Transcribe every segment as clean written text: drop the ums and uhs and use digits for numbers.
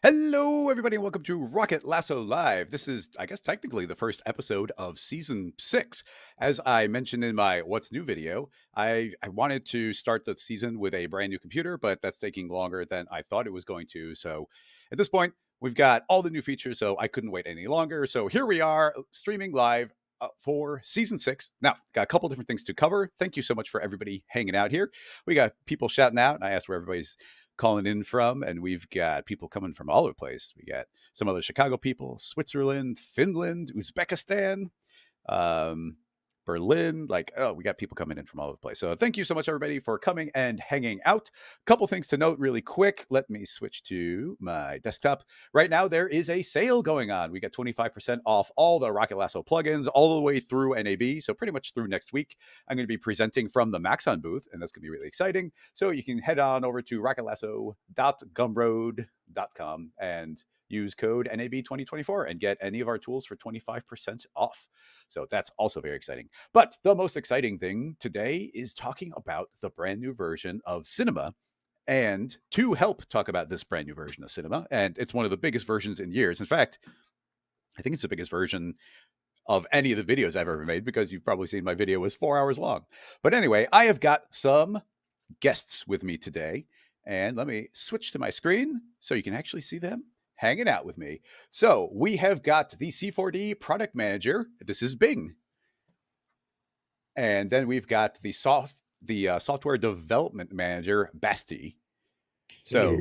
Hello, everybody, and welcome to Rocket Lasso Live. This is, I guess, technically the first episode of season 6. As I mentioned in my What's New video, I wanted to start the season with a brand new computer, but that's taking longer than I thought it was going to. So at this point, we've got all the new features, so I couldn't wait any longer. So here we are, streaming live for season 6. Now, got a couple different things to cover. Thank you so much for everybody hanging out here. We got people shouting out, and I asked where everybody's calling in from, and we've got people coming from all over the place. We got some other Chicago people, Switzerland, Finland, Uzbekistan, um, Berlin. We got people coming in from all over the place. So thank you so much, everybody, for coming and hanging out. Couple things to note really quick. Let me switch to my desktop. Right now, there is a sale going on. We got 25% off all the Rocket Lasso plugins all the way through NAB. So pretty much through next week. I'm going to be presenting from the Maxon booth, and that's going to be really exciting. So you can head on over to rocketlasso.gumroad.com and use code NAB2024 and get any of our tools for 25% off. So that's also very exciting. But the most exciting thing today is talking about the brand new version of Cinema. And to help talk about this brand new version of Cinema, and it's one of the biggest versions in years. In fact, I think it's the biggest version of any of the videos I've ever made, because you've probably seen my video was 4 hours long. But anyway, I have got some guests with me today, and let me switch to my screen so you can actually see them hanging out with me. So we have got the C4D product manager. This is Bing. And then we've got the software development manager, Basti. So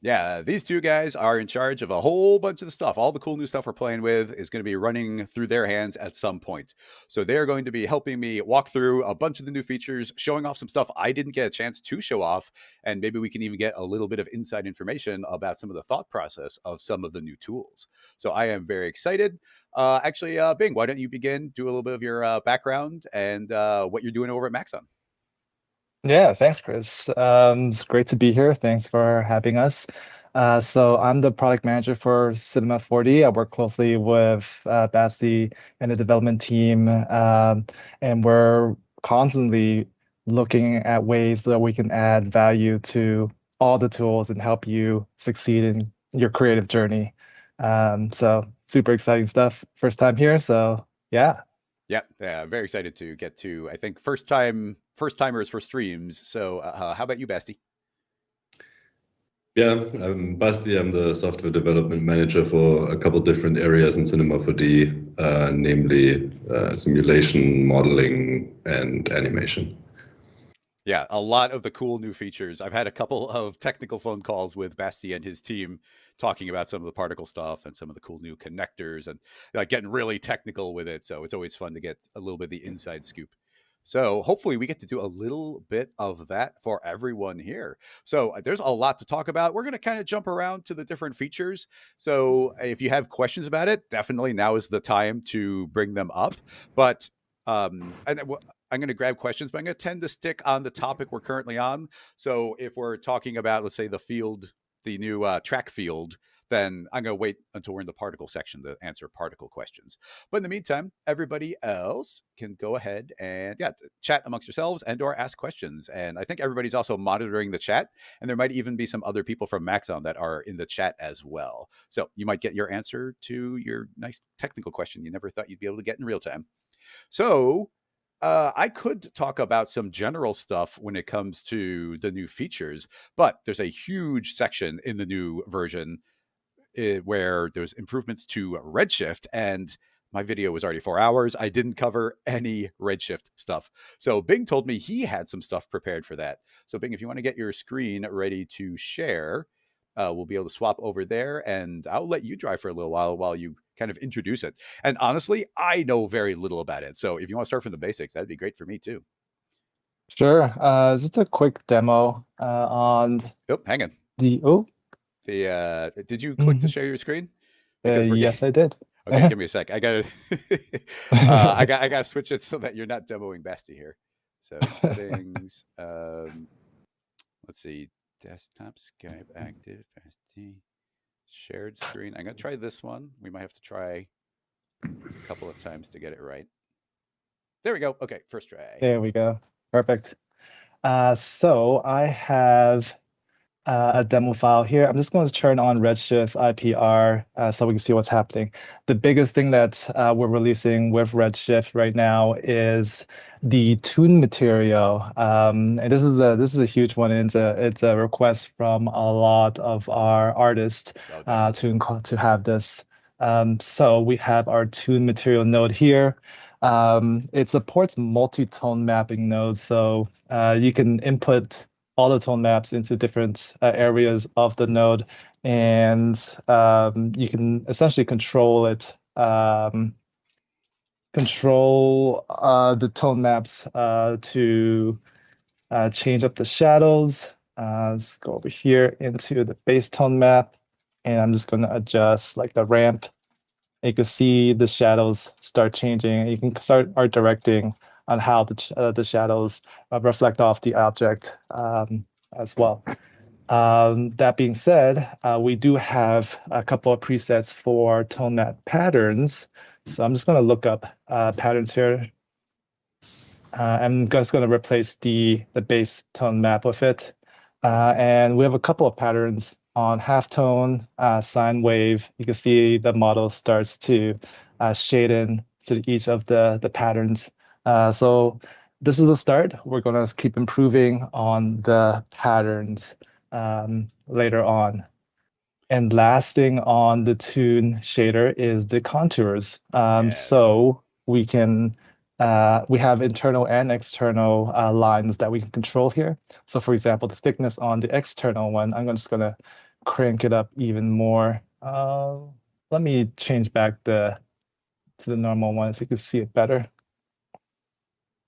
yeah, these two guys are in charge of a whole bunch of the stuff. All the cool new stuff we're playing with is going to be running through their hands at some point. So they're going to be helping me walk through a bunch of the new features, showing off some stuff I didn't get a chance to show off. And maybe we can even get a little bit of inside information about some of the thought process of some of the new tools. So I am very excited. Bing, why don't you begin? Do a little bit of your background and what you're doing over at Maxon. Yeah, thanks, Chris. It's great to be here. Thanks for having us. So I'm the product manager for Cinema 4D. I work closely with Basti and the development team, and we're constantly looking at ways that we can add value to all the tools and help you succeed in your creative journey. So super exciting stuff. First time here, so yeah. Yeah, very excited to get to, I think, first timers for streams. So how about you, Basti? Yeah, I'm Basti. I'm the software development manager for a couple different areas in Cinema 4D, namely simulation, modeling, and animation. Yeah, a lot of the cool new features. I've had a couple of technical phone calls with Basti and his team talking about some of the particle stuff and some of the cool new connectors and getting really technical with it. So it's always fun to get a little bit of the inside scoop. So hopefully we get to do a little bit of that for everyone here. So there's a lot to talk about. We're going to kind of jump around to the different features. So if you have questions about it, definitely now is the time to bring them up. But I'm going to grab questions, but I'm going to tend to stick on the topic we're currently on. So if we're talking about, let's say, the new track field, then I'm going to wait until we're in the particle section to answer particle questions. But in the meantime, everybody else can go ahead and chat amongst yourselves and or ask questions. And I think everybody's also monitoring the chat, and there might even be some other people from Maxon that are in the chat as well. So you might get your answer to your nice technical question you never thought you'd be able to get in real time. So I could talk about some general stuff when it comes to the new features, but there's a huge section in the new version where there's improvements to Redshift, and my video was already 4 hours. I didn't cover any Redshift stuff. So Bing told me he had some stuff prepared for that. So Bing, if you want to get your screen ready to share, we'll be able to swap over there, and I'll let you drive for a little while you kind of introduce it. And honestly, I know very little about it. So if you want to start from the basics, that'd be great for me too. Sure. Just a quick demo on Oh, hang on. the Did you click to share your screen? Because we're yes, I did. Okay, give me a sec. I gotta I gotta switch it so that you're not demoing Basti here. So settings, let's see, desktop, Skype active, Basti, shared screen. I'm gonna try this one. We might have to try a couple of times to get it right. There we go. Okay, first try. There we go. Perfect. So I have a demo file here. I'm just going to turn on Redshift IPR so we can see what's happening. The biggest thing that we're releasing with Redshift right now is the tune material, and this is a huge one. It's a request from a lot of our artists Oh, definitely. to have this. So we have our tune material node here. It supports multi-tone mapping nodes, so you can input all the tone maps into different areas of the node, and you can essentially control it, control the tone maps to change up the shadows. Let's go over here into the base tone map, and I'm just going to adjust like the ramp. You can see the shadows start changing. You can start art directing on how the shadows reflect off the object as well. That being said, we do have a couple of presets for tone map patterns. So I'm just going to look up patterns here. I'm just going to replace the base tone map with it. Nice. And we have a couple of patterns on halftone, sine wave. You can see the model starts to shade in to each of the patterns. So this is the start. We're going to keep improving on the patterns later on. And last thing on the tune shader is the contours. Yes. So we can we have internal and external lines that we can control here. So for example, the thickness on the external one, I'm just gonna crank it up even more. Let me change back to the normal one so you can see it better.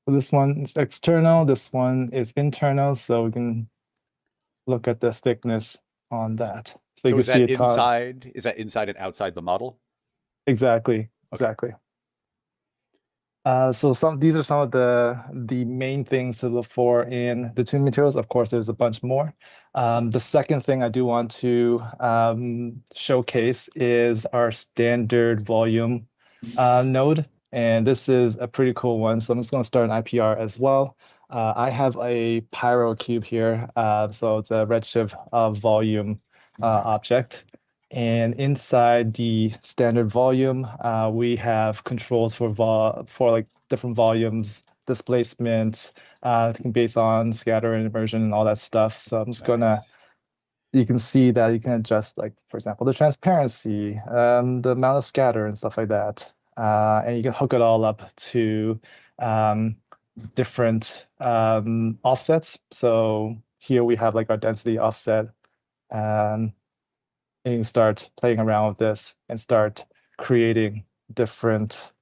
So this one is external, this one is internal, so we can look at the thickness on that. So you So can is see that it inside? Is that inside and outside the model? exactly, Okay. exactly. So these are some of the main things to look for in the tune materials. Of course, there's a bunch more. The second thing I do want to showcase is our standard volume node, and this is a pretty cool one. So I'm just going to start an IPR as well. I have a Pyro cube here, so it's a Redshift volume object. And inside the standard volume, we have controls for like different volumes, displacement, based on scatter and immersion and all that stuff. So I'm just gonna, Nice. you can see that you can adjust, like for example, the transparency, the amount of scatter and stuff like that. And you can hook it all up to different offsets. So here we have like our density offset. Um, and you can start playing around with this and start creating different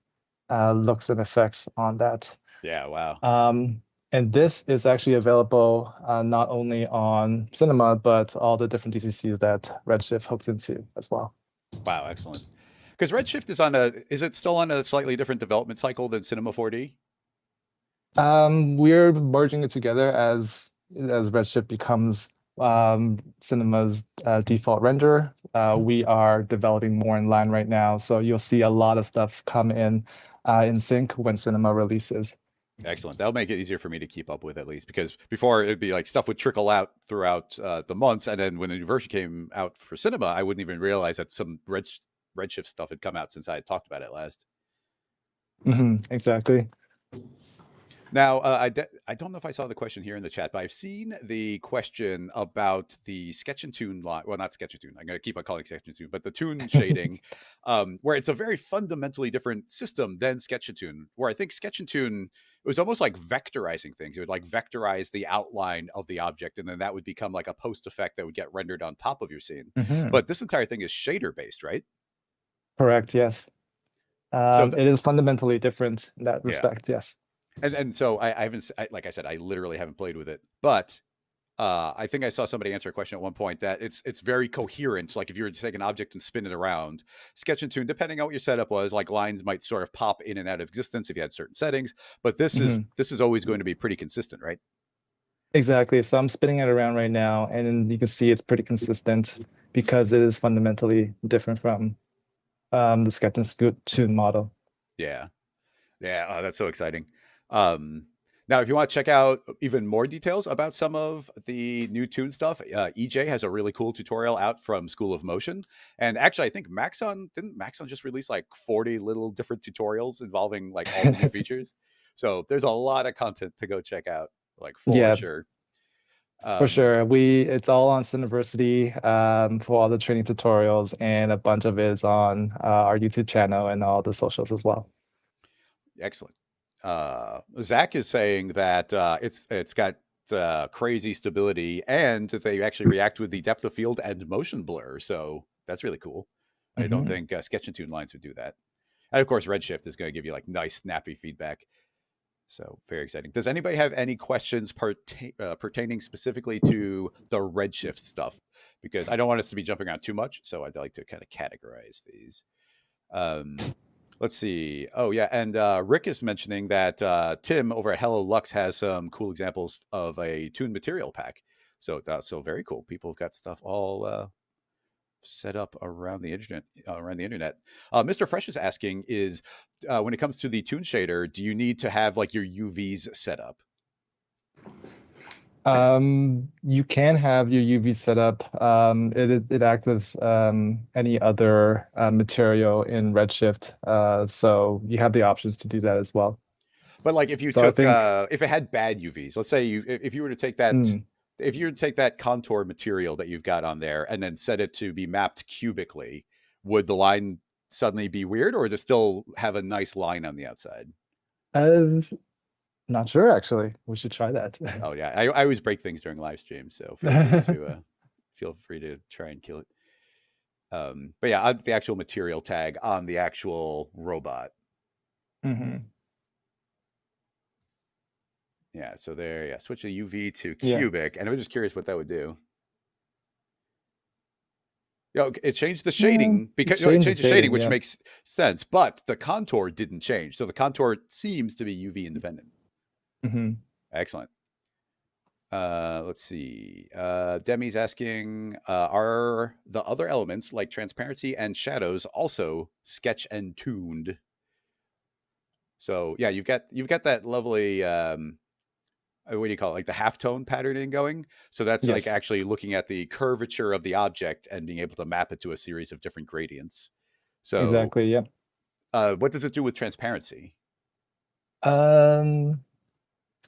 looks and effects on that. Yeah, wow. And this is actually available not only on Cinema, but all the different DCCs that Redshift hooks into as well. Wow, excellent. Because Redshift is it still on a slightly different development cycle than Cinema 4D? We're merging it together as Redshift becomes Cinema's default renderer. We are developing more in line right now, so you'll see a lot of stuff come in sync when Cinema releases. Excellent. That'll make it easier for me to keep up with at least because before it'd be like stuff would trickle out throughout the months, and then when the new version came out for Cinema, I wouldn't even realize that some Redshift stuff had come out since I had talked about it last. Exactly. Now, I don't know if I saw the question here in the chat, but I've seen the question about the Sketch and Tune line. Well, not Sketch and Tune. I'm going to keep on calling it Sketch and Tune, but the tune shading, where it's a very fundamentally different system than Sketch and Tune, where I think Sketch and Tune, it was almost like vectorizing things. It would like vectorize the outline of the object, and then that would become like a post effect that would get rendered on top of your scene. But this entire thing is shader based, right? Correct, yes. So, It is fundamentally different in that yeah. respect, yes. And so I haven't, like I said, I literally haven't played with it, but I think I saw somebody answer a question at one point that it's very coherent. Like if you were to take an object and spin it around, Sketch and Tune, depending on what your setup was, like lines might sort of pop in and out of existence if you had certain settings. But this is always going to be pretty consistent, right? Exactly. So I'm spinning it around right now, and you can see it's pretty consistent because it is fundamentally different from the Sketch and Tune model. Yeah. Yeah. Oh, that's so exciting. Now Now, if you want to check out even more details about some of the new Tune stuff, EJ has a really cool tutorial out from School of Motion. And actually, I think didn't Maxon just release like 40 little different tutorials involving like all the new features? So there's a lot of content to go check out, like for Yeah, sure. for sure. It's all on Cineversity for all the training tutorials, and a bunch of it is on our YouTube channel and all the socials as well. Excellent. Zach is saying that it's got crazy stability, and that they actually react with the depth of field and motion blur. So that's really cool. I don't think Sketch and Tune lines would do that. And of course, Redshift is going to give you like nice, snappy feedback. So very exciting. Does anybody have any questions pertaining specifically to the Redshift stuff? Because I don't want us to be jumping around too much, so I'd like to kind of categorize these. Let's see. Oh, yeah. And Rick is mentioning that Tim over at Hello Lux has some cool examples of a Tune material pack. So very cool. People have got stuff all set up around the internet. Mr. Fresh is asking is when it comes to the Tune shader, do you need to have like your UVs set up? You can have your UV set up. It acts as any other material in Redshift. So you have the options to do that as well. But like if you took if it had bad UVs, let's say if you were to take that if you were to take that contour material that you've got on there and then set it to be mapped cubically, would the line suddenly be weird, or does it still have a nice line on the outside? Not sure, actually. We should try that. Oh yeah, I always break things during live streams, so feel free to try and kill it. But yeah, the actual material tag on the actual robot. Yeah, so there, yeah, switch the UV to cubic, and I was just curious what that would do. It changed the shading because it changed the shading, which makes sense, but the contour didn't change. So the contour seems to be UV independent. Excellent. Let's see. Demi's asking, are the other elements like transparency and shadows also sketch and tuned? So yeah, you've got that lovely what do you call it? Like the halftone patterning going. So that's like actually looking at the curvature of the object and being able to map it to a series of different gradients. So exactly, yeah. What does it do with transparency? Let's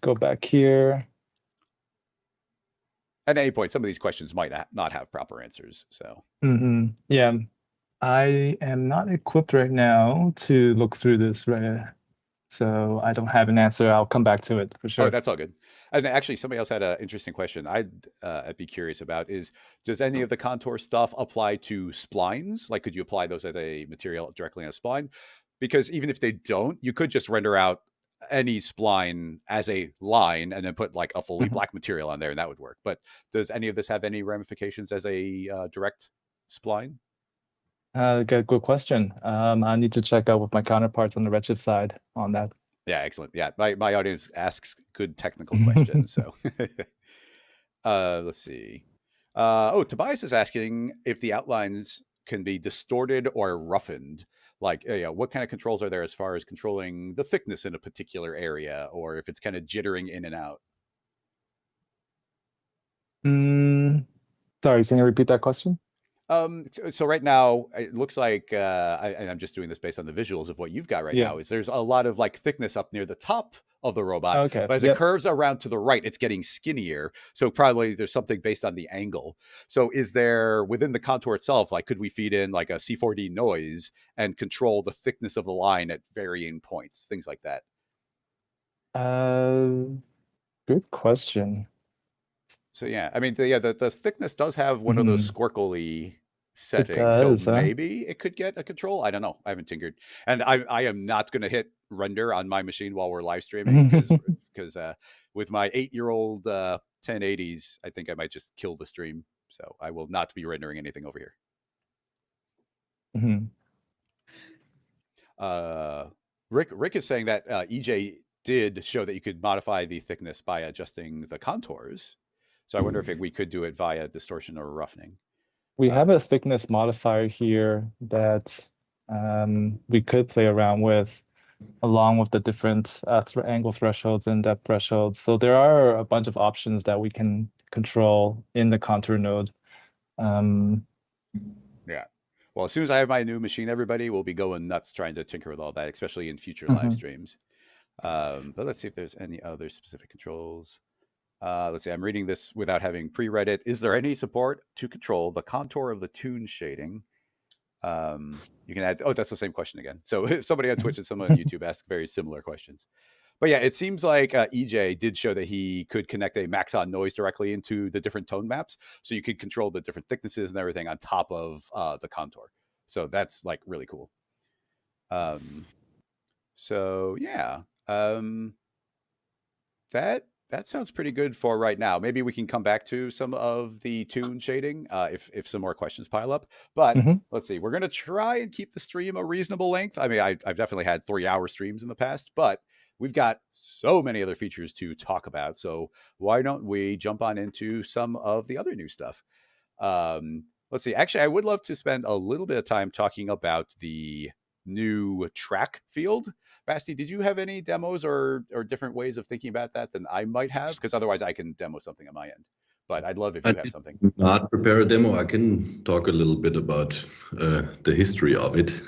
go back here. At any point, some of these questions might not have proper answers. So yeah, I am not equipped right now to look through this right. So I don't have an answer. I'll come back to it for sure. Oh, that's all good. And actually, somebody else had an interesting question I'd be curious about is, does any of the contour stuff apply to splines? Like, could you apply those as a material directly on a spline? Because even if they don't, you could just render out any spline as a line and then put like a fully black material on there, and that would work. But does any of this have any ramifications as a direct spline? Good question. I need to check out with my counterparts on the Redshift side on that. Yeah, excellent. Yeah, my audience asks good technical questions. So let's see. Tobias is asking if the outlines can be distorted or roughened. Like, what kind of controls are there as far as controlling the thickness in a particular area, or if it's kind of jittering in and out? Sorry, can you repeat that question? So right now it looks like, and I'm just doing this based on the visuals of what you've got right now, is there's a lot of like thickness up near the top of the robot, but as it curves around to the right, it's getting skinnier. So probably there's something based on the angle. So is there within the contour itself, like could we feed in like a C4D noise and control the thickness of the line at varying points, things like that? Good question. So yeah, I mean, the thickness does have one of those squirkly settings, so maybe it could get a control. I don't know. I haven't tinkered, and I am not going to hit render on my machine while we're live streaming because with my 8-year-old 1080s, I think I might just kill the stream. So I will not be rendering anything over here. Rick is saying that EJ did show that you could modify the thickness by adjusting the contours. So I wonder if we could do it via distortion or roughening. We have a thickness modifier here that we could play around with. along with the different angle thresholds and depth thresholds. So there are a bunch of options that we can control in the contour node. Yeah. Well, as soon as I have my new machine, everybody will be going nuts trying to tinker with all that, especially in future live streams. But let's see if there's any other specific controls. Let's see, I'm reading this without having pre-read it. Is there any support to control the contour of the toon shading? You can add, oh, that's the same question again. So if somebody on Twitch and someone on YouTube ask very similar questions. But yeah, it seems like EJ did show that he could connect a max on noise directly into the different tone maps. So you could control the different thicknesses and everything on top of the contour. So that's like really cool. So yeah, that sounds pretty good for right now. Maybe we can come back to some of the toon shading if some more questions pile up. But let's see, we're going to try and keep the stream a reasonable length. I mean, I've definitely had 3-hour streams in the past, but we've got so many other features to talk about. So why don't we jump on into some of the other new stuff? Let's see. Actually, I would love to spend a little bit of time talking about the new track field. Basti, did you have any demos or different ways of thinking about that than I might have? Because otherwise I can demo something on my end. But I'd love if you have something. Not prepare a demo. I can talk a little bit about the history of it.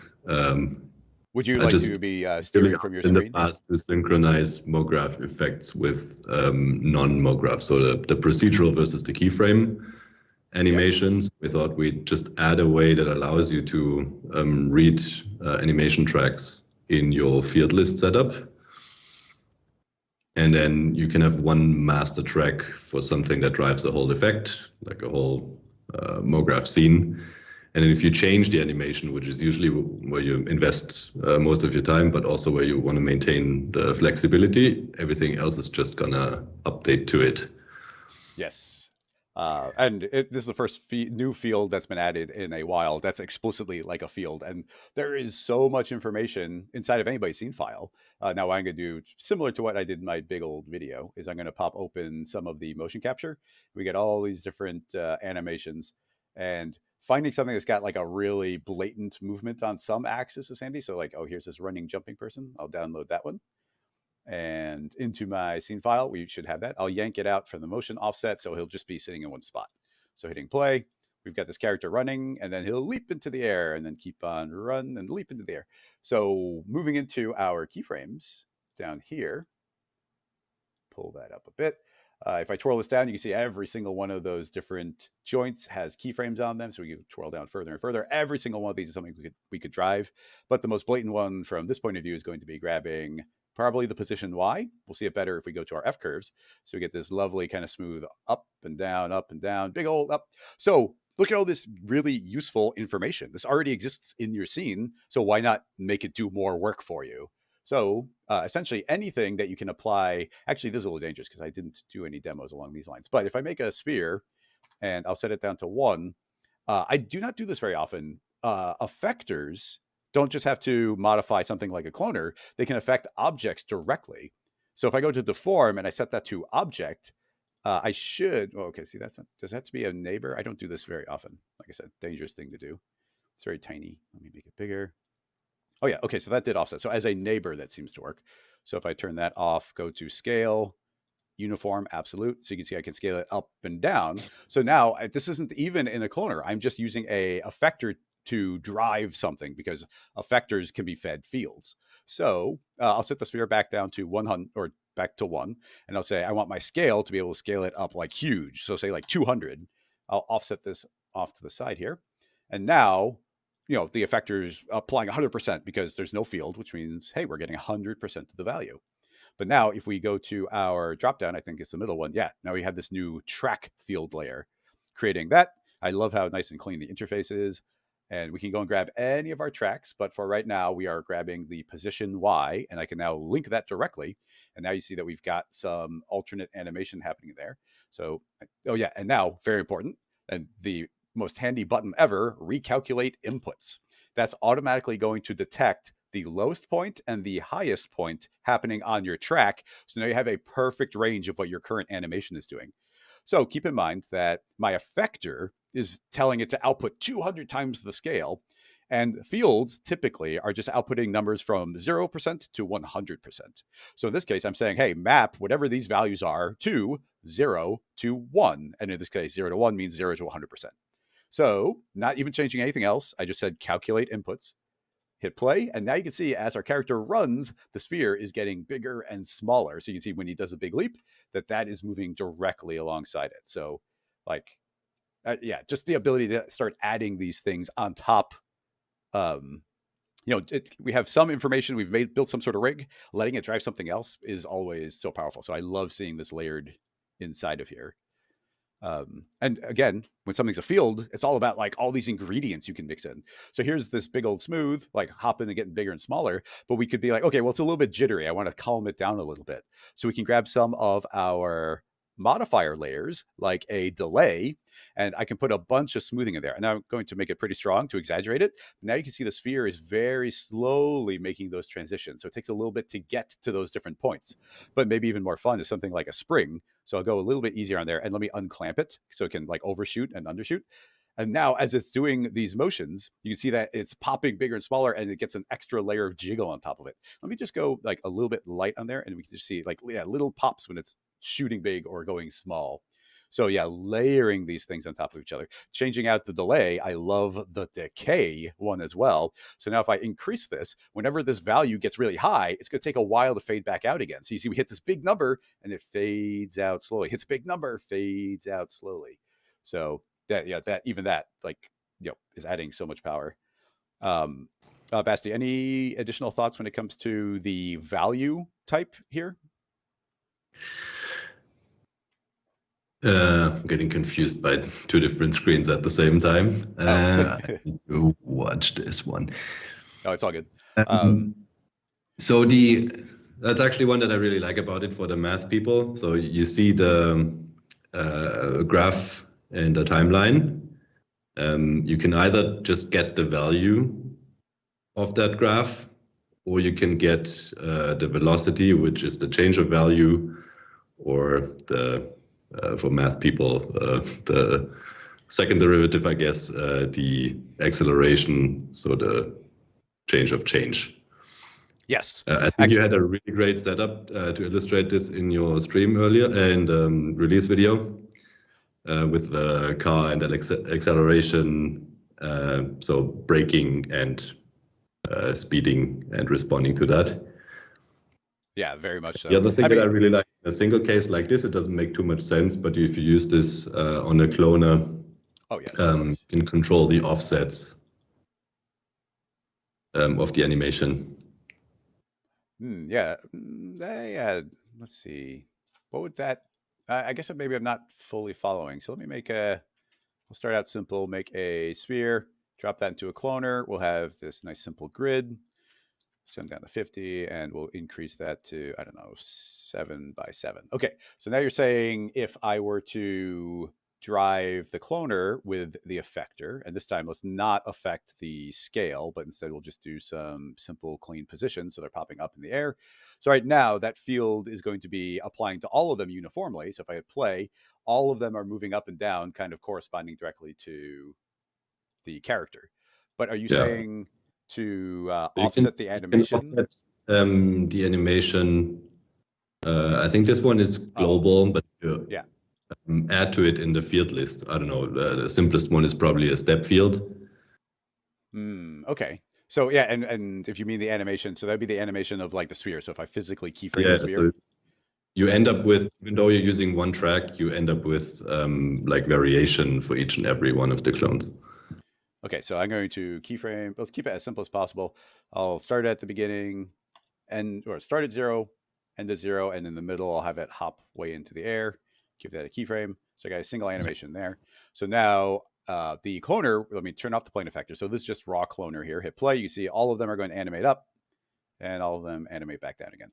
Would you like to be steering from your screen? In the past, to synchronize MoGraph effects with non-MoGraph, so the procedural versus the keyframe animations. We thought we'd just add a way that allows you to read animation tracks in your field list setup. And then you can have one master track for something that drives the whole effect, like a whole MoGraph scene. And then if you change the animation, which is usually where you invest most of your time, but also where you want to maintain the flexibility, everything else is just gonna update to it. Yes. And this is the first new field that's been added in a while that's explicitly like a field. And there is so much information inside of anybody's scene file. Now what I'm going to do, similar to what I did in my big old video, is I'm going to pop open some of the motion capture. We get all these different animations, and finding something that's got like a really blatant movement on some axis is handy. So like, oh, here's this running jumping person. I'll download that one. And into my scene file, we should have that. I'll yank it out from the motion offset, so he'll just be sitting in one spot. So hitting play, we've got this character running, and then he'll leap into the air and then keep on run and leap into the air. So moving into our keyframes down here, pull that up a bit. If I twirl this down, you can see every single one of those different joints has keyframes on them. So we can twirl down further and further. Every single one of these is something we could drive. But the most blatant one from this point of view is going to be grabbing probably the position Y. We'll see it better if we go to our F curves. So we get this lovely kind of smooth up and down, big old up. So look at all this really useful information. This already exists in your scene. So why not make it do more work for you? So essentially anything that you can apply, actually this is a little dangerous because I didn't do any demos along these lines. But if I make a sphere and I'll set it down to 1, I do not do this very often. Effectors don't just have to modify something like a cloner, they can affect objects directly. So if I go to deform and I set that to object, I should, okay, see, that's not, does that have to be a neighbor? I don't do this very often. Like I said, dangerous thing to do. It's very tiny. Let me make it bigger. Oh yeah, okay, so that did offset. So as a neighbor, that seems to work. So if I turn that off, go to scale, uniform, absolute. So you can see I can scale it up and down. So now this isn't even in a cloner. I'm just using a effector to drive something because effectors can be fed fields. So I'll set the sphere back down to 100 or back to 1. And I'll say, I want my scale to be able to scale it up like huge. So say like 200. I'll offset this off to the side here. And now, you know, the effector is applying 100% because there's no field, which means, hey, we're getting 100% of the value. But now if we go to our dropdown, I think it's the middle one. Yeah, now we have this new track field layer, creating that. I love how nice and clean the interface is. And we can go and grab any of our tracks. But for right now, we are grabbing the position Y, and I can now link that directly. And now you see that we've got some alternate animation happening there. So, oh yeah, and now, very important, and the most handy button ever, recalculate inputs. That's automatically going to detect the lowest point and the highest point happening on your track. So now you have a perfect range of what your current animation is doing. So keep in mind that my effector is telling it to output 200 times the scale. And fields typically are just outputting numbers from 0% to 100%. So in this case, I'm saying, hey, map whatever these values are to 0 to 1. And in this case, 0 to 1 means 0 to 100%. So not even changing anything else. I just said calculate inputs, hit play. And now you can see as our character runs, the sphere is getting bigger and smaller. So you can see when he does a big leap, that is moving directly alongside it. So like, yeah, just the ability to start adding these things on top. We have some information, we've built some sort of rig, letting it drive something else is always so powerful. So I love seeing this layered inside of here. And again, when something's a field, it's all about like all these ingredients you can mix in. So here's this big old smooth, like hopping and getting bigger and smaller, but we could be like, okay, well, it's a little bit jittery. I want to calm it down a little bit. So we can grab some of our modifier layers, like a delay, and I can put a bunch of smoothing in there. And I'm going to make it pretty strong to exaggerate it. But now you can see the sphere is very slowly making those transitions. So it takes a little bit to get to those different points. But maybe even more fun is something like a spring. So I'll go a little bit easier on there and let me unclamp it so it can like overshoot and undershoot. And now as it's doing these motions, you can see that it's popping bigger and smaller and it gets an extra layer of jiggle on top of it. Let me just go like a little bit light on there and we can just see like, yeah, little pops when it's shooting big or going small. So yeah, layering these things on top of each other, changing out the delay. I love the decay one as well. So now if I increase this, whenever this value gets really high, it's going to take a while to fade back out again. So you see we hit this big number and it fades out slowly. Hits a big number, fades out slowly. So that like, is adding so much power. Basti, any additional thoughts when it comes to the value type here? I'm getting confused by two different screens at the same time. I need to watch this one. Oh, it's all good. So that's actually one that I really like about it for the math people. So you see the graph and the timeline. You can either just get the value of that graph, or you can get the velocity, which is the change of value, or the for math people, the second derivative, I guess, the acceleration, so the change of change. Yes. I think you had a really great setup to illustrate this in your stream earlier and release video with the car and acceleration, so braking and speeding and responding to that. Yeah, very much so. The other thing that I really like, in a single case like this, it doesn't make too much sense, but if you use this on a cloner, you can control the offsets of the animation. Yeah. Let's see. What would that, I guess maybe I'm not fully following. So let me we'll start out simple, make a sphere, drop that into a cloner. We'll have this nice simple grid. Send down to 50 and we'll increase that to, I don't know, 7 by 7. Okay, so now you're saying if I were to drive the cloner with the effector, and this time let's not affect the scale, but instead we'll just do some simple clean position so they're popping up in the air. So right now that field is going to be applying to all of them uniformly. So if I hit play, all of them are moving up and down, kind of corresponding directly to the character. But are you saying to offset the animation? Offset, the animation, I think this one is global, but add to it in the field list. I don't know, the simplest one is probably a step field. Okay. So yeah, and if you mean the animation, so that'd be the animation of like the sphere. So if I physically keyframe the sphere. So you end up with, even though you're using one track, you end up with like variation for each and every one of the clones. Okay, so I'm going to keyframe. Let's keep it as simple as possible. I'll start at the beginning or start at 0, end at 0, and in the middle I'll have it hop way into the air. Give that a keyframe. So I got a single animation there. So now the cloner, let me turn off the plane effector. So this is just raw cloner here. Hit play. You see all of them are going to animate up and all of them animate back down again.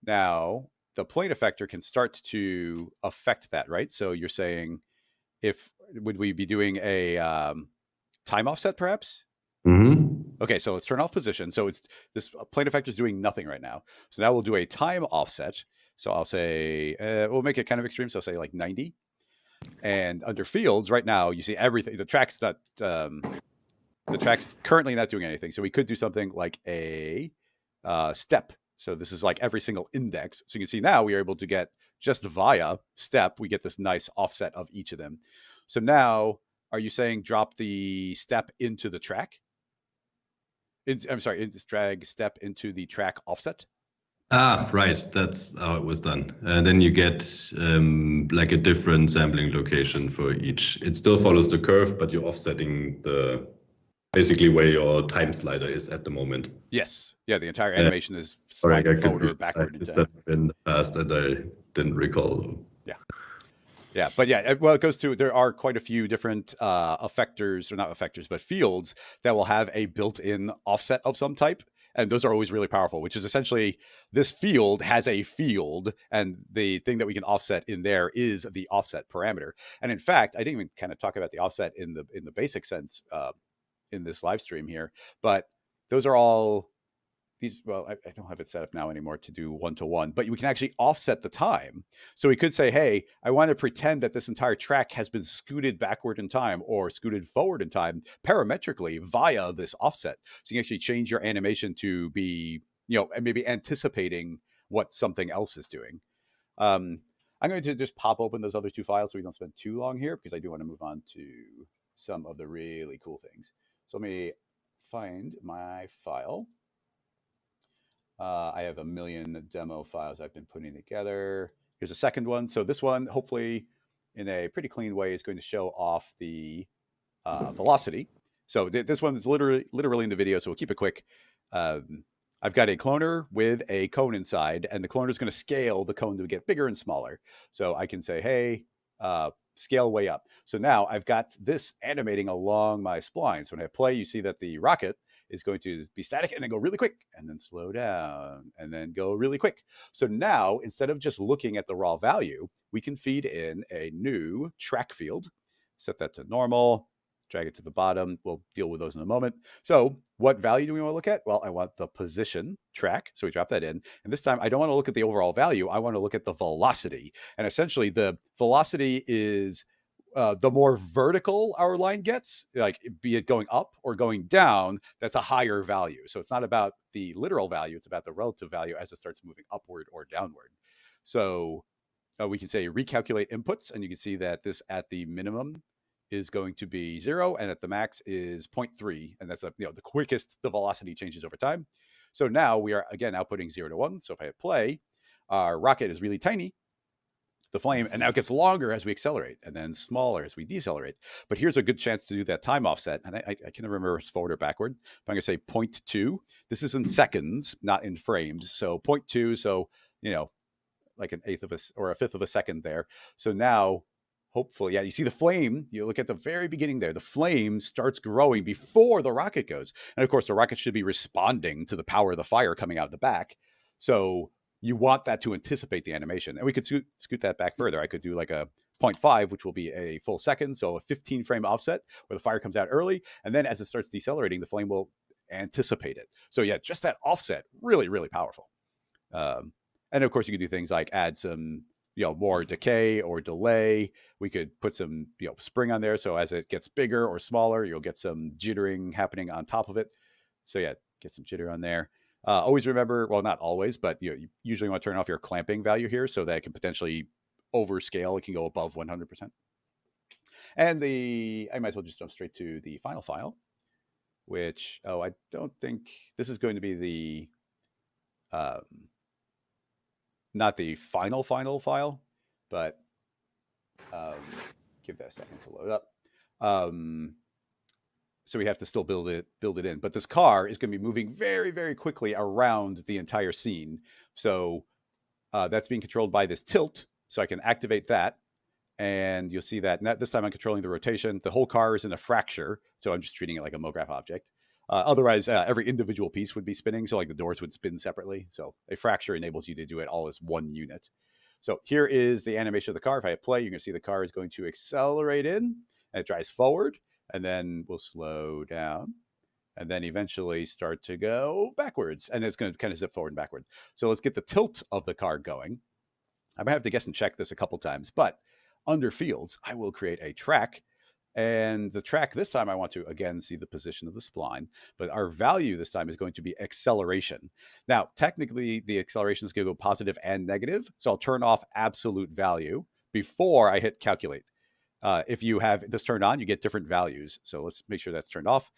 Now the plane effector can start to affect that, right? So you're saying would we be doing a time offset perhaps? Okay, so let's turn off position. So it's this plane effector is doing nothing right now. So now we'll do a time offset. So I'll say, we'll make it kind of extreme. So I'll say like 90. And under fields right now, you see everything. The track's not the track's currently not doing anything. So we could do something like a step. So this is like every single index. So you can see now we are able to get just via step, we get this nice offset of each of them. So now, are you saying drop the step into the track? I'm sorry, drag step into the track offset? Ah, right. That's how it was done. And then you get like a different sampling location for each. It still follows the curve, but you're offsetting the basically where your time slider is at the moment. Yes. Yeah, the entire animation is Sorry, I sliding got forward or confused. backward. I said it in the past and I didn't recall. Yeah. Yeah, but yeah, well, it goes to, there are quite a few different effectors, or not effectors, but fields that will have a built-in offset of some type. And those are always really powerful, which is essentially this field has a field, and the thing that we can offset in there is the offset parameter. And in fact, I didn't even kind of talk about the offset in the basic sense in this live stream here, but those are all these. Well, I don't have it set up now anymore to do one-to-one, but we can actually offset the time. So we could say, hey, I want to pretend that this entire track has been scooted backward in time or scooted forward in time parametrically via this offset. So you can actually change your animation to be, maybe anticipating what something else is doing. I'm going to just pop open those other two files so we don't spend too long here, because I do want to move on to some of the really cool things. So let me find my file. I have a million demo files I've been putting together. Here's a second one. So this one, hopefully in a pretty clean way, is going to show off the velocity. So this one is literally in the video, so we'll keep it quick. I've got a cloner with a cone inside, and the cloner is going to scale the cone to get bigger and smaller. So I can say, hey, scale way up. So now I've got this animating along my spline. So when I play, you see that the rocket is going to be static and then go really quick and then slow down and then go really quick. So now, instead of just looking at the raw value, we can feed in a new track field, set that to normal, drag it to the bottom. We'll deal with those in a moment. So what value do we want to look at? Well, I want the position track. So we drop that in. And this time I don't want to look at the overall value. I want to look at the velocity. And essentially the velocity is the more vertical our line gets, like be it going up or going down, that's a higher value. So it's not about the literal value, it's about the relative value as it starts moving upward or downward. So we can say recalculate inputs, and you can see that this at the minimum is going to be 0, and at the max is 0.3, and that's the quickest the velocity changes over time. So now we are again outputting 0 to 1. So if I hit play, our rocket is really tiny, the flame, and now it gets longer as we accelerate and then smaller as we decelerate. But here's a good chance to do that time offset. And I can't remember if it's forward or backward, but I'm going to say 0.2. This is in seconds, not in frames. So 0.2. So, like an eighth of a, or a fifth of a second there. So now, hopefully, yeah, you see the flame, you look at the very beginning there, the flame starts growing before the rocket goes. And of course, the rocket should be responding to the power of the fire coming out the back. So you want that to anticipate the animation. And we could scoot that back further. I could do like a 0.5, which will be a full second. So a 15 frame offset where the fire comes out early. And then as it starts decelerating, the flame will anticipate it. So yeah, just that offset, really, really powerful. And of course you could do things like add some, more decay or delay. We could put some, spring on there. So as it gets bigger or smaller, you'll get some jittering happening on top of it. So yeah, get some jitter on there. Always remember, well, not always, but you usually want to turn off your clamping value here so that it can potentially overscale. It can go above 100%. And I might as well just jump straight to the final file, which, I don't think this is going to be the, not the final file, but give that a second to load up. So we have to still build it in. But this car is going to be moving very, very quickly around the entire scene. So that's being controlled by this tilt. So I can activate that. And you'll see that this time I'm controlling the rotation. The whole car is in a fracture. So I'm just treating it like a MoGraph object. Otherwise, every individual piece would be spinning. So like the doors would spin separately. So a fracture enables you to do it all as one unit. So here is the animation of the car. If I hit play, you're going to see the car is going to accelerate in, and it drives forward, and then we'll slow down, and then eventually start to go backwards. And it's going to kind of zip forward and backward. So let's get the tilt of the car going. I might have to guess and check this a couple times, but under fields, I will create a track And the track this time, I want to, again, see the position of the spline. But our value this time is going to be acceleration. Now, technically, the acceleration is going to go positive and negative. So I'll turn off absolute value before I hit calculate. If you have this turned on, you get different values. So let's make sure that's turned off.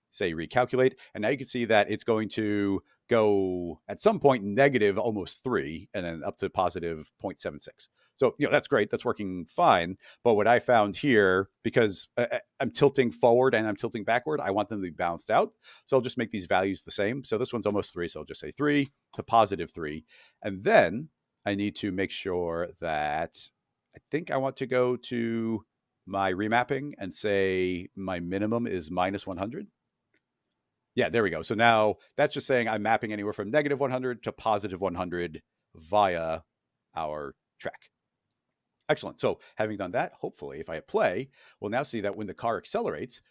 Say recalculate. And now you can see that it's going to go at some point negative almost 3 and then up to positive 0.76. So, that's great. That's working fine. But what I found here, because I'm tilting forward and I'm tilting backward, I want them to be balanced out. So I'll just make these values the same. So this one's almost 3. So I'll just say 3 to positive 3. And then I need to make sure that I think I want to go to my remapping and say my minimum is minus 100. Yeah, there we go. So now that's just saying I'm mapping anywhere from negative 100 to positive 100 via our track. Excellent. So having done that, hopefully if I hit play, we'll now see that when the car accelerates,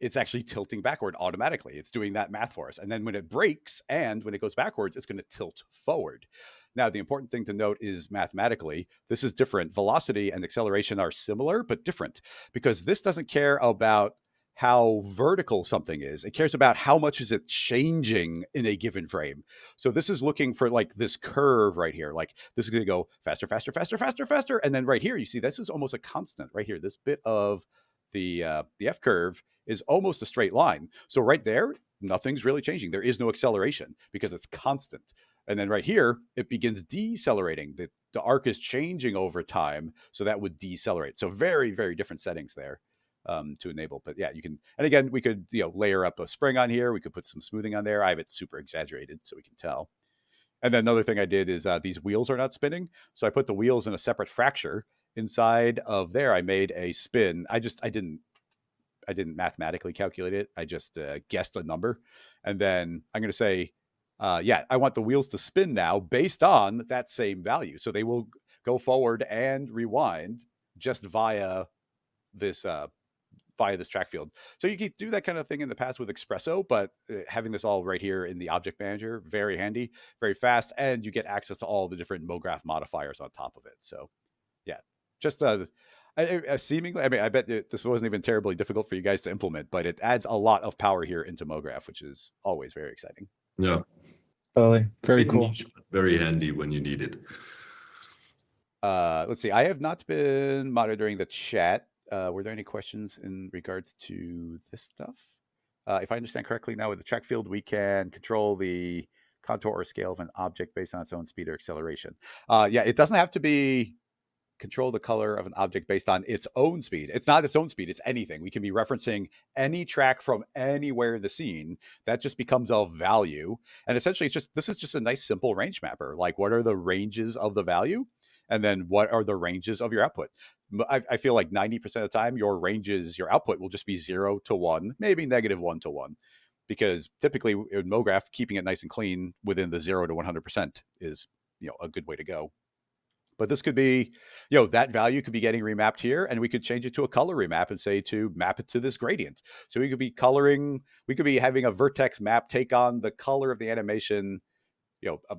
it's actually tilting backward automatically. It's doing that math for us. And then when it brakes and when it goes backwards, it's going to tilt forward. Now, the important thing to note is mathematically, this is different. Velocity and acceleration are similar, but different, because this doesn't care about how vertical something is. It cares about how much is it changing in a given frame. So this is looking for like this curve right here. Like this is going to go faster, faster, faster, faster, faster. And then right here, you see this is almost a constant right here. This bit of the F curve is almost a straight line. So right there, nothing's really changing. There is no acceleration because it's constant. And then right here, it begins decelerating. The arc is changing over time. So that would decelerate. So very, very different settings there to enable. But yeah, you can, and again, we could, layer up a spring on here. We could put some smoothing on there. I have it super exaggerated so we can tell. And then another thing I did is these wheels are not spinning. So I put the wheels in a separate fracture. Inside of there, I made a spin. I didn't mathematically calculate it. I just guessed a number. And then I'm going to say, I want the wheels to spin now based on that same value. So they will go forward and rewind just via this track field. So you can do that kind of thing in the past with Expresso, but having this all right here in the object manager, very handy, very fast, and you get access to all the different MoGraph modifiers on top of it. So yeah, just seemingly, I mean, I bet this wasn't even terribly difficult for you guys to implement, but it adds a lot of power here into MoGraph, which is always very exciting. Yeah. Totally. Very cool. Niche, but very handy when you need it. Let's see. I have not been monitoring the chat. Were there any questions in regards to this stuff? If I understand correctly, now with the track field, we can control the contour or scale of an object based on its own speed or acceleration. Yeah, it doesn't have to be control the color of an object based on its own speed. It's not its own speed. It's anything. We can be referencing any track from anywhere in the scene. That just becomes a value. And essentially, this is just a nice, simple range mapper. Like, what are the ranges of the value? And then what are the ranges of your output? I feel like 90% of the time, your output will just be 0 to 1, maybe negative 1 to 1. Because typically in MoGraph, keeping it nice and clean within the 0 to 100% is, a good way to go. But this could be, that value could be getting remapped here, and we could change it to a color remap and say to map it to this gradient. So we could be having a vertex map take on the color of the animation,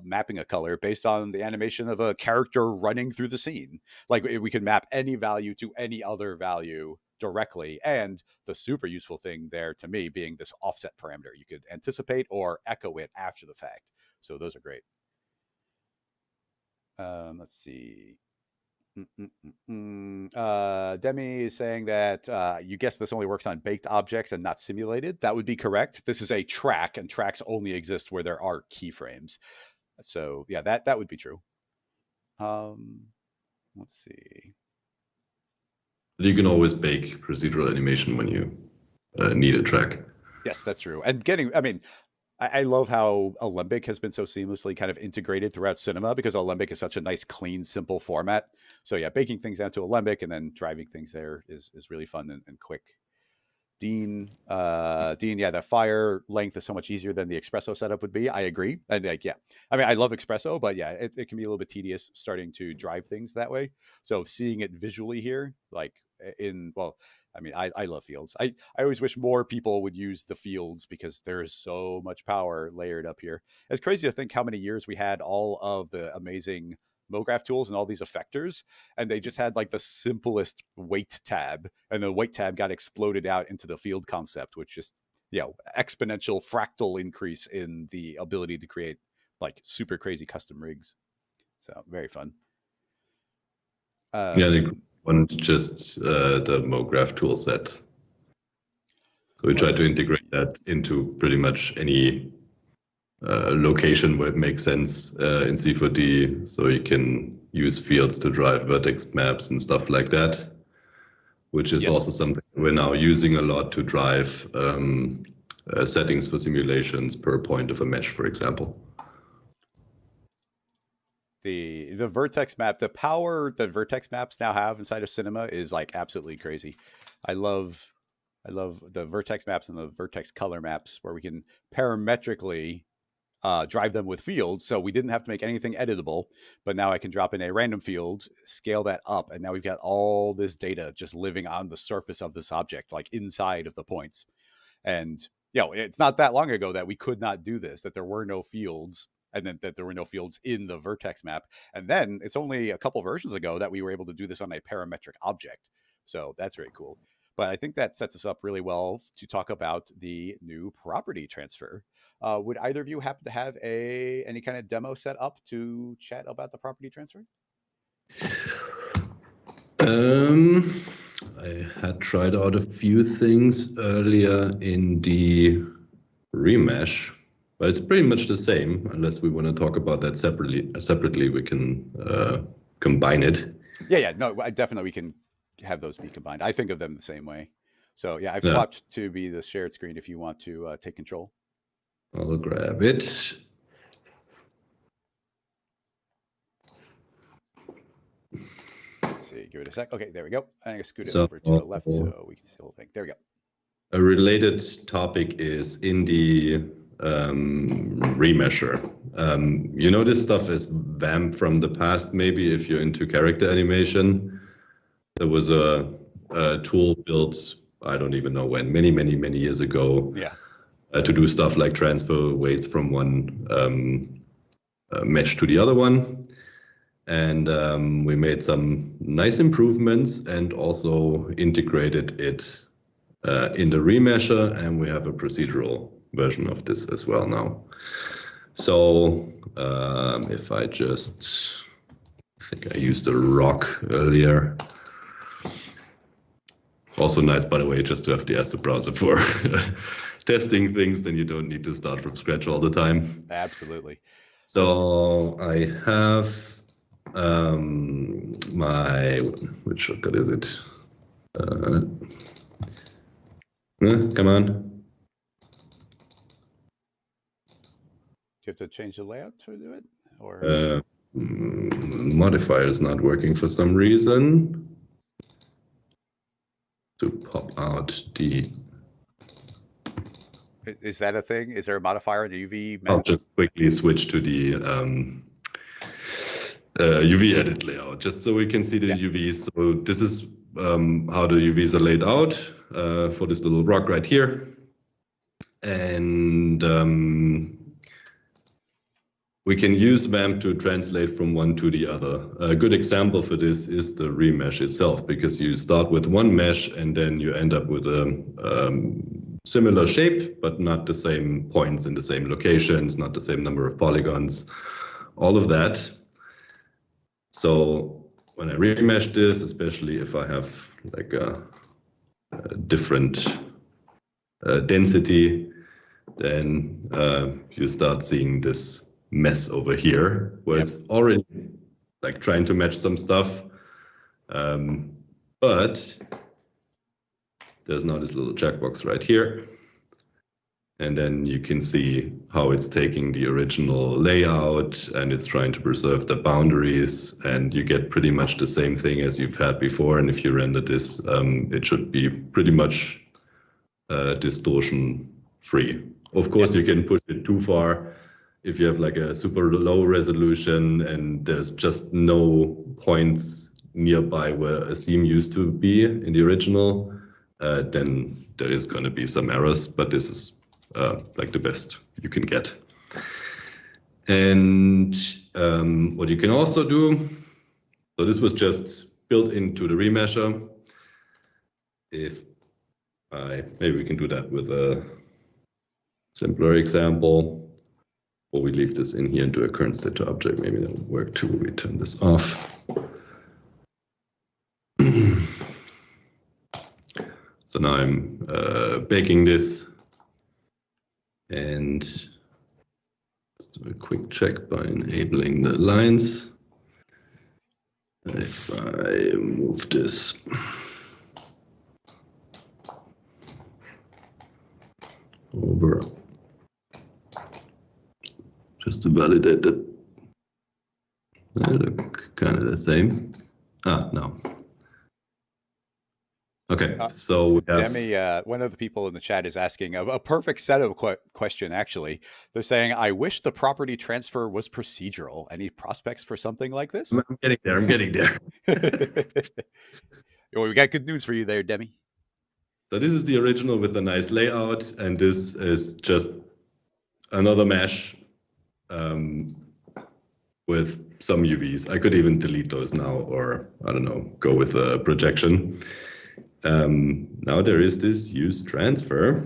mapping a color based on the animation of a character running through the scene. Like we can map any value to any other value directly. And the super useful thing there to me being this offset parameter. You could anticipate or echo it after the fact. So those are great. Let's see. Demi is saying that you guess this only works on baked objects and not simulated. That would be correct. This is a track, and tracks only exist where there are keyframes. So yeah, that would be true. Let's see. You can always bake procedural animation when you need a track. Yes, that's true. And I love how Alembic has been so seamlessly kind of integrated throughout cinema, because Alembic is such a nice, clean, simple format. So yeah, baking things down to Alembic and then driving things there is really fun and quick. Dean, yeah, that fire length is so much easier than the Expresso setup would be. I agree. And I love Expresso, but yeah, it can be a little bit tedious starting to drive things that way. So seeing it visually here, I love fields. I always wish more people would use the fields because there is so much power layered up here. It's crazy to think how many years we had all of the amazing MoGraph tools and all these effectors, and they just had like the simplest weight tab, and the weight tab got exploded out into the field concept, which just, exponential fractal increase in the ability to create like super crazy custom rigs. So very fun. They want just the MoGraph tool set. So we try to integrate that into pretty much any location where it makes sense in C4D. So you can use fields to drive vertex maps and stuff like that, which is also something we're now using a lot to drive settings for simulations per point of a mesh, for example. The vertex map, the power that vertex maps now have inside of Cinema is like absolutely crazy. I love the vertex maps and the vertex color maps where we can parametrically drive them with fields. So we didn't have to make anything editable, but now I can drop in a random field, scale that up, and now we've got all this data just living on the surface of this object, like inside of the points. And it's not that long ago that we could not do this, that there were no fields, and then that there were no fields in the vertex map. And then it's only a couple versions ago that we were able to do this on a parametric object. So that's very cool. But I think that sets us up really well to talk about the new property transfer. Would either of you happen to have any kind of demo set up to chat about the property transfer? I had tried out a few things earlier in the remesh, but it's pretty much the same. Unless we want to talk about that separately, we can combine it. Yeah. No, definitely we can have those be combined. I think of them the same way. So yeah, I've swapped to be the shared screen if you want to take control. I'll grab it. Let's see, give it a sec. Okay, there we go. I'm gonna scoot it over to the left so we can see the whole thing. There we go. A related topic is in the remesher. You know this stuff is VAMP from the past, maybe if you're into character animation. There was a tool built, I don't even know when, many years ago. Yeah. To do stuff like transfer weights from one mesh to the other one. And we made some nice improvements and also integrated it in the remesher, and we have a procedural version of this as well now. So if I think I used a rock earlier. Also nice, by the way, just to have the asset browser for testing things, then you don't need to start from scratch all the time. Absolutely. So I have which shortcut is it? Come on. Do you have to change the layout to do it? Or Modifier is not working for some reason. To pop out the... Is that a thing? Is there a modifier in the UV map? I'll just quickly switch to the UV edit layout, just so we can see the UVs. So this is how the UVs are laid out for this little rock right here. And we can use VAMP to translate from one to the other. A good example for this is the remesh itself, because you start with one mesh and then you end up with a similar shape, but not the same points in the same locations, not the same number of polygons, all of that. So when I remesh this, especially if I have like a different density, then you start seeing this mess over here where it's already like trying to match some stuff, but there's now this little checkbox right here, and then you can see how it's taking the original layout and it's trying to preserve the boundaries, and you get pretty much the same thing as you've had before. And if you render this, it should be pretty much distortion free. Of course, you can push it too far. If you have like a super low resolution and there's just no points nearby where a seam used to be in the original, then there is going to be some errors, but this is like the best you can get. And what you can also do, so this was just built into the remesher. Maybe we can do that with a simpler example, or we leave this in here and do a current state to object. Maybe that would work too. We turn this off. So now I'm baking this, and let's do a quick check by enabling the lines. If I move this over just to validate that they look kind of the same. No. Okay, so we have... Demi, one of the people in the chat is asking a perfect set of question, actually. They're saying, I wish the property transfer was procedural. Any prospects for something like this? I'm getting there. Well, we got good news for you there, Demi. So this is the original with a nice layout, and this is just another mesh with some UVs. I could even delete those now, or I don't know, go with a projection. Now there is this use transfer,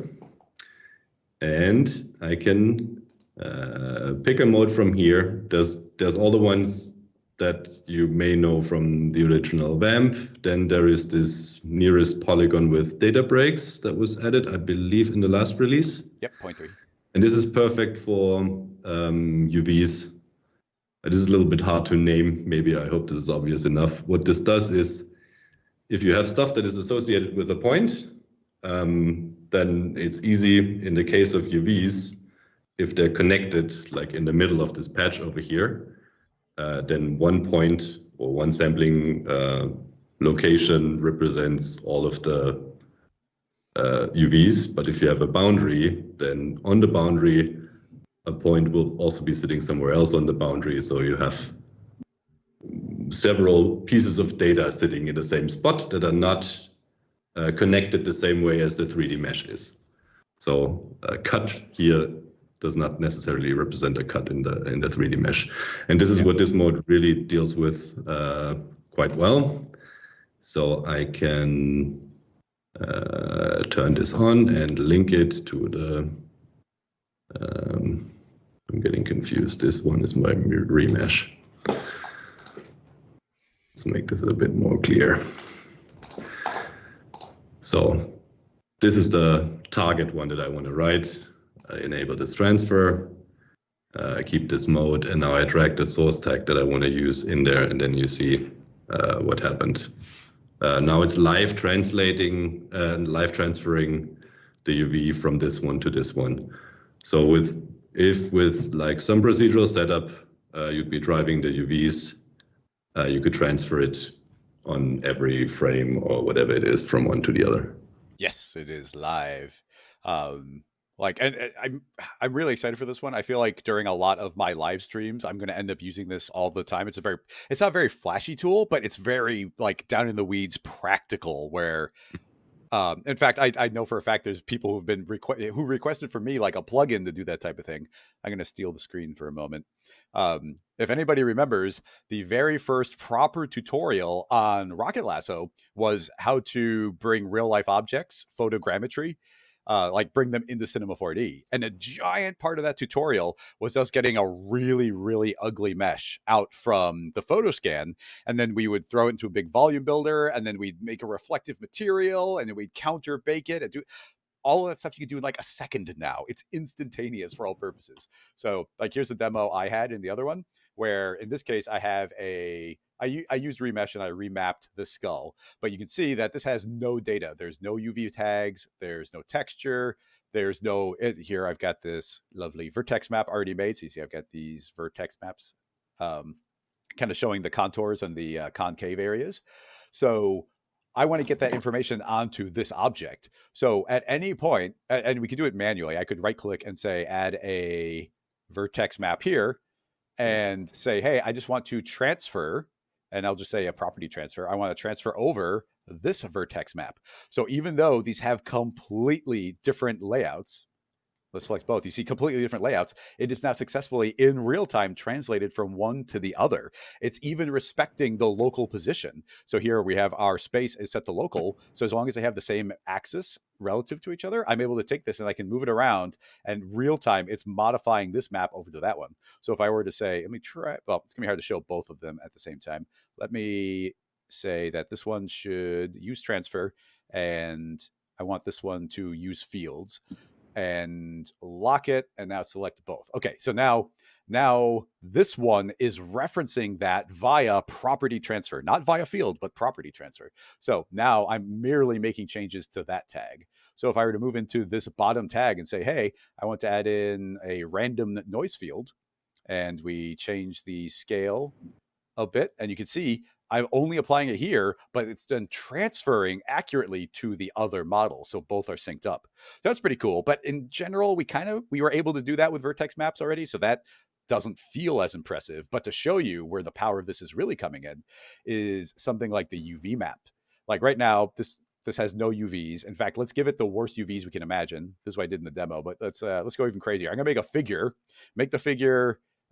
and I can pick a mode from here. There's all the ones that you may know from the original VAMP. Then there is this nearest polygon with data breaks that was added, I believe, in the last release. Yep, 0.3. And this is perfect for UVs. This is a little bit hard to name. Maybe I hope this is obvious enough. What this does is, if you have stuff that is associated with a point, then it's easy in the case of UVs, if they're connected, like in the middle of this patch over here, then one point or one sampling location represents all of the UVs. But if you have a boundary, then on the boundary, a point will also be sitting somewhere else on the boundary. So you have several pieces of data sitting in the same spot that are not connected the same way as the 3D mesh is. So a cut here does not necessarily represent a cut in the 3D mesh. And this is what this mode really deals with quite well. So I can turn this on and link it to the, I'm getting confused. This one is my remesh. Let's make this a bit more clear. So this is the target one that I want to write. I enable this transfer, I keep this mode, and now I drag the source tag that I want to use in there, and then you see what happened. Now it's live translating and live transferring the UV from this one to this one. So if with like some procedural setup, you'd be driving the UVs, you could transfer it on every frame or whatever it is from one to the other. Yes, it is live. And I'm really excited for this one. I feel like during a lot of my live streams, I'm going to end up using this all the time. It's not a very flashy tool, but it's very like down in the weeds practical where, in fact, I know for a fact there's people who've been who requested for me like a plugin to do that type of thing. I'm going to steal the screen for a moment. If anybody remembers, the very first proper tutorial on Rocket Lasso was how to bring real life objects, photogrammetry, like bring them into Cinema 4D. And a giant part of that tutorial was us getting a really, really ugly mesh out from the photo scan. And then we would throw it into a big volume builder, and then we'd make a reflective material, and then we'd counter bake it and do all of that stuff you can do in like a second now. It's instantaneous for all purposes. So like, here's a demo I had in the other one, where in this case, I have I used remesh and I remapped the skull, but you can see that this has no data. There's no UV tags. There's no texture. There's no, here I've got this lovely vertex map already made. So you see, I've got these vertex maps kind of showing the contours and the concave areas. So I want to get that information onto this object. So at any point, and we could do it manually, I could right click and say, add a vertex map here and say, hey, I just want to transfer, and I'll just say a property transfer. I want to transfer over this vertex map. So even though these have completely different layouts, Let's select both. You see completely different layouts. It is now successfully in real time translated from one to the other. It's even respecting the local position. So here we have our space is set to local. So as long as they have the same axis relative to each other, I'm able to take this and I can move it around, and real time it's modifying this map over to that one. So if I were to say, let me try, well, it's gonna be hard to show both of them at the same time. Let me say that this one should use transfer, and I want this one to use fields, and lock it, and now select both. Okay, so now this one is referencing that via property transfer, not via field, but property transfer. So now I'm merely making changes to that tag. So if I were to move into this bottom tag and say, hey, I want to add in a random noise field, and we change the scale a bit, and you can see I'm only applying it here, but it's then transferring accurately to the other model. So both are synced up. That's pretty cool. But in general, we were able to do that with vertex maps already. So that doesn't feel as impressive. But to show you where the power of this is really coming in is something like the UV map. Like right now, this has no UVs. In fact, let's give it the worst UVs we can imagine. This is what I did in the demo, but let's go even crazier. I'm gonna make a figure,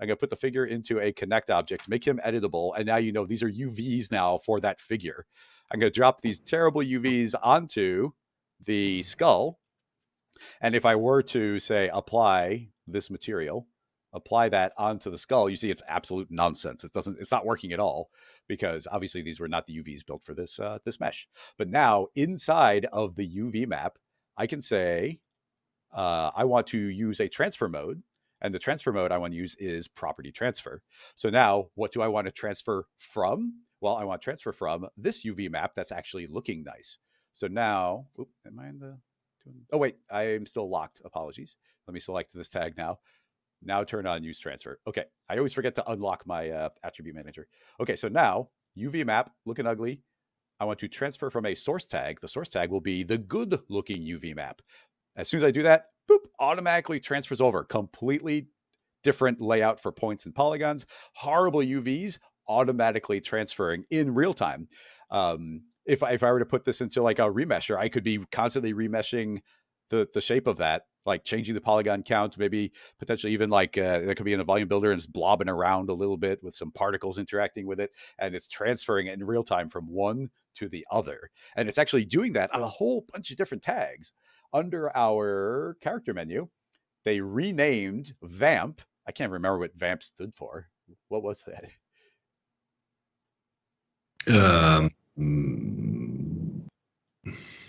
I'm going to put the figure into a connect object, make him editable. And now, these are UVs now for that figure. I'm going to drop these terrible UVs onto the skull. And if I were to say, apply this material, apply that onto the skull, you see it's absolute nonsense. It's not working at all, because obviously these were not the UVs built for this mesh. But now inside of the UV map, I can say, I want to use a transfer mode. And the transfer mode I want to use is property transfer. So now what do I want to transfer from? Well, I want to transfer from this UV map that's actually looking nice. So now, am I in the, oh wait, I'm still locked. Apologies. Let me select this tag now. Now turn on use transfer. Okay. I always forget to unlock my attribute manager. Okay. So now UV map looking ugly. I want to transfer from a source tag. The source tag will be the good looking UV map. As soon as I do that, boop, automatically transfers over. Completely different layout for points and polygons. Horrible UVs automatically transferring in real time. If I were to put this into like a remesher, I could be constantly remeshing the shape of that, like changing the polygon count, maybe potentially even like that could be in a volume builder and it's blobbing around a little bit with some particles interacting with it, and it's transferring it in real time from one to the other. And it's actually doing that on a whole bunch of different tags. Under our character menu, they renamed Vamp. I can't remember what Vamp stood for. What was that?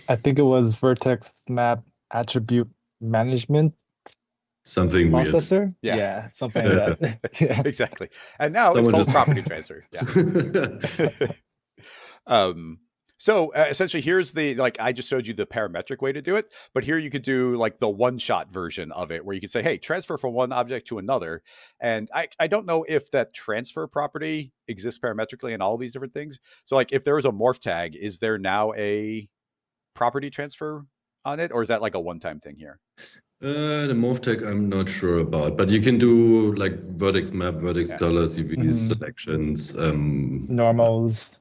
I think it was Vertex Map Attribute Management Something processor. Weird. Yeah, something like that. Yeah. Exactly. And now it's called property transfer. Yeah. So essentially, here's the, like, I just showed you the parametric way to do it, but here you could do like the one-shot version of it, where you could say, hey, transfer from one object to another. And I don't know if that transfer property exists parametrically in all these different things. So like if there was a morph tag, is there now a property transfer on it, or is that like a one-time thing here? The morph tag I'm not sure about, but you can do like vertex map, vertex colors, UVs, selections, normals.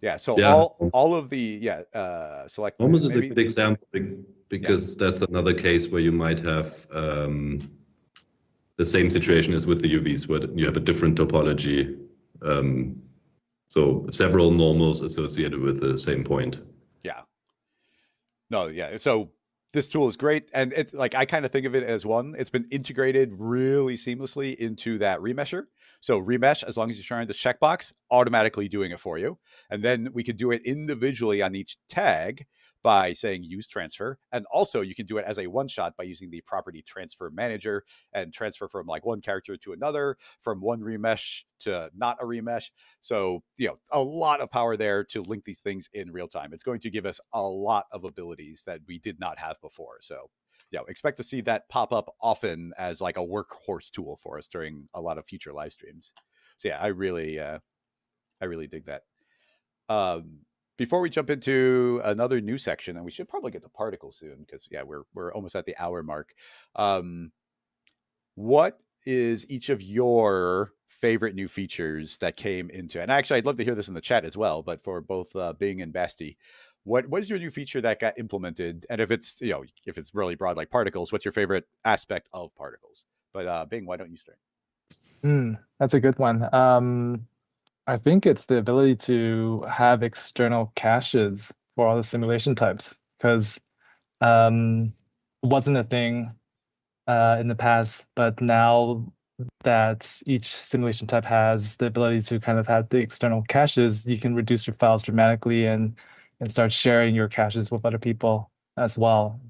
Yeah. So all of the select. Normals is a good example, because that's another case where you might have the same situation as with the UVs, where you have a different topology. So several normals associated with the same point. Yeah. No, yeah. So this tool is great. And it's like, I kind of think of it as one. It's been integrated really seamlessly into that remesher. So remesh, as long as you're trying the checkbox, automatically doing it for you. And then we could do it individually on each tag by saying use transfer. And also you can do it as a one-shot by using the property transfer manager and transfer from like one character to another, from one remesh to not a remesh. So, a lot of power there to link these things in real time. It's going to give us a lot of abilities that we did not have before. So expect to see that pop up often as like a workhorse tool for us during a lot of future live streams. So I really dig that. Before we jump into another new section, and we should probably get to particles soon, because we're almost at the hour mark. What is each of your favorite new features that came into, and actually I'd love to hear this in the chat as well, but for both Bing and Basti, What's your new feature that got implemented? And if it's if it's really broad like particles, what's your favorite aspect of particles? But Bing, why don't you start? That's a good one. I think it's the ability to have external caches for all the simulation types, because it wasn't a thing in the past, but now that each simulation type has the ability to kind of have the external caches, you can reduce your files dramatically and start sharing your caches with other people as well.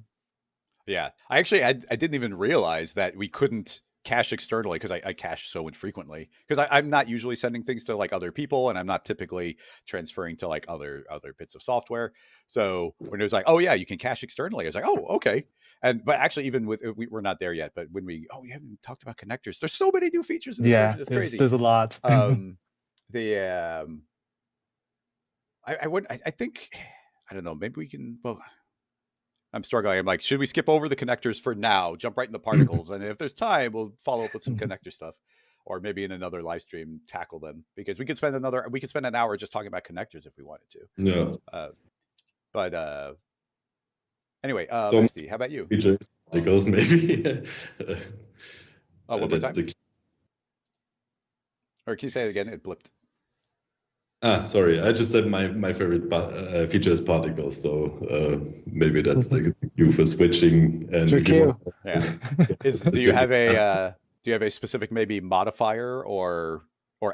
Yeah, I didn't even realize that we couldn't cache externally because I cache so infrequently because I'm not usually sending things to like other people and I'm not typically transferring to like other bits of software. So when it was like, oh yeah, you can cache externally, I was like, oh okay. But actually, even with we're not there yet. But when we haven't talked about connectors. There's so many new features in this version. It's crazy. There's a lot. I think I don't know. Maybe we can. Well, I'm struggling. I'm like, should we skip over the connectors for now? Jump right into particles, and if there's time, we'll follow up with some connector stuff, or maybe in another live stream tackle them because we could spend an hour just talking about connectors if we wanted to. Yeah. But anyway, Basti, how about you? Features, particles, maybe. One more time. Or can you say it again? It blipped. Sorry, I just said my favorite feature is particles, so maybe that's the cue for switching. And yeah. Do you have a specific maybe modifier or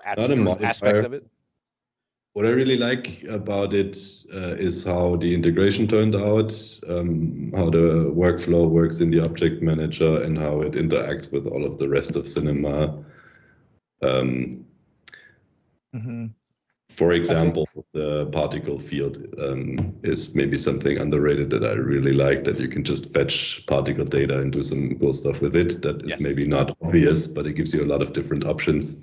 aspect of it? What I really like about it is how the integration turned out, how the workflow works in the object manager, and how it interacts with all of the rest of Cinema. For example, the particle field is maybe something underrated that I really like, that you can just fetch particle data and do some cool stuff with it. That is maybe not obvious, but it gives you a lot of different options.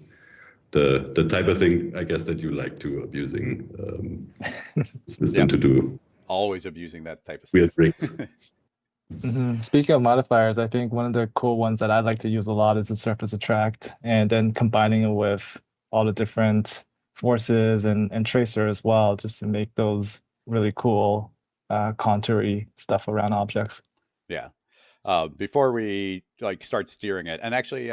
The type of thing, I guess, that you like to abusing system to do. Always abusing that type of stuff. Weird tricks. Speaking of modifiers, I think one of the cool ones that I like to use a lot is the surface attract, and then combining it with all the different forces and tracer as well, just to make those really cool contoury stuff around objects. Yeah. Before we start steering it, and actually,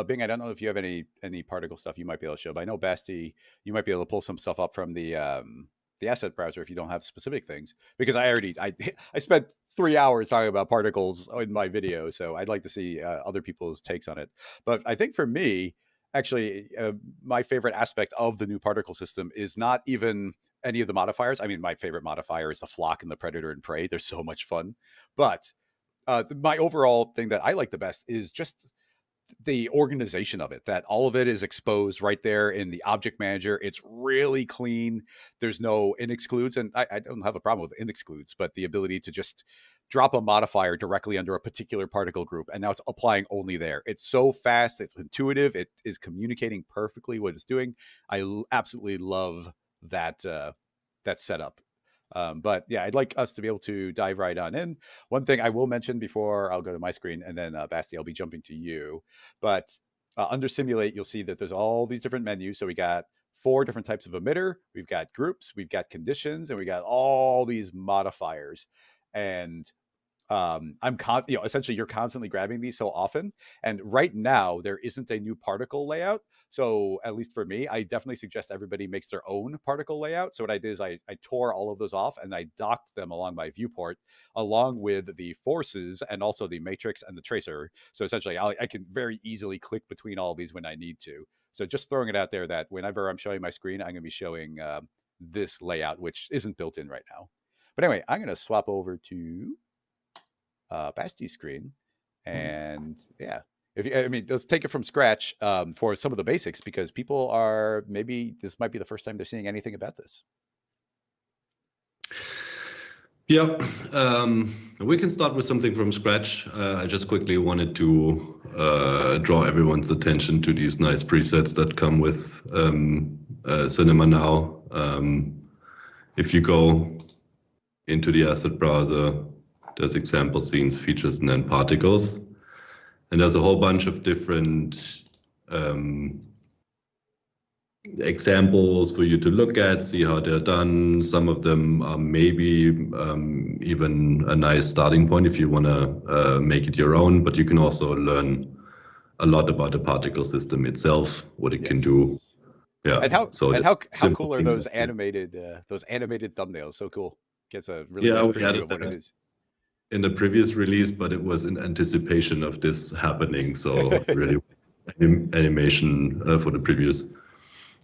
Bing, I don't know if you have any particle stuff you might be able to show, but I know Basti, you might be able to pull some stuff up from the asset browser if you don't have specific things, because I spent 3 hours talking about particles in my video, so I'd like to see other people's takes on it. But I think for me, actually, my favorite aspect of the new particle system is not even any of the modifiers. I mean, my favorite modifier is the flock and the predator and prey. They're so much fun. But my overall thing that I like the best is just the organization of it, that all of it is exposed right there in the object manager. It's really clean. There's no in excludes. And I don't have a problem with in excludes, but the ability to just drop a modifier directly under a particular particle group, and now it's applying only there. It's so fast. It's intuitive. It is communicating perfectly what it's doing. I absolutely love that setup. But yeah, I'd like us to be able to dive right on in. One thing I will mention before I'll go to my screen, and then Basti, I'll be jumping to you. But under simulate, you'll see that there's all these different menus. So we got 4 different types of emitter. We've got groups, we've got conditions, and we got all these modifiers. And essentially you're constantly grabbing these so often. And right now there isn't a new particle layout. So at least for me, I definitely suggest everybody makes their own particle layout. So what I did is I tore all of those off and I docked them along my viewport, along with the forces and also the matrix and the tracer. So essentially I can very easily click between all of these when I need to. So just throwing it out there that whenever I'm showing my screen, I'm going to be showing this layout, which isn't built in right now. But anyway, I'm going to swap over to Basti's screen, and yeah, let's take it from scratch for some of the basics, because people are, maybe this might be the first time they're seeing anything about this. Yeah, we can start with something from scratch. I just quickly wanted to draw everyone's attention to these nice presets that come with Cinema now. If you go into the asset browser, there's example scenes, features, and then particles. And there's a whole bunch of different examples for you to look at, see how they're done. Some of them are maybe even a nice starting point if you want to make it your own, but you can also learn a lot about the particle system itself, what it can do. Yeah. And how cool are those like animated thumbnails? So cool. Gets a really nice preview of what it is. In the previous release, but it was in anticipation of this happening. So really animation for the previews.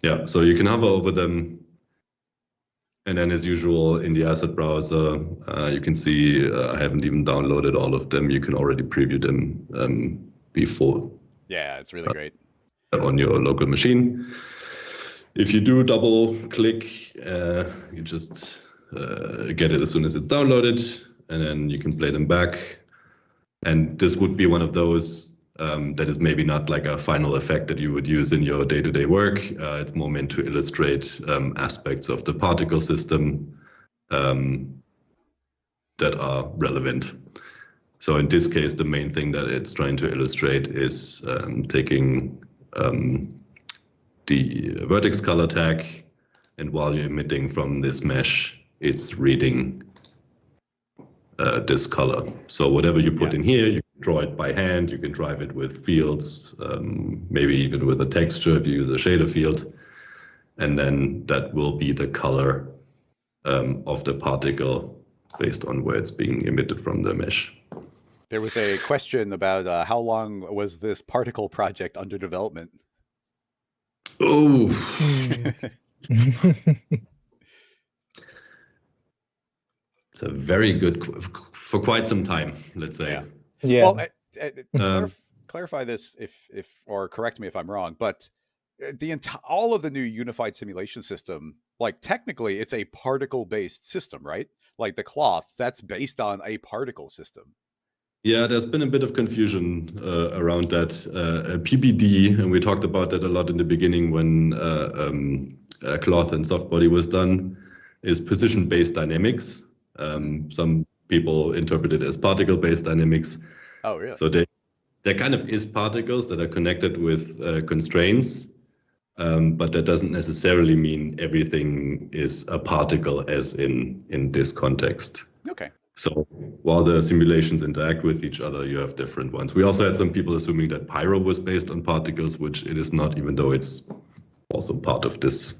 Yeah, so you can hover over them. And then as usual in the asset browser, you can see I haven't even downloaded all of them. You can already preview them before. Yeah, it's really great. On your local machine. If you do double click, you just get it as soon as it's downloaded, and then you can play them back. And this would be one of those that is maybe not like a final effect that you would use in your day-to-day work. It's more meant to illustrate aspects of the particle system that are relevant. So in this case, the main thing that it's trying to illustrate is taking the vertex color tag, and while you're emitting from this mesh, it's reading this color. So whatever you put in here, you can draw it by hand, you can drive it with fields, maybe even with a texture if you use a shader field, and then that will be the color of the particle based on where it's being emitted from the mesh. There was a question about how long was this particle project under development? Oh. It's a very good, for quite some time, let's say. Yeah. Well, clarify this or correct me if I'm wrong, but all of the new unified simulation system, like technically it's a particle-based system, right? Like the cloth, that's based on a particle system. Yeah, there's been a bit of confusion around that. PBD, and we talked about that a lot in the beginning when cloth and soft body was done, is position-based dynamics. Some people interpret it as particle-based dynamics. Oh, really? So there kind of is particles that are connected with constraints, but that doesn't necessarily mean everything is a particle as in this context. Okay. So while the simulations interact with each other, you have different ones. We also had some people assuming that Pyro was based on particles, which it is not, even though it's also part of this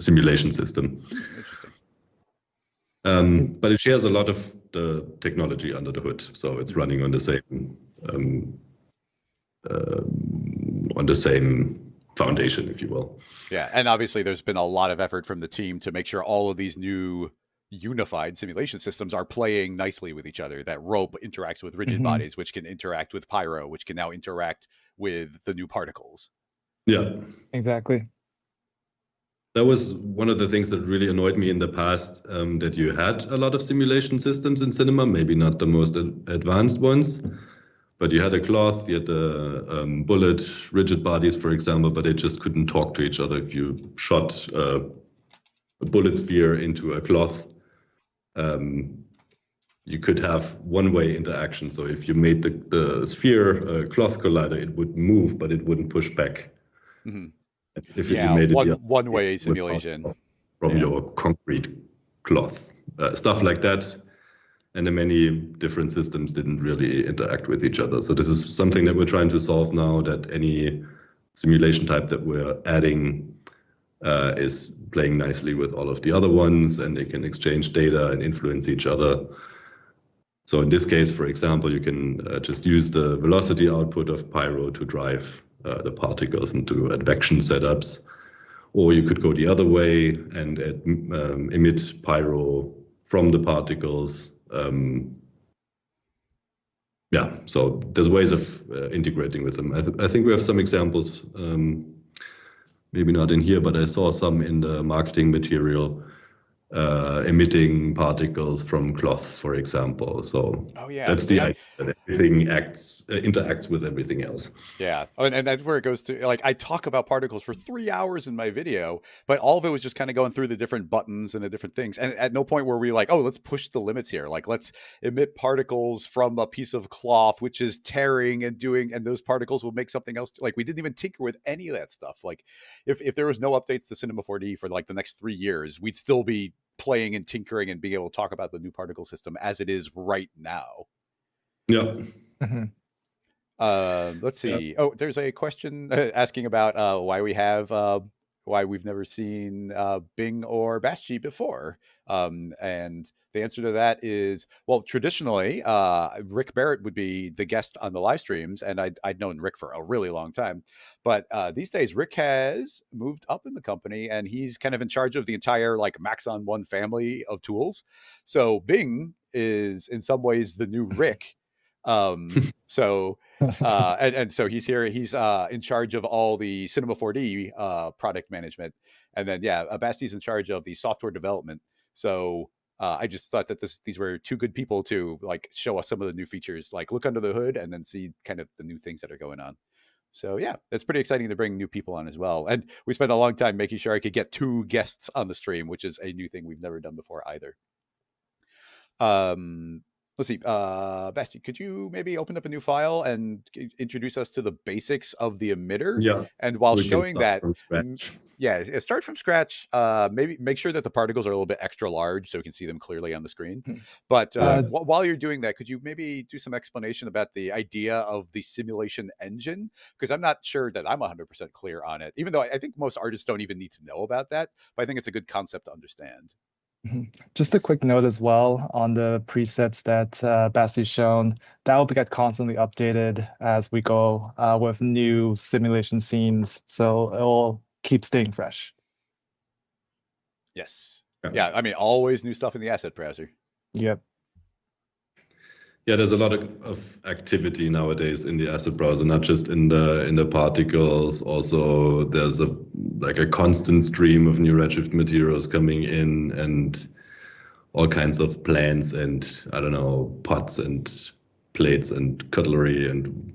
simulation system. Interesting. But it shares a lot of the technology under the hood, so it's running on the same foundation, if you will. Yeah, and obviously there's been a lot of effort from the team to make sure all of these new unified simulation systems are playing nicely with each other. That rope interacts with rigid bodies, which can interact with Pyro, which can now interact with the new particles. Yeah, exactly. That was one of the things that really annoyed me in the past, that you had a lot of simulation systems in cinema, maybe not the most advanced ones, but you had a cloth, you had the bullet, rigid bodies, for example, but they just couldn't talk to each other. If you shot a bullet sphere into a cloth, you could have one-way interaction. So if you made the sphere a cloth collider, it would move, but it wouldn't push back. Mm-hmm. If you made it one-way simulation from your concrete cloth, stuff like that. And the many different systems didn't really interact with each other. So this is something that we're trying to solve now, that any simulation type that we're adding is playing nicely with all of the other ones, and they can exchange data and influence each other. So in this case, for example, you can just use the velocity output of Pyro to drive the particles into advection setups, or you could go the other way and emit Pyro from the particles. Yeah, so there's ways of integrating with them. I think we have some examples, maybe not in here, but I saw some in the marketing material emitting particles from cloth, for example. So Oh yeah, that's see, the idea, that everything interacts with everything else. yeah. Oh, and that's where it goes to, like, I talk about particles for 3 hours in my video, but all of it was just kind of going through the different buttons and the different things. And at no point were we like, oh, let's push the limits here. Like, let's emit particles from a piece of cloth, which is tearing and doing, and those particles will make something else. Like, we didn't even tinker with any of that stuff. Like, if there was no updates to Cinema 4D for like the next 3 years, we'd still be playing and tinkering and being able to talk about the new particle system as it is right now. Yeah. Mhm. Let's see. Oh, there's a question asking about why we've never seen Bing or Basti before. And the answer to that is, well, traditionally, Rick Barrett would be the guest on the live streams, and I'd known Rick for a really long time. But these days, Rick has moved up in the company, and he's kind of in charge of the entire like Maxon One family of tools. So Bing is in some ways the new Rick. So and so he's here. He's in charge of all the Cinema 4D product management, and then Basti's in charge of the software development. So I just thought that these were two good people to like show us some of the new features, like look under the hood and then see kind of the new things that are going on. So yeah, it's pretty exciting to bring new people on as well. And we spent a long time making sure I could get 2 guests on the stream, which is a new thing we've never done before either. Let's see, Basti, could you maybe open up a new file and introduce us to the basics of the emitter? Yeah. And while We can showing start that, from scratch. start from scratch. Maybe make sure that the particles are a little bit extra large so we can see them clearly on the screen. But while you're doing that, could you maybe do some explanation about the idea of the simulation engine? Because I'm not sure that I'm 100% clear on it, even though I think most artists don't even need to know about that. But I think it's a good concept to understand. Just a quick note as well on the presets that Basti's shown. That will get constantly updated as we go with new simulation scenes, so it will keep staying fresh. Yes. Yeah, I mean, always new stuff in the asset browser. Yep. Yeah, there's a lot of activity nowadays in the asset browser, not just in the particles. Also, there's a constant stream of new Redshift materials coming in, and all kinds of plants and I don't know, pots and plates and cutlery and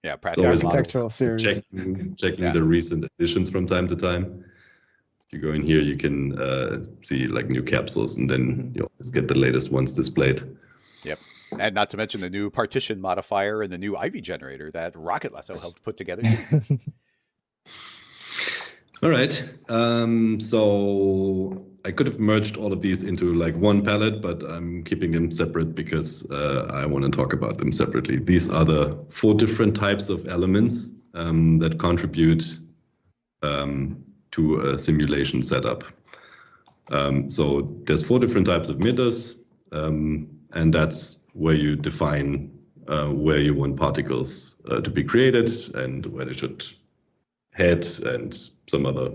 yeah, architectural series. Checking the recent additions from time to time. If you go in here, you can see like new capsules, and then you always get the latest ones displayed. Yep. And not to mention the new partition modifier and the new Ivy generator that Rocket Lasso helped put together too. All right. So I could have merged all of these into like one palette, but I'm keeping them separate because I want to talk about them separately. These are the 4 different types of elements that contribute to a simulation setup. So there's 4 different types of emitters, and that's where you define where you want particles to be created and where they should head and some other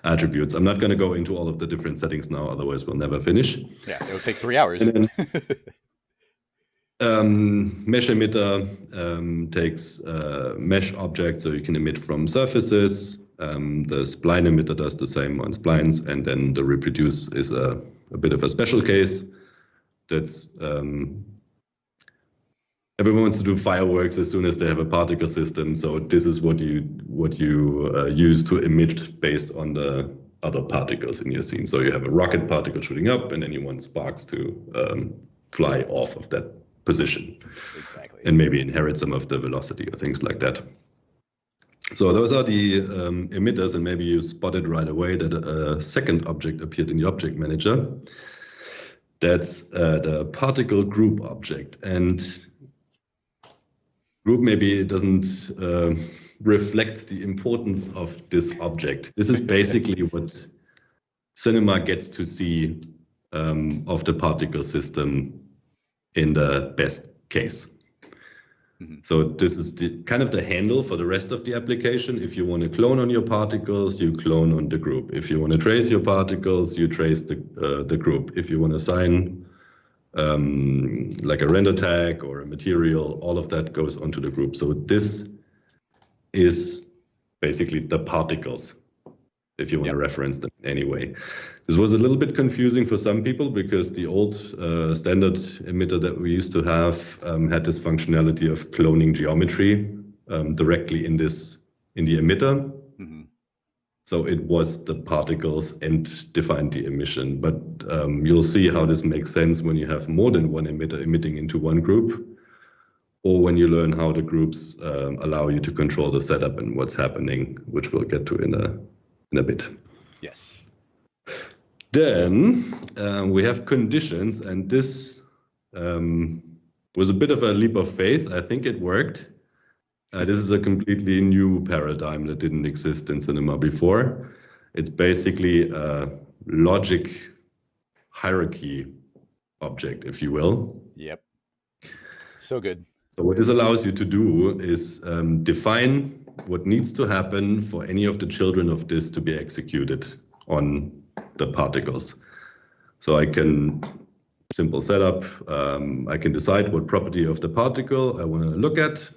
attributes. I'm not going to go into all of the different settings now, otherwise we'll never finish. Yeah, it'll take 3 hours. And then, mesh emitter takes mesh objects, so you can emit from surfaces. The spline emitter does the same on splines, and then the reproduce is a bit of a special case. That's everyone wants to do fireworks as soon as they have a particle system. So this is what you use to emit based on the other particles in your scene. So you have a rocket particle shooting up, and then you want sparks to fly off of that position. Exactly. And maybe inherit some of the velocity or things like that. So those are the emitters, and maybe you spotted right away that a second object appeared in the object manager. That's the particle group object. And group maybe doesn't reflect the importance of this object. This is basically what Cinema gets to see of the particle system in the best case. So this is kind of the handle for the rest of the application. If you want to clone on your particles, you clone on the group. If you want to trace your particles, you trace the group. If you want to assign like a render tag or a material, all of that goes onto the group. So this is basically the particles. if you want to reference them in any way. This was a little bit confusing for some people because the old standard emitter that we used to have had this functionality of cloning geometry directly in the emitter. Mm-hmm. So it was the particles and defined the emission. But you'll see how this makes sense when you have more than one emitter emitting into one group, or when you learn how the groups allow you to control the setup and what's happening, which we'll get to in a bit. Yes. Then we have conditions, and this was a bit of a leap of faith. I think it worked. This is a completely new paradigm that didn't exist in cinema before. It's basically a logic hierarchy object, if you will. Yep. So good. So what this allows you to do is define what needs to happen for any of the children of this to be executed on the particles. So I can, simple setup, I can decide what property of the particle I want to look at.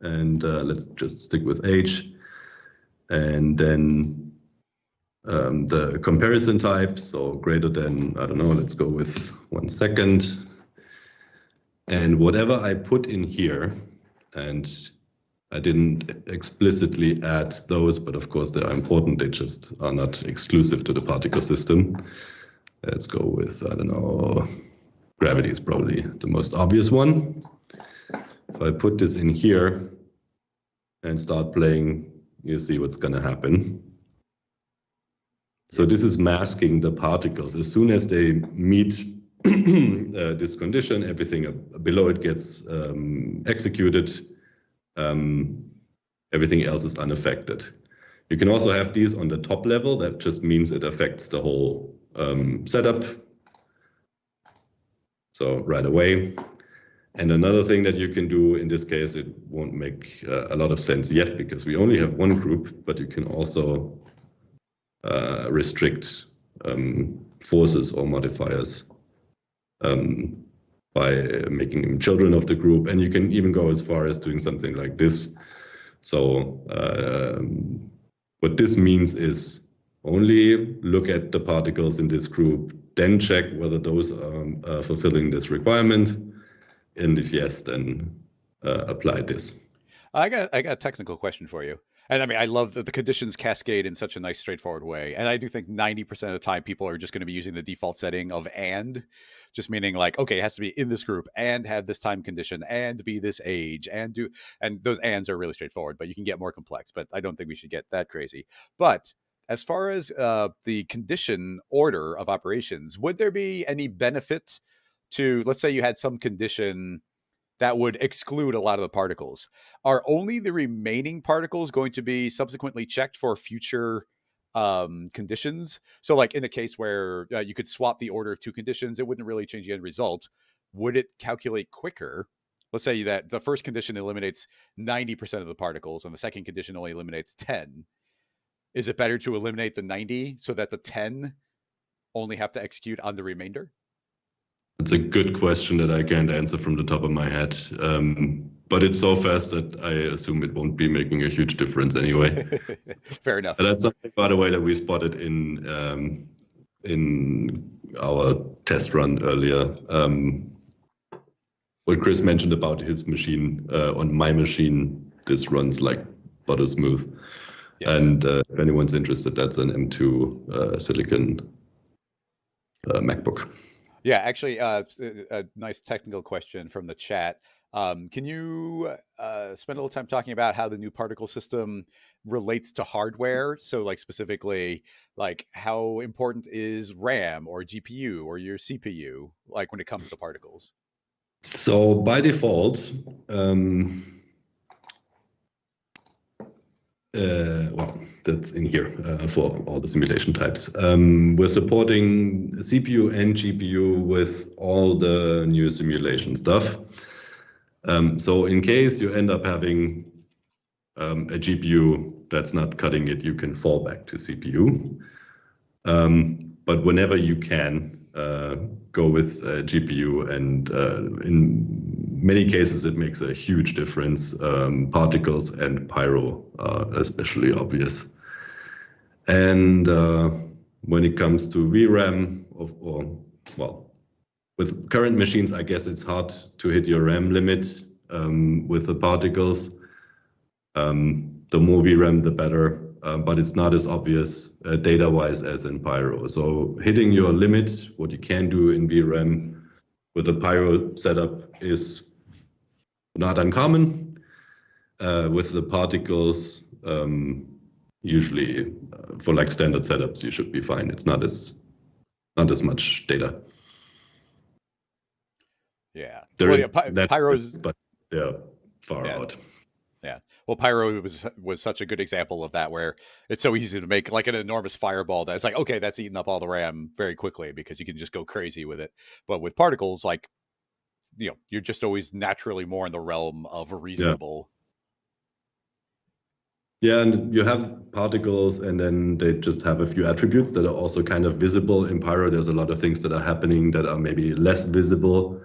And let's just stick with age. And then the comparison type, so greater than, I don't know, let's go with 1 second. And whatever I put in here, and I didn't explicitly add those, but of course they are important, they just are not exclusive to the particle system. Let's go with, I don't know, gravity is probably the most obvious one. If I put this in here and start playing, you see what's going to happen. So this is masking the particles. As soon as they meet this condition, everything below it gets executed. Everything else is unaffected. You can also have these on the top level. That just means it affects the whole setup. So right away. And another thing that you can do, in this case, it won't make a lot of sense yet because we only have one group, but you can also restrict forces or modifiers by making them children of the group. And you can even go as far as doing something like this. So what this means is only look at the particles in this group, then check whether those are fulfilling this requirement. And if yes, then apply this. I got a technical question for you. And I mean, I love that the conditions cascade in such a nice, straightforward way. And I do think 90% of the time people are just going to be using the default setting of and, just meaning like, okay, it has to be in this group and have this time condition and be this age and those ands are really straightforward, but you can get more complex. But I don't think we should get that crazy. But as far as the condition order of operations, would there be any benefit to, let's say you had some condition that would exclude a lot of the particles? Are only the remaining particles going to be subsequently checked for future conditions? So like in the case where you could swap the order of two conditions, it wouldn't really change the end result. Would it calculate quicker? Let's say that the first condition eliminates 90% of the particles and the second condition only eliminates 10. Is it better to eliminate the 90 so that the 10 only have to execute on the remainder? It's a good question that I can't answer from the top of my head. But it's so fast that I assume it won't be making a huge difference anyway. Fair enough. And that's something, by the way, that we spotted in our test run earlier. What Chris mentioned about his machine, on my machine, this runs like butter smooth. Yes. And if anyone's interested, that's an M2 silicon MacBook. Yeah, actually, a nice technical question from the chat. Can you spend a little time talking about how the new particle system relates to hardware? So like specifically, like how important is RAM or GPU or your CPU, like when it comes to particles? So by default, well, that's in here for all the simulation types. We're supporting CPU and GPU with all the new simulation stuff. So in case you end up having a GPU that's not cutting it, you can fall back to CPU. But whenever you can, go with GPU, and in many cases it makes a huge difference. Particles and pyro are especially obvious. And when it comes to VRAM, with current machines, I guess it's hard to hit your RAM limit with the particles. The more VRAM, the better, but it's not as obvious data-wise as in Pyro. So hitting your limit, what you can do in VRAM with a Pyro setup is not uncommon. With the particles, usually for like standard setups, you should be fine. It's not as much data. Yeah. Pyro's, but yeah, far out. Yeah. Well, Pyro was such a good example of that, where it's so easy to make like an enormous fireball that it's like, okay, that's eating up all the RAM very quickly because you can just go crazy with it. But with particles, like, you're just always naturally more in the realm of reasonable. Yeah, and you have particles, and then they just have a few attributes that are also kind of visible. In Pyro, there's a lot of things that are happening that are maybe less visible.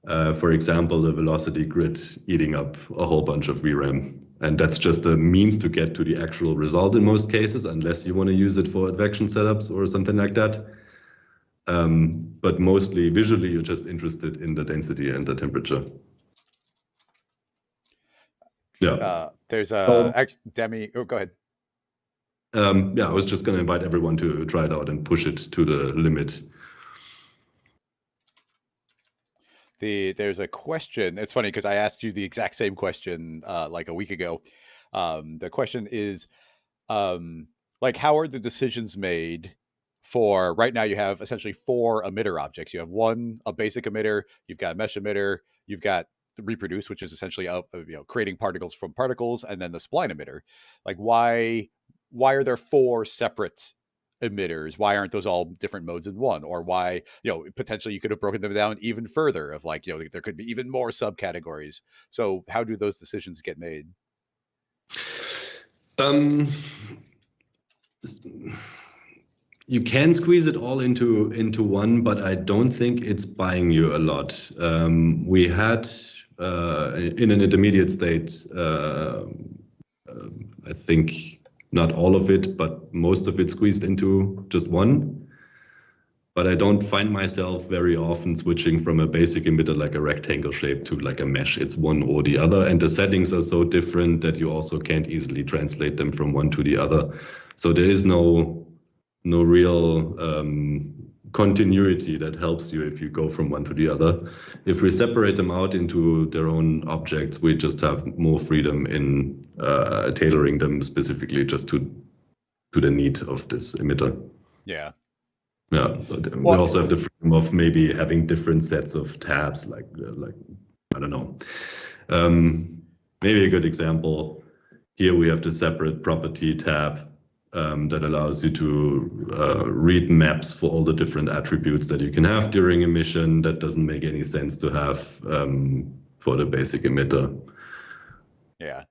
For example, the velocity grid eating up a whole bunch of VRAM. And that's just a means to get to the actual result in most cases, unless you want to use it for advection setups or something like that. But mostly visually, you're just interested in the density and the temperature. Yeah. There's a Demi. Oh, go ahead. Yeah, I was just going to invite everyone to try it out and push it to the limit. There's a question. It's funny because I asked you the exact same question like a week ago. The question is, like, how are the decisions made for right now? You have essentially 4 emitter objects. You have a basic emitter, you've got a mesh emitter, you've got the reproduce, which is essentially creating particles from particles, and then the spline emitter. Like, why are there 4 separate emitters? Why aren't those all different modes in one? Or why, potentially you could have broken them down even further of like, there could be even more subcategories. So how do those decisions get made? You can squeeze it all into one, but I don't think it's buying you a lot. We had in an intermediate state, I think not all of it, but most of it squeezed into just one. But I don't find myself very often switching from a basic emitter like a rectangle shape to like a mesh. It's one or the other, and the settings are so different that you also can't easily translate them from one to the other. So there is no real continuity that helps you if you go from one to the other. If we separate them out into their own objects, we just have more freedom in tailoring them specifically just to the need of this emitter. Yeah. Yeah. We also have the freedom of maybe having different sets of tabs, like I don't know. Maybe a good example. Here we have the separate property tab that allows you to read maps for all the different attributes that you can have during emission. That doesn't make any sense to have for the basic emitter. Yeah.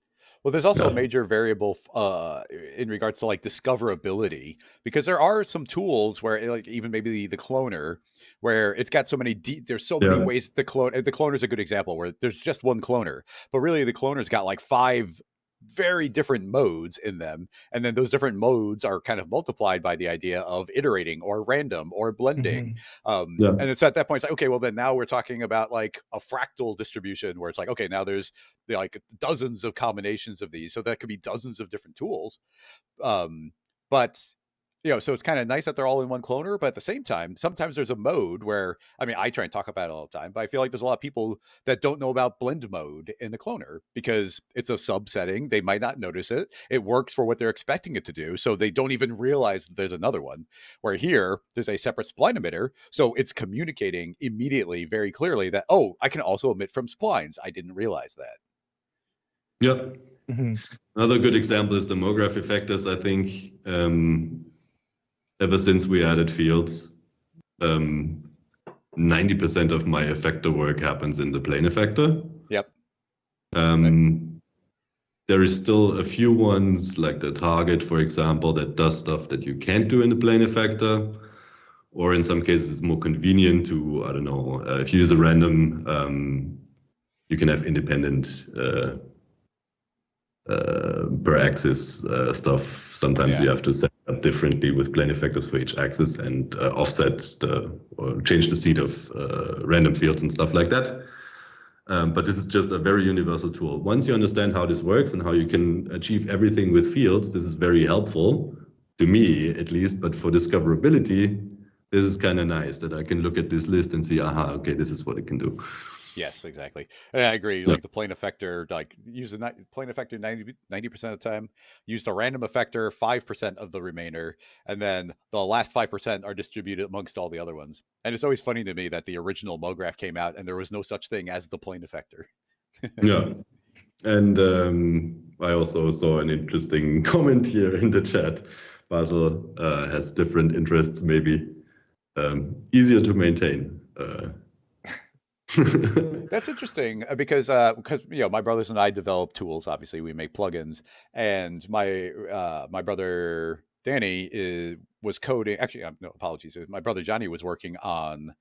Well, there's also a major variable in regards to like discoverability, because there are some tools where like even maybe the cloner, where it's got so many there's so many ways the cloner is a good example where there's just one cloner, but really the cloner's got like 5 very different modes in them, and then those different modes are kind of multiplied by the idea of iterating or random or blending. And it's at that point it's like, okay, well then now we're talking about like a fractal distribution where it's like, okay, now there's like dozens of combinations of these, so that could be dozens of different tools. But so it's kind of nice that they're all in one cloner, but at the same time, sometimes there's a mode where, I mean, I try and talk about it all the time, but I feel like there's a lot of people that don't know about blend mode in the cloner because it's a subsetting. They might not notice it. It works for what they're expecting it to do, so they don't even realize that there's another one. Where here, there's a separate spline emitter, so it's communicating immediately, very clearly that, oh, I can also emit from splines. I didn't realize that. Yep. Another good example is the MoGraph effectors, I think. Ever since we added fields, 90% of my effector work happens in the plane effector. Yep. There is still a few ones, like the target, for example, that does stuff that you can't do in the plane effector. Or in some cases, it's more convenient to, I don't know, if you use a random, you can have independent per axis stuff. Sometimes you have to set up differently with plane effectors for each axis and or change the seed of random fields and stuff like that. But this is just a very universal tool. Once you understand how this works and how you can achieve everything with fields, this is very helpful, to me at least. But for discoverability, this is kind of nice that I can look at this list and see, aha, okay, this is what it can do. Yes, exactly. And I agree. Like the plane effector, like use the plane effector 90% of the time, use the random effector 5% of the remainder, and then the last 5% are distributed amongst all the other ones. And it's always funny to me that the original MoGraph came out and there was no such thing as the plane effector. Yeah. And I also saw an interesting comment here in the chat. Basil has different interests, maybe easier to maintain. That's interesting because my brothers and I develop tools. Obviously, we make plugins, and my brother Danny was coding. Actually, no apologies. My brother Johnny was working on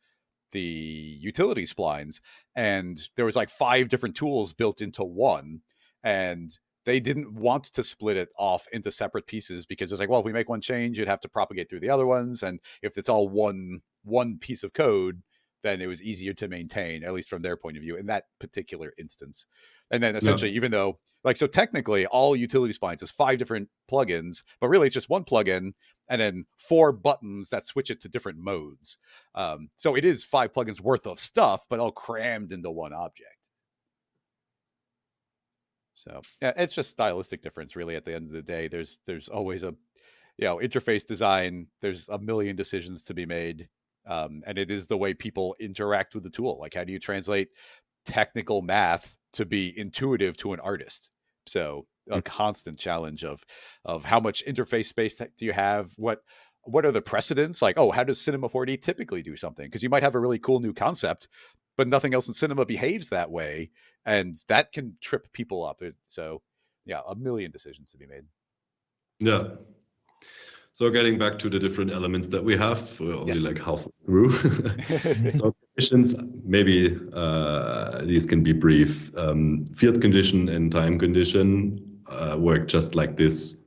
the utility splines, and there was like 5 different tools built into one, and they didn't want to split it off into separate pieces because it's like, well, if we make one change, you'd have to propagate through the other ones, and if it's all one piece of code, then it was easier to maintain, at least from their point of view in that particular instance. And then essentially, even though so technically all utility splines is 5 different plugins, but really it's just one plugin and then 4 buttons that switch it to different modes. So it is 5 plugins worth of stuff, but all crammed into one object. So yeah, it's just stylistic difference really at the end of the day. There's always a, interface design. There's a million decisions to be made. And it is the way people interact with the tool. Like, how do you translate technical math to be intuitive to an artist? So a constant challenge of how much interface space do you have? What are the precedents? Like, how does Cinema 4D typically do something? Because you might have a really cool new concept, but nothing else in cinema behaves that way. And that can trip people up. So yeah, a million decisions to be made. Yeah. So getting back to the different elements that we have, we're only like halfway through. So conditions, maybe these can be brief. Field condition and time condition work just like this,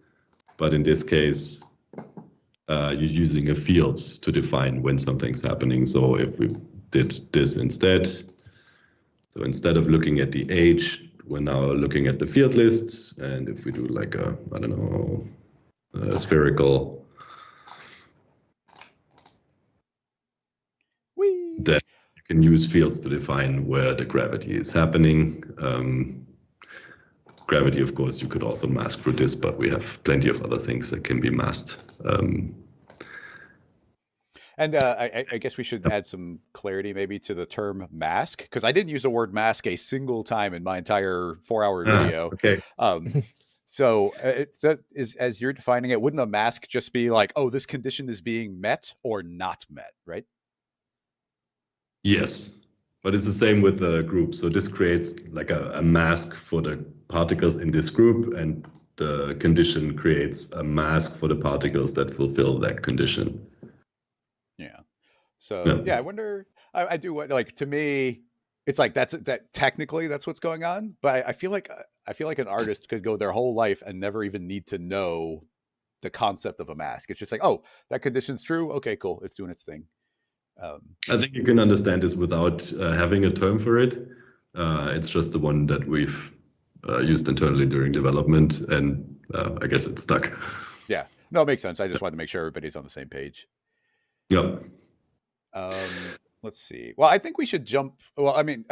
but in this case, you're using a field to define when something's happening. So if we did this instead, so instead of looking at the age, we're now looking at the field list. And if we do like a, I don't know, spherical, then you can use fields to define where the gravity is happening. Gravity, of course, you could also mask through this, but we have plenty of other things that can be masked. And I guess we should add some clarity maybe to the term mask, because I didn't use the word mask a single time in my entire 4-hour video. Okay. So that is, as you're defining it, wouldn't a mask just be like, oh, this condition is being met or not met, right? Yes, but it's the same with the group. So this creates like a mask for the particles in this group, and the condition creates a mask for the particles that fulfill that condition. Yeah. So yeah, I wonder. I do what, like, to me, it's like that technically that's what's going on, but I feel like an artist could go their whole life and never even need to know the concept of a mask. It's just like, oh, that condition's true. Okay, cool. It's doing its thing. I think you can understand this without having a term for it. It's just the one that we've used internally during development, and I guess it's stuck. Yeah, no, it makes sense. I just wanted to make sure everybody's on the same page. Yep. Let's see. Well, I think we should jump. Well, I mean,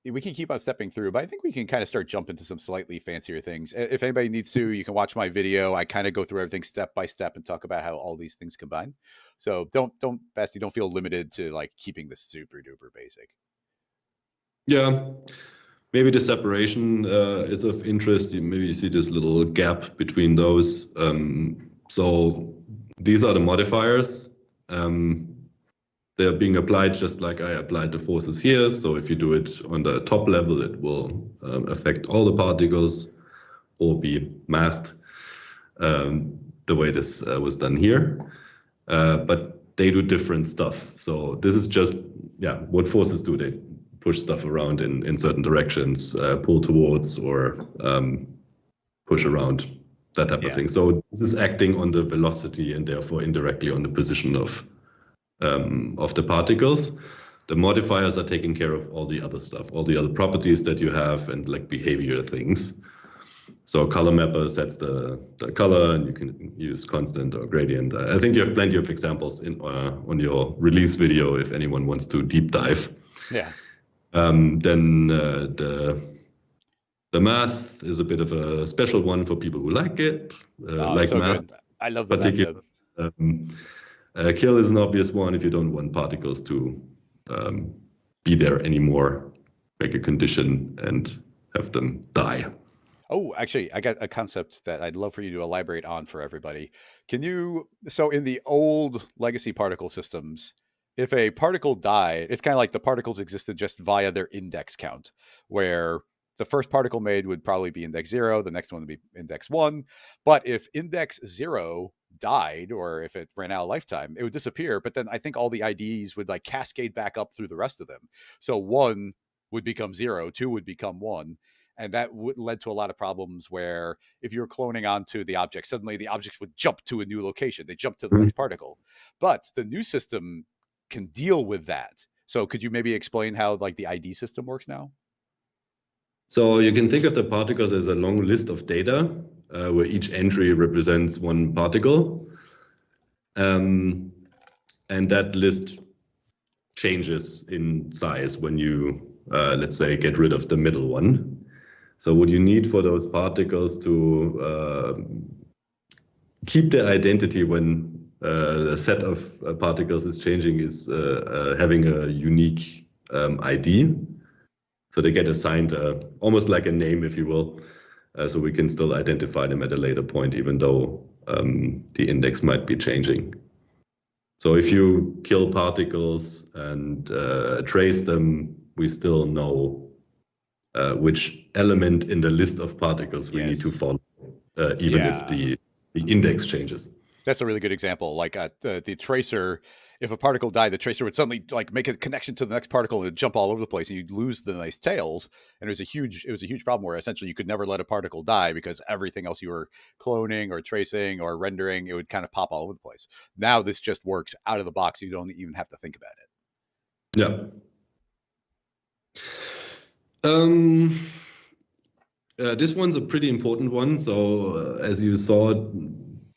we can keep on stepping through, but I think we can kind of start jumping to some slightly fancier things. If anybody needs to, you can watch my video. I kind of go through everything step by step and talk about how all these things combine. So Basti, don't feel limited to like keeping this super duper basic. Yeah, maybe the separation is of interest. Maybe you see this little gap between those. So these are the modifiers. They're being applied just like I applied the forces here. So if you do it on the top level, it will affect all the particles or be masked the way this was done here. But they do different stuff. So this is just, what forces do. They push stuff around in certain directions, pull towards or push around that type of Yeah. thing. So this is acting on the velocity and therefore indirectly on the position of the particles. The modifiers are taking care of all the other stuff, all the other properties that you have and like behavior things. So color mapper sets the color, and you can use constant or gradient. I think you have plenty of examples in on your release video if anyone wants to deep dive. Yeah. Then the math is a bit of a special one for people who like it, like so math. good. I love the math code. Kill is an obvious one if you don't want particles to be there anymore. Make a condition and have them die. Oh, actually, I got a concept that I'd love for you to elaborate on for everybody. So in the old legacy particle systems, if a particle died, it's kind of like the particles existed just via their index count, where the first particle made would probably be index 0, the next one would be index 1. But if index 0 died, or if it ran out of lifetime, it would disappear. But then I think all the IDs would like cascade back up through the rest of them. So 1 would become 0, 2 would become 1. And that led to a lot of problems where if you're cloning onto the object, suddenly the objects would jump to a new location. They jump to the next particle. But the new system can deal with that. So could you maybe explain how like the ID system works now? So you can think of the particles as a long list of data where each entry represents one particle. And that list changes in size when you, let's say, get rid of the middle one. So what you need for those particles to keep their identity when a set of particles is changing is having a unique ID. So they get assigned almost like a name, if you will, so we can still identify them at a later point, even though the index might be changing. So if you kill particles and trace them, we still know which element in the list of particles we need to follow, even if the index changes. That's a really good example. Like the tracer, if a particle died, the tracer would suddenly like make a connection to the next particle and it'd jump all over the place, and you'd lose the nice tails. And it was a huge problem where essentially you could never let a particle die because everything else you were cloning or tracing or rendering, it would kind of pop all over the place. Now this just works out of the box. You don't even have to think about it. Yeah. This one's a pretty important one. So as you saw,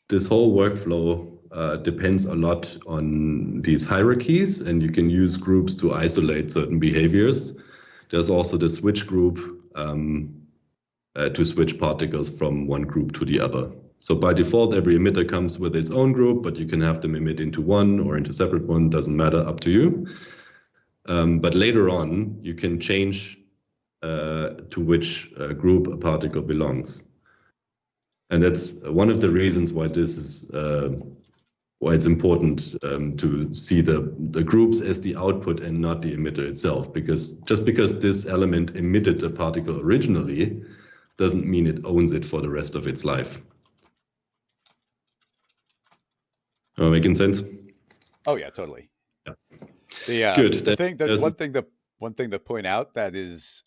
this whole workflow depends a lot on these hierarchies, and you can use groups to isolate certain behaviors. There's also the switch group to switch particles from one group to the other. So by default, every emitter comes with its own group, but you can have them emit into one or into separate one, doesn't matter, up to you. But later on, you can change to which group a particle belongs. And that's one of the reasons why this is why it's important to see the groups as the output and not the emitter itself, because just because this element emitted a particle originally doesn't mean it owns it for the rest of its life. Am I making sense? Oh yeah, totally. Yeah. Good. One thing to point out that is,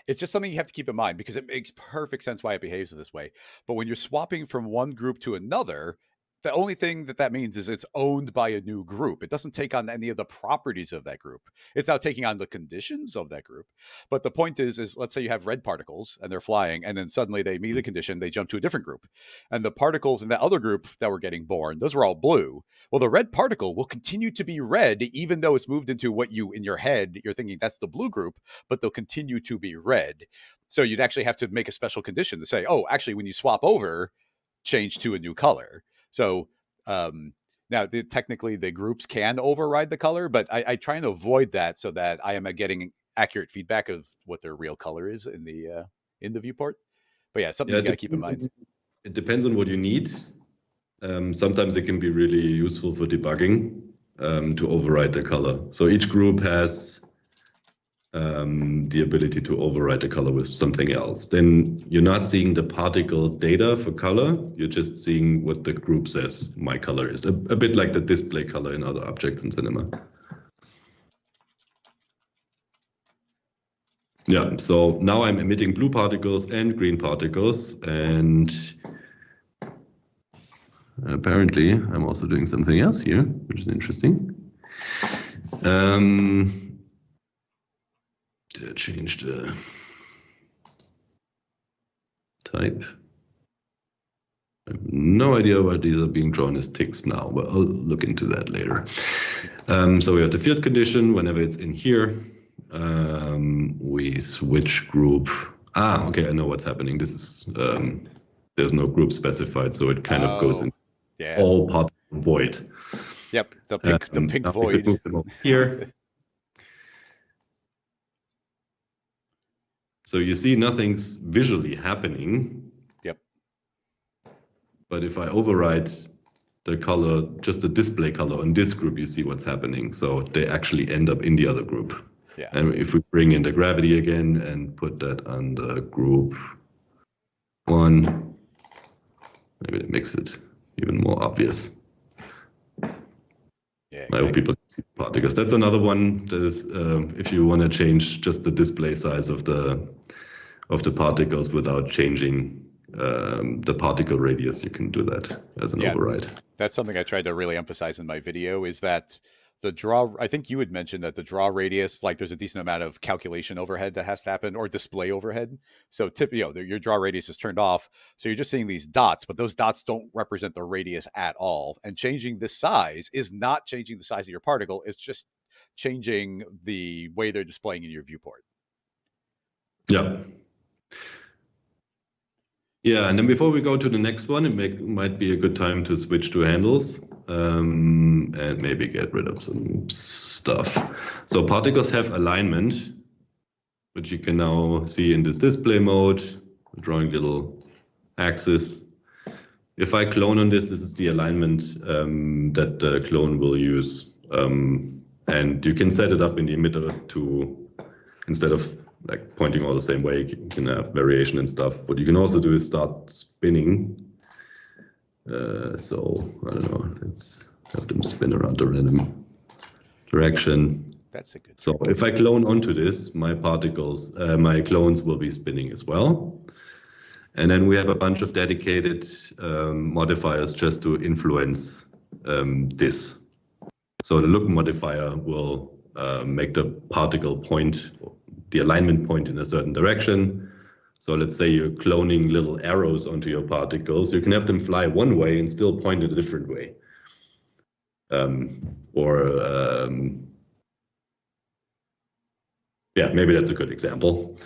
it's just something you have to keep in mind because it makes perfect sense why it behaves this way. But when you're swapping from one group to another, the only thing that means is it's owned by a new group. It doesn't take on any of the properties of that group. It's now taking on the conditions of that group. But the point is let's say you have red particles and they're flying, and then suddenly they meet a condition, they jump to a different group. And the particles in that other group that were getting born, those were all blue. Well, the red particle will continue to be red, even though it's moved into what you, in your head, you're thinking that's the blue group, but they'll continue to be red. So you'd actually have to make a special condition to say, oh, actually, when you swap over, change to a new color. So now technically the groups can override the color, but I try and avoid that so that I am getting accurate feedback of what their real color is in the viewport. But yeah, something you got to keep in mind. It depends on what you need. Sometimes it can be really useful for debugging to override the color. So each group has the ability to override the color with something else. Then you're not seeing the particle data for color, you're just seeing what the group says my color is. A bit like the display color in other objects in cinema. Yeah, so now I'm emitting blue particles and green particles, and apparently I'm also doing something else here, which is interesting. Did I change the type? I have no idea why these are being drawn as ticks now, but I'll look into that later. So we have the field condition. Whenever it's in here, we switch group. Okay, I know what's happening. This is there's no group specified, so it kind of goes in all parts of the void. Yep, the pink void. Move them over here. So you see nothing's visually happening. Yep. But if I override the color, just the display color on this group, you see what's happening. So they actually end up in the other group. Yeah. And if we bring in the gravity again and put that on the group 1, maybe it makes it even more obvious. Yeah, exactly. I hope people can see the particles. That's another one that is, if you want to change just the display size of the particles without changing the particle radius, you can do that as an override. That's something I tried to really emphasize in my video, is that the draw, I think you had mentioned that the draw radius, like there's a decent amount of calculation overhead that has to happen, or display overhead. So your draw radius is turned off. So you're just seeing these dots, but those dots don't represent the radius at all. And changing this size is not changing the size of your particle. It's just changing the way they're displaying in your viewport. Yeah. Yeah, and then before we go to the next one, it might be a good time to switch to handles and maybe get rid of some stuff. So particles have alignment, which you can now see in this display mode, drawing little axis. If I clone on this is the alignment that the clone will use. And you can set it up in the emitter to, instead of like pointing all the same way, you can have variation and stuff. What you can also do is start spinning. So I don't know, let's have them spin around a random direction. That's a good. So if I clone onto this, my particles, my clones will be spinning as well. And then we have a bunch of dedicated modifiers just to influence this. So the look modifier will make the particle point, the alignment point in a certain direction. So let's say you're cloning little arrows onto your particles. You can have them fly one way and still point in a different way. Yeah, maybe that's a good example.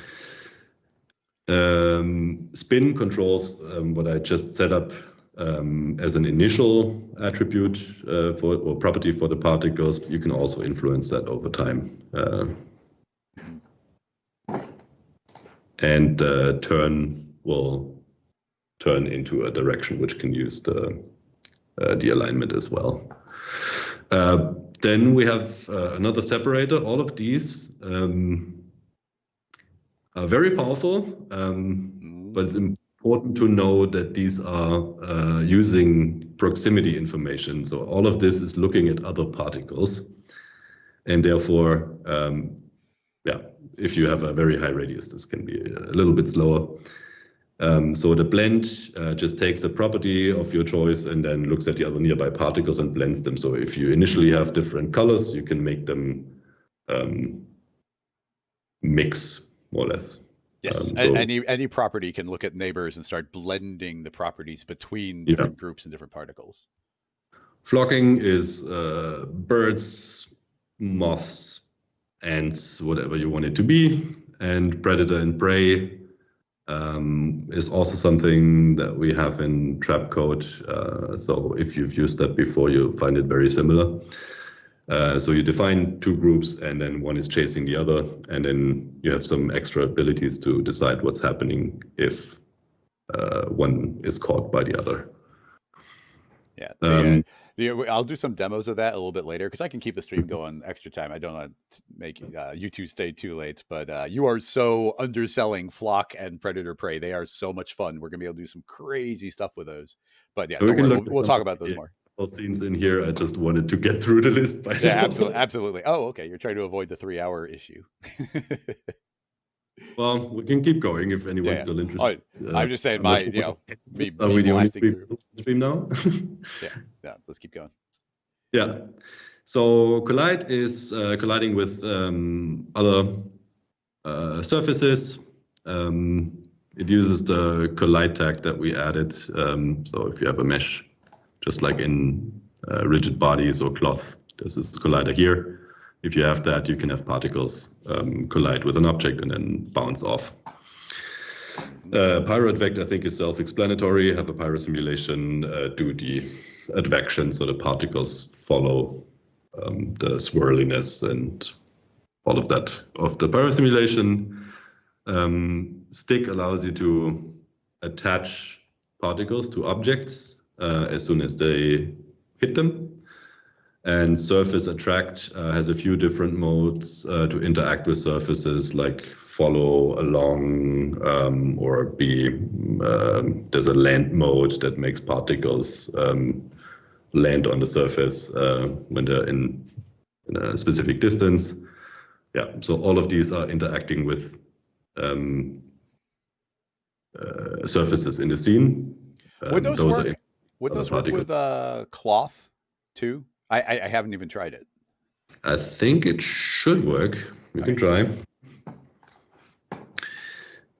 Spin controls what I just set up as an initial attribute or property for the particles. You can also influence that over time. And turn will turn into a direction which can use the alignment as well. Then we have another separator. All of these are very powerful, but it's important to know that these are using proximity information. So all of this is looking at other particles, and therefore, if you have a very high radius, this can be a little bit slower. So the blend just takes a property of your choice and then looks at the other nearby particles and blends them. So if you initially have different colors, you can make them mix more or less. Yes, so any property can look at neighbors and start blending the properties between different groups and different particles. Flocking is birds, moths, ants, whatever you want it to be. And predator and prey is also something that we have in trap code. So if you've used that before, you'll find it very similar. So you define two groups and then one is chasing the other, and then you have some extra abilities to decide what's happening if one is caught by the other. Yeah. I'll do some demos of that a little bit later because I can keep the stream going extra time. I don't want to make you two stay too late, but you are so underselling Flock and Predator Prey. They are so much fun. We're going to be able to do some crazy stuff with those. But yeah, we'll talk about those more. Scenes in here. I just wanted to get through the list. Yeah, absolutely. Oh, okay. You're trying to avoid the 3-hour issue. Well, we can keep going if anyone's still interested. I'm just saying, I'm not sure me are we the only blasting through. stream now? Yeah. Let's keep going. Yeah. So collide is colliding with other surfaces. It uses the collide tag that we added. So if you have a mesh, just like in rigid bodies or cloth, there's this collider here. If you have that, you can have particles collide with an object and then bounce off. Pyro advect, I think, is self-explanatory. Have a pyro simulation, do the advection, so the particles follow the swirliness and all of that of the pyro simulation. Stick allows you to attach particles to objects as soon as they hit them. And surface attract has a few different modes to interact with surfaces, like follow along or be, there's a land mode that makes particles land on the surface when they're in a specific distance. Yeah, so all of these are interacting with surfaces in the scene. Would those work? Would those work with cloth too? I haven't even tried it. I think it should work. We can try.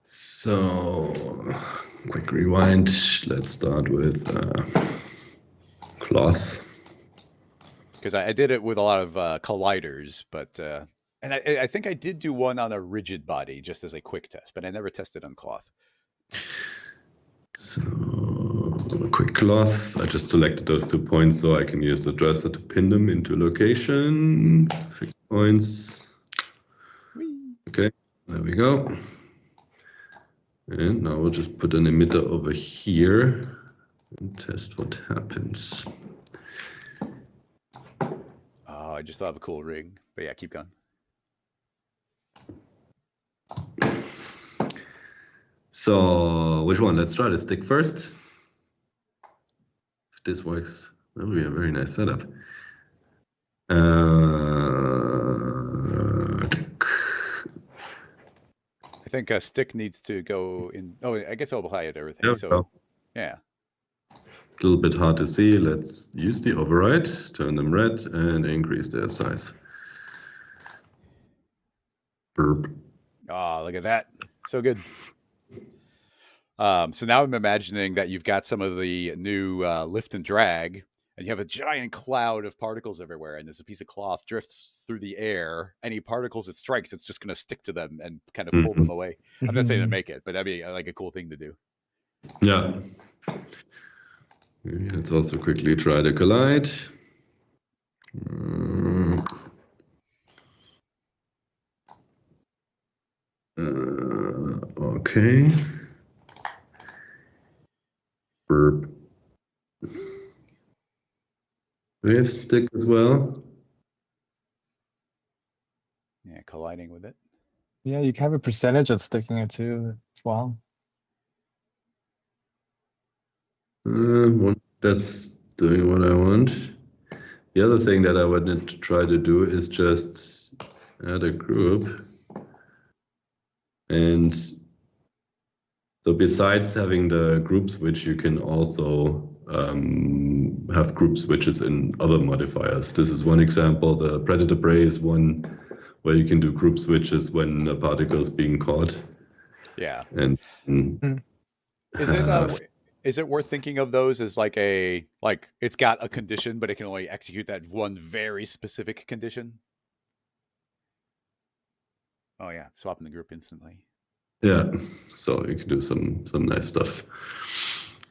So, quick rewind. Let's start with cloth. Because I did it with a lot of colliders, but and I think I did do one on a rigid body just as a quick test, but I never tested on cloth. So, a quick cloth. I just selected those 2 points so I can use the dresser to pin them into location. Fixed points. Okay, there we go. And now we'll just put an emitter over here and test what happens. Oh, I just thought of a cool rig, but yeah, keep going. So, which one? Let's try the stick first. If this works, that would be a very nice setup. I think a stick needs to go in. Oh, I guess I'll apply it to everything. There we go. Yeah. A little bit hard to see. Let's use the override, turn them red, and increase their size. Burp. Oh, look at that. So good. So now I'm imagining that you've got some of the new lift and drag, and you have a giant cloud of particles everywhere, and there's a piece of cloth drifts through the air. Any particles it strikes, it's just going to stick to them and kind of pull them away. I'm not saying to make it, but that'd be like a cool thing to do. Yeah. Let's also quickly try the collide. Okay. Burp. We have stick as well. Yeah, colliding with it. Yeah, you can have a percentage of sticking it too as well. That's doing what I want. The other thing that I wanted to try to do is just add a group. And so besides having the group switch, you can also have group switches in other modifiers. This is one example. The predator prey is one where you can do group switches when a particle is being caught. Yeah. And is it worth thinking of those as like it's got a condition, but it can only execute that one very specific condition? Oh yeah, swapping the group instantly. Yeah, so you can do some nice stuff.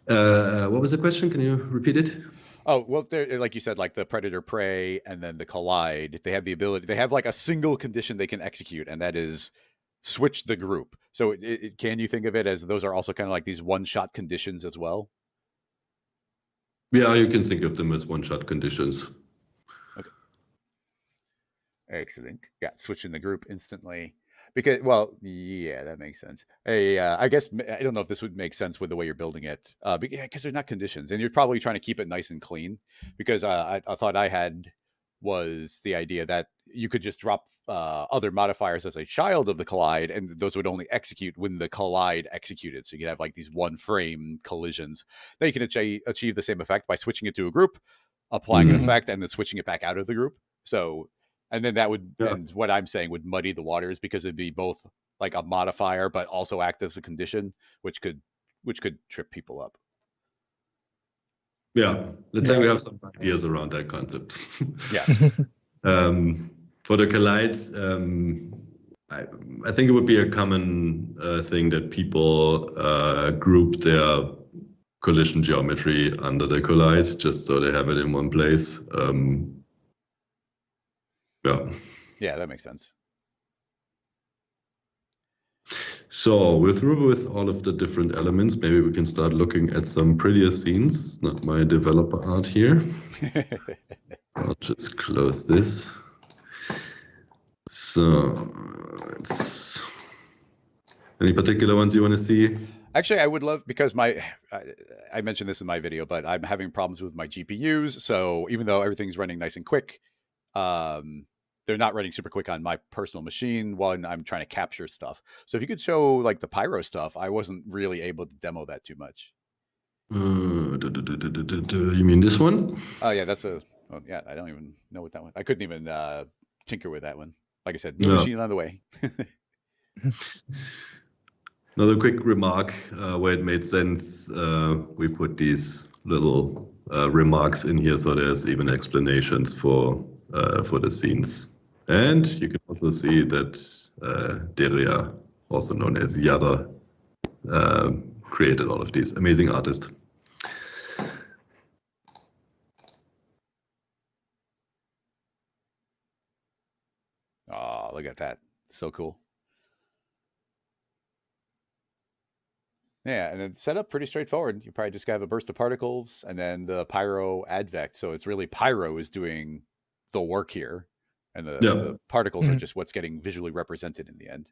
What was the question? Can you repeat it? Oh, well, like you said, like the predator prey and then the collide, they have the ability, they have like a single condition they can execute, and that is switch the group. So can you think of it as those are also kind of like these one-shot conditions as well? Yeah, you can think of them as one-shot conditions. Okay. Excellent. Yeah, switching the group instantly. Because, well, yeah, that makes sense. I guess, I don't know if this would make sense with the way you're building it. But yeah, because they're not conditions. And you're probably trying to keep it nice and clean. Because a thought I had was the idea that you could just drop other modifiers as a child of the collide, and those would only execute when the collide executed. So you could have like these one frame collisions. Then you can achieve the same effect by switching it to a group, applying an effect, and then switching it back out of the group. So, and then that would, and what I'm saying would muddy the waters, because it'd be both like a modifier, but also act as a condition, which could trip people up. Yeah, let's say we have some ideas around that concept. Yeah. For the collide, I think it would be a common thing that people group their collision geometry under the collide, just so they have it in one place. Yeah, that makes sense. So we're through with all of the different elements. Maybe we can start looking at some prettier scenes. Not my developer art here. I'll just close this. So, any particular ones you want to see? Actually, I would love, because I mentioned this in my video, but I'm having problems with my GPUs. So even though everything's running nice and quick, they're not running super quick on my personal machine when I'm trying to capture stuff. So if you could show like the pyro stuff, I wasn't really able to demo that too much. You mean this one? Oh yeah, yeah, I don't even know what that one. I couldn't even tinker with that one. Like I said, new machine on the way. Another quick remark where it made sense. We put these little remarks in here, so there's even explanations for the scenes. And you can also see that Deria, also known as Yada, created all of these. Amazing artist. Oh, look at that. So cool. Yeah, and then setup pretty straightforward. You probably just have a burst of particles and then the pyro advect. So it's really pyro is doing the work here, and the particles are just what's getting visually represented in the end.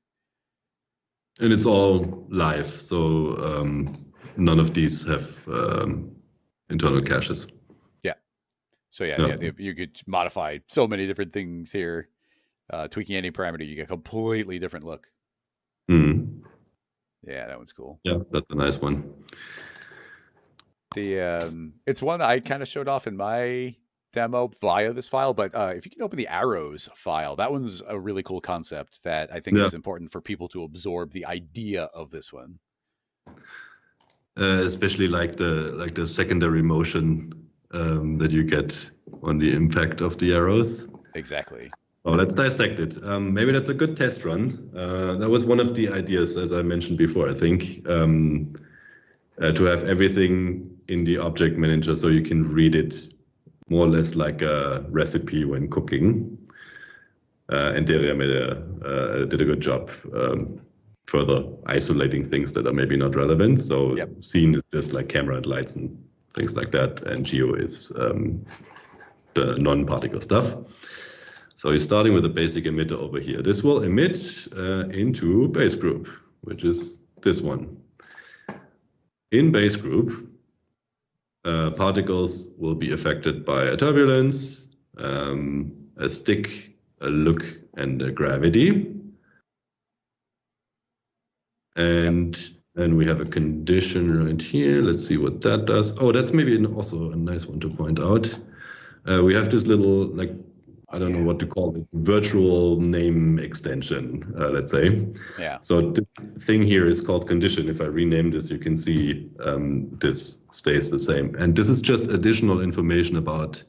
And it's all live, so none of these have internal caches. Yeah. So yeah, you could modify so many different things here. Tweaking any parameter, you get a completely different look. Yeah, that one's cool. Yeah, that's a nice one. It's one I kind of showed off in my demo via this file, but if you can open the arrows file, that one's a really cool concept that I think is important for people to absorb the idea of this one. Especially like the secondary motion that you get on the impact of the arrows. Exactly. Oh, let's dissect it. Maybe that's a good test run. That was one of the ideas, as I mentioned before, I think, to have everything in the object manager so you can read it more or less like a recipe when cooking. And Deria did a good job further isolating things that are maybe not relevant. So scene is just like camera and lights and things like that. And geo is the non-particle stuff. So you're starting with a basic emitter over here. This will emit into base group, which is this one. In base group, particles will be affected by a turbulence, a stick, a look, and a gravity. And then we have a condition right here. Let's see what that does. Oh, that's maybe also a nice one to point out. We have this little, like, I don't know what to call it, virtual name extension, let's say. Yeah. So this thing here is called condition. If I rename this, you can see this stays the same. And this is just additional information about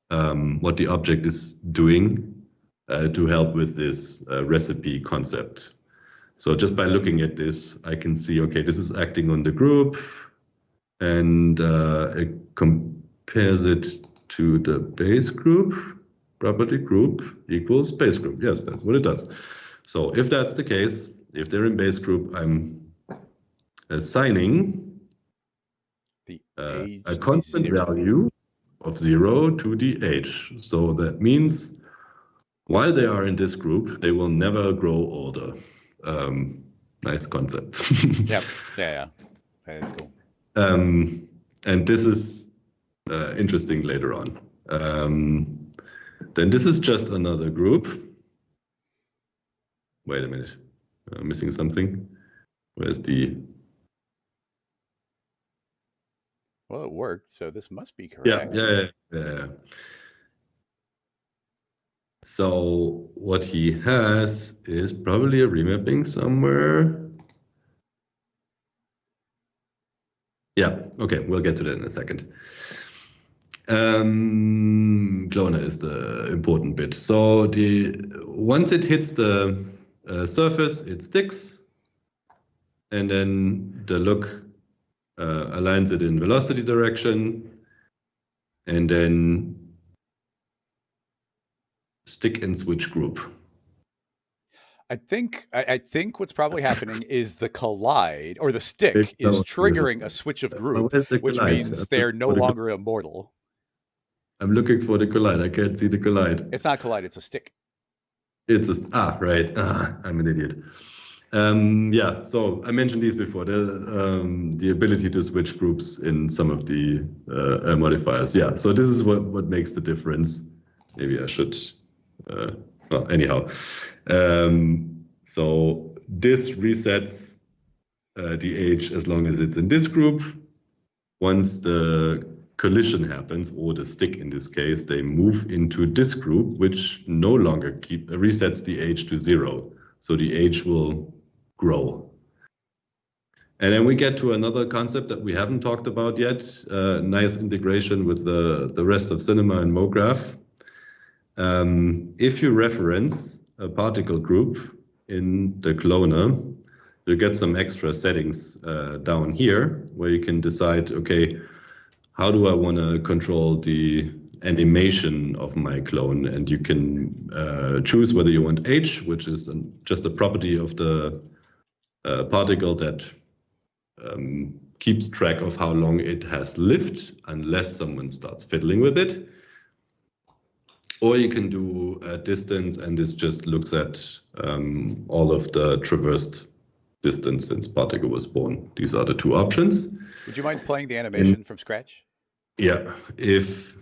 what the object is doing to help with this recipe concept. So just by looking at this, I can see, okay, this is acting on the group, and it compares it to the base group. Property group equals base group. Yes, that's what it does. So if that's the case, if they're in base group, I'm assigning a constant value of 0 to the age. So that means while they are in this group, they will never grow older. Nice concept. Yeah. That is cool. And this is interesting later on. Then this is just another group. Wait a minute, I'm missing something. Where's the... Well, it worked, so this must be correct. Yeah. So what he has is probably a remapping somewhere. Yeah, okay, we'll get to that in a second. Cloner is the important bit. So once it hits the surface, it sticks, and then the look aligns it in velocity direction, and then stick and switch group. I think what's probably happening is the collide or the stick is triggering a switch of group, which means they're no longer immortal. I'm looking for the collide. I can't see the collide. It's not collide, it's a stick. It's right. I'm an idiot. Yeah, so I mentioned these before. The ability to switch groups in some of the modifiers. Yeah, so this is what makes the difference. Maybe I should. Well, anyhow. So this resets the age as long as it's in this group. Once the collision happens, or the stick in this case, they move into this group, which no longer resets the age to 0. So the age will grow. And then we get to another concept that we haven't talked about yet. Nice integration with the rest of Cinema and MoGraph. If you reference a particle group in the cloner, you get some extra settings down here where you can decide, okay, how do I want to control the animation of my clone? And you can choose whether you want age, which is just a property of the particle that keeps track of how long it has lived, unless someone starts fiddling with it. Or you can do a distance, and this just looks at all of the traversed distance since particle was born. These are the two options. Would you mind playing the animation from scratch? Yeah, if...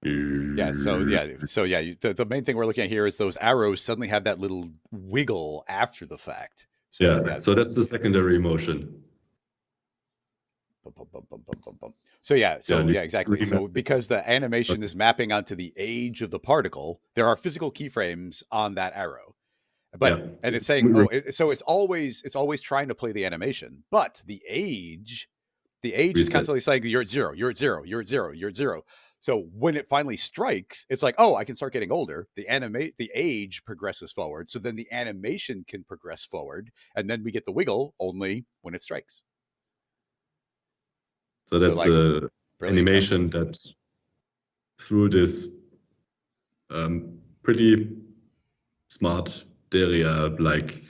Yeah, the main thing we're looking at here is those arrows suddenly have that little wiggle after the fact. So, so that's the secondary motion. Exactly. So because the animation is mapping onto the age of the particle, there are physical keyframes on that arrow. But and it's saying, so it's always trying to play the animation, but the age is constantly saying you're at 0, you're at 0, you're at 0, you're at 0. So when it finally strikes, it's like, oh, I can start getting older. The age progresses forward, so then the animation can progress forward, and then we get the wiggle only when it strikes. So that's the animation that through this pretty smart Deria-like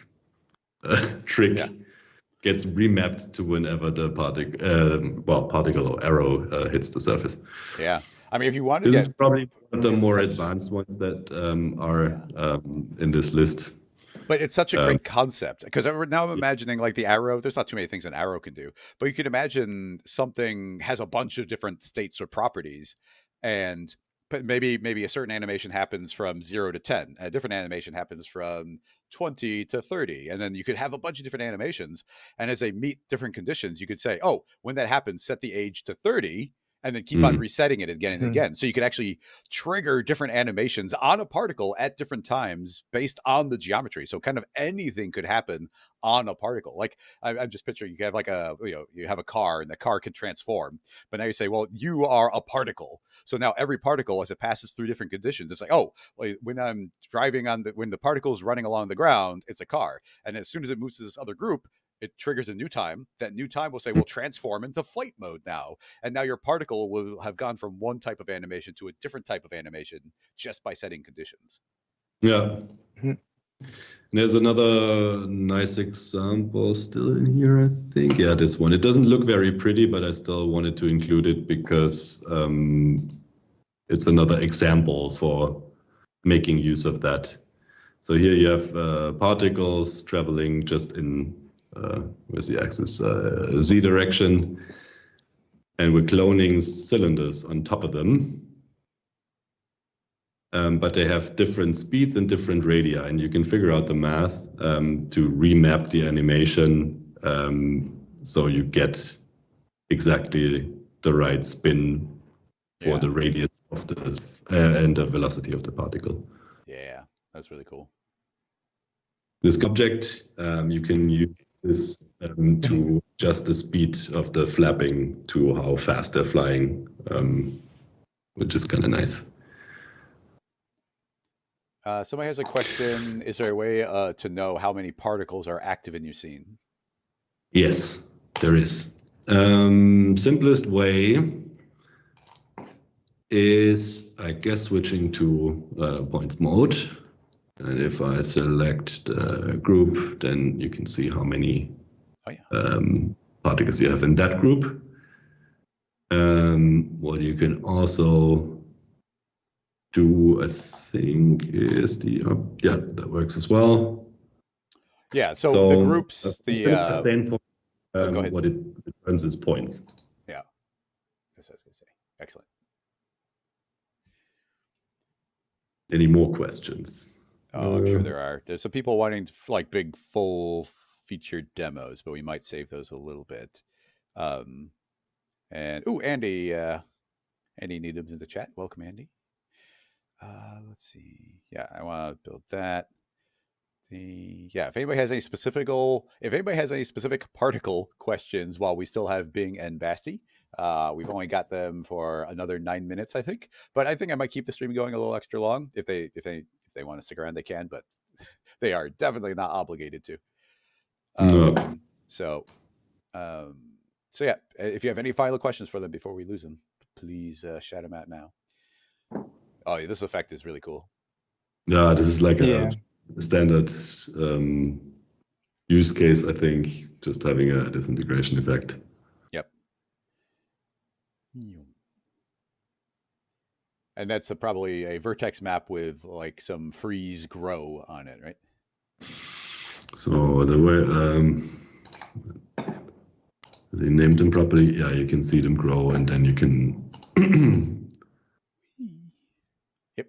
trick gets remapped to whenever the particle or arrow hits the surface. Yeah. I mean, if you want to this is probably one of the more advanced ones that are in this list. But it's such a great concept, because now I'm imagining like the arrow. There's not too many things an arrow can do, but you can imagine something has a bunch of different states or properties, and maybe a certain animation happens from 0 to 10. A different animation happens from 20 to 30. And then you could have a bunch of different animations. And as they meet different conditions, you could say, oh, when that happens, set the age to 30. And then keep on resetting it again and again. So you could actually trigger different animations on a particle at different times based on the geometry. So kind of anything could happen on a particle. Like I'm just picturing you have like you have a car, and the car can transform. But now you say, well, you are a particle. So now every particle, as it passes through different conditions, it's like, oh, well, when I'm driving when the particle is running along the ground, it's a car. And as soon as it moves to this other group, it triggers a new time. That new time will say, well, transform into flight mode now. And now your particle will have gone from one type of animation to a different type of animation just by setting conditions. Yeah. There's another nice example still in here, I think. Yeah, this one. It doesn't look very pretty, but I still wanted to include it because it's another example for making use of that. So here you have particles traveling just in where's the axis? Z direction, and we're cloning cylinders on top of them. but they have different speeds and different radii, and you can figure out the math to remap the animation so you get exactly the right spin for the radius of the and the velocity of the particle. Yeah, that's really cool. This object, you can use this to adjust the speed of the flapping to how fast they're flying, which is kind of nice. Somebody has a question. Is there a way to know how many particles are active in your scene? Yes, there is. Simplest way is, I guess, switching to points mode. And if I select the group, then you can see how many particles you have in that group. What you can also do, I think, is that works as well. Yeah, so the groups, standpoint, go ahead. what it returns is points. Yeah, that's what I was going to say. Excellent. Any more questions? Oh, I'm sure there are. There's some people wanting like big full featured demos, but we might save those a little bit. And Andy Needham's in the chat. Welcome, Andy. Let's see. Yeah, I want to build that. If anybody has any specific particle questions while we still have Bing and Basti, we've only got them for another 9 minutes, I think. But I think I might keep the stream going a little extra long. If they want to stick around, they can, but they are definitely not obligated to. No. So yeah, if you have any final questions for them before we lose them, please shout them out now. Oh, yeah, this effect is really cool. Yeah, this is like a standard use case, I think, just having a disintegration effect. Yep. And that's probably a vertex map with like some freeze grow on it, right? So the way they named them properly, yeah, you can see them grow, and then you can. Yep.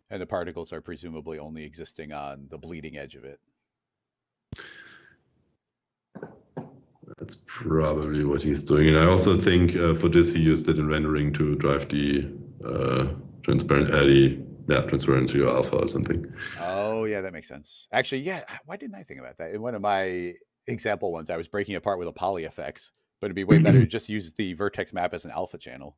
And the particles are presumably only existing on the bleeding edge of it. That's probably what he's doing. And I also think for this, he used it in rendering to drive the transparency or alpha or something. Oh, yeah, that makes sense. Actually, yeah, why didn't I think about that? In one of my example ones, I was breaking apart with a poly effects, but it'd be way better to just use the vertex map as an alpha channel.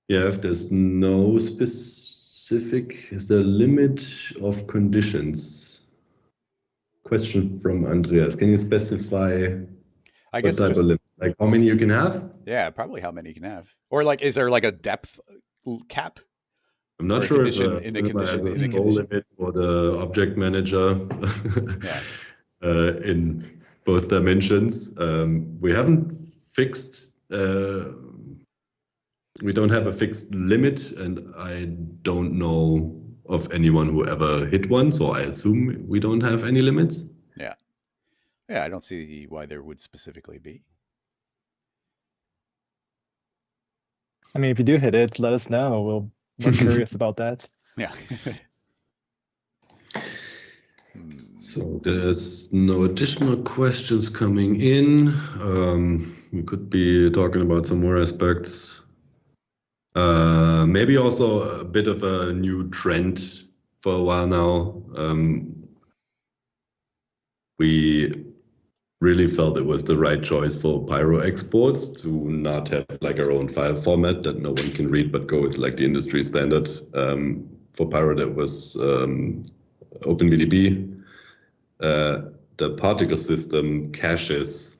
Yeah, if there's no specific, is there a limit of conditions? Question from Andreas. Can you specify I guess what type of limit? Like how many you can have? Yeah, probably how many you can have. Or like, is there like a depth cap? I'm not sure if in the condition has a scroll limit for the object manager in both dimensions. We haven't fixed. We don't have a fixed limit, and I don't know of anyone who ever hit one, so I assume we don't have any limits. Yeah. Yeah, I don't see why there would specifically be. I mean, if you do hit it, let us know. We're curious about that. Yeah. So there's no additional questions coming in. We could be talking about some more aspects. Maybe also a bit of a new trend for a while now. We really felt it was the right choice for Pyro exports to not have like our own file format that no one can read, but go with like the industry standard. For Pyro, that was OpenVDB. The particle system caches,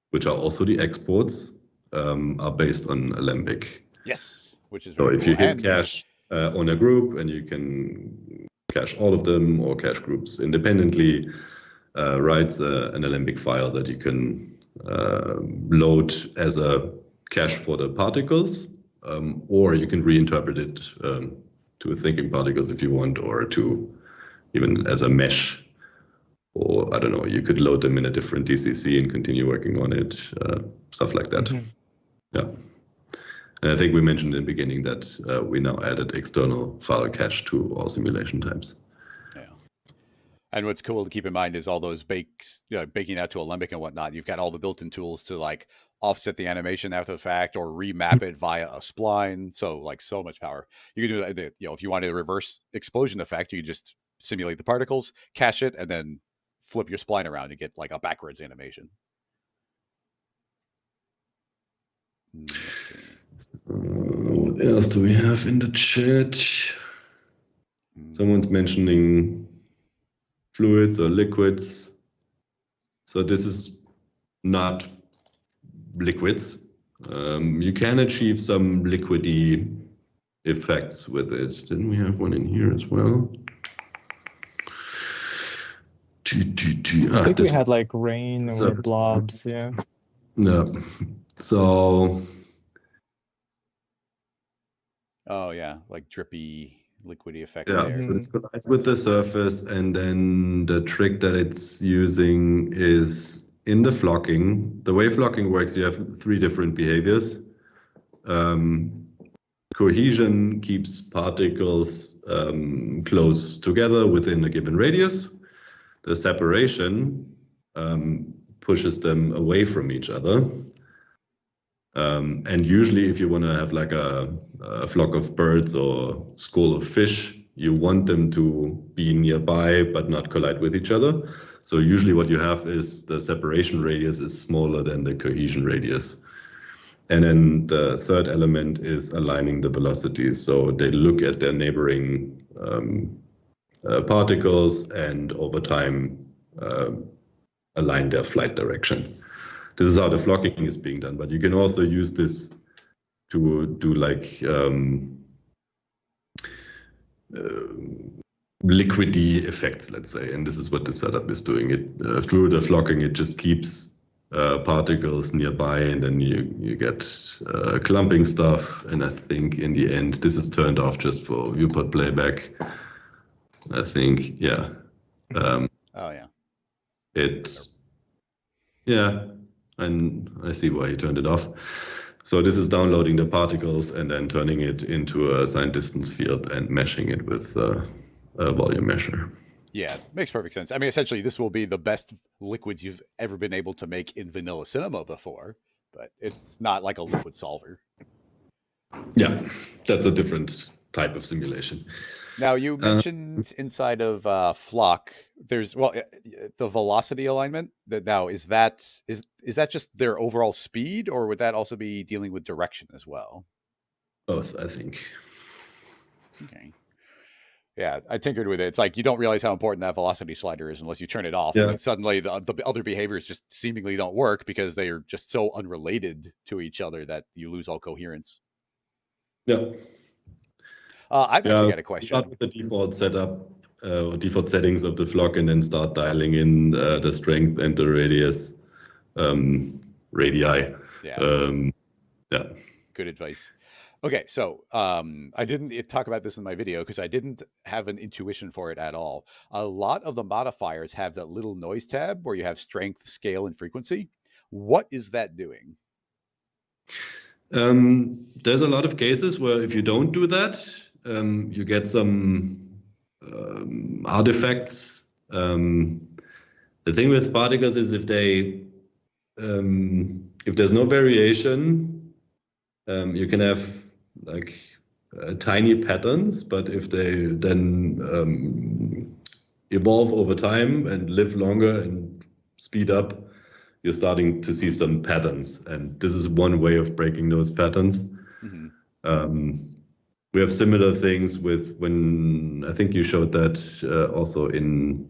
which are also the exports, are based on Alembic. Yes, which is so very if cool. you hit cache on a group, and you can cache all of them or cache groups independently, writes an Alembic file that you can load as a cache for the particles, or you can reinterpret it to thinking particles if you want, or to even as a mesh. Or I don't know, you could load them in a different DCC and continue working on it, stuff like that. Yeah. And I think we mentioned in the beginning that we now added external file cache to all simulation types. Yeah. And what's cool to keep in mind is all those baking out to Alembic and whatnot. You've got all the built-in tools to like offset the animation after the fact or remap it via a spline. So like so much power. You can do that. If you wanted a reverse explosion effect, you can just simulate the particles, cache it, and then flip your spline around and get like a backwards animation. Let's see. What else do we have in the chat? Someone's mentioning fluids or liquids. So this is not liquids. You can achieve some liquidy effects with it. Didn't we have one in here as well? I think we had like rain or blobs, yeah. Yeah. So. Oh yeah, like drippy, liquidy effect. Yeah, there. so it's collides with the surface, and then the trick that it's using is in the flocking. The way flocking works, you have 3 different behaviors. Cohesion keeps particles close together within a given radius. The separation pushes them away from each other. And usually if you want to have like a flock of birds or school of fish, you want them to be nearby but not collide with each other. So usually what you have is the separation radius is smaller than the cohesion radius. And then the third element is aligning the velocities. So they look at their neighboring particles and over time align their flight direction. This is how the flocking is being done, but you can also use this to do like liquidy effects, let's say, and this is what the setup is doing. It through the flocking, it just keeps particles nearby, and then you get clumping stuff. And I think in the end, this is turned off just for viewport playback. I think, yeah. Oh yeah. Yeah. And I see why he turned it off. So this is downloading the particles and then turning it into a signed distance field and meshing it with a volume measure. Yeah, makes perfect sense. I mean, essentially, this will be the best liquids you've ever been able to make in vanilla cinema before, but it's not like a liquid solver. Yeah, that's a different type of simulation. Now, you mentioned inside of Flock, there's the velocity alignment. Now, is that just their overall speed, or would that also be dealing with direction as well? Both, I think. Okay. Yeah, I tinkered with it. It's like you don't realize how important that velocity slider is unless you turn it off, Yeah. and then suddenly the other behaviors just seemingly don't work because they are just so unrelated to each other that you lose all coherence. Yeah. I've actually got a question. Start with the default setup, default settings of the flock, and then start dialing in the strength and the radius, radii. Yeah. Yeah. Good advice. Okay, so I didn't talk about this in my video because I didn't have an intuition for it at all. A lot of the modifiers have that little noise tab where you have strength, scale, and frequency. What is that doing? There's a lot of cases where if you don't do that, you get some artifacts. The thing with particles is if there's no variation, you can have like tiny patterns, but if they then evolve over time and live longer and speed up, you're starting to see some patterns. And this is one way of breaking those patterns. Mm-hmm. We have similar things with when I think you showed that also in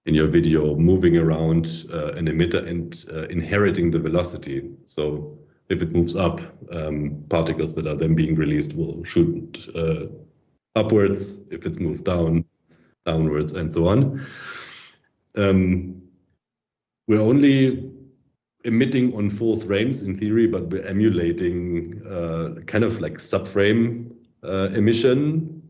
your video, moving around an emitter and inheriting the velocity. So if it moves up, particles that are then being released will shoot upwards. If it's moved down, downwards, and so on. We're only emitting on full frames in theory, but we're emulating kind of like subframe emission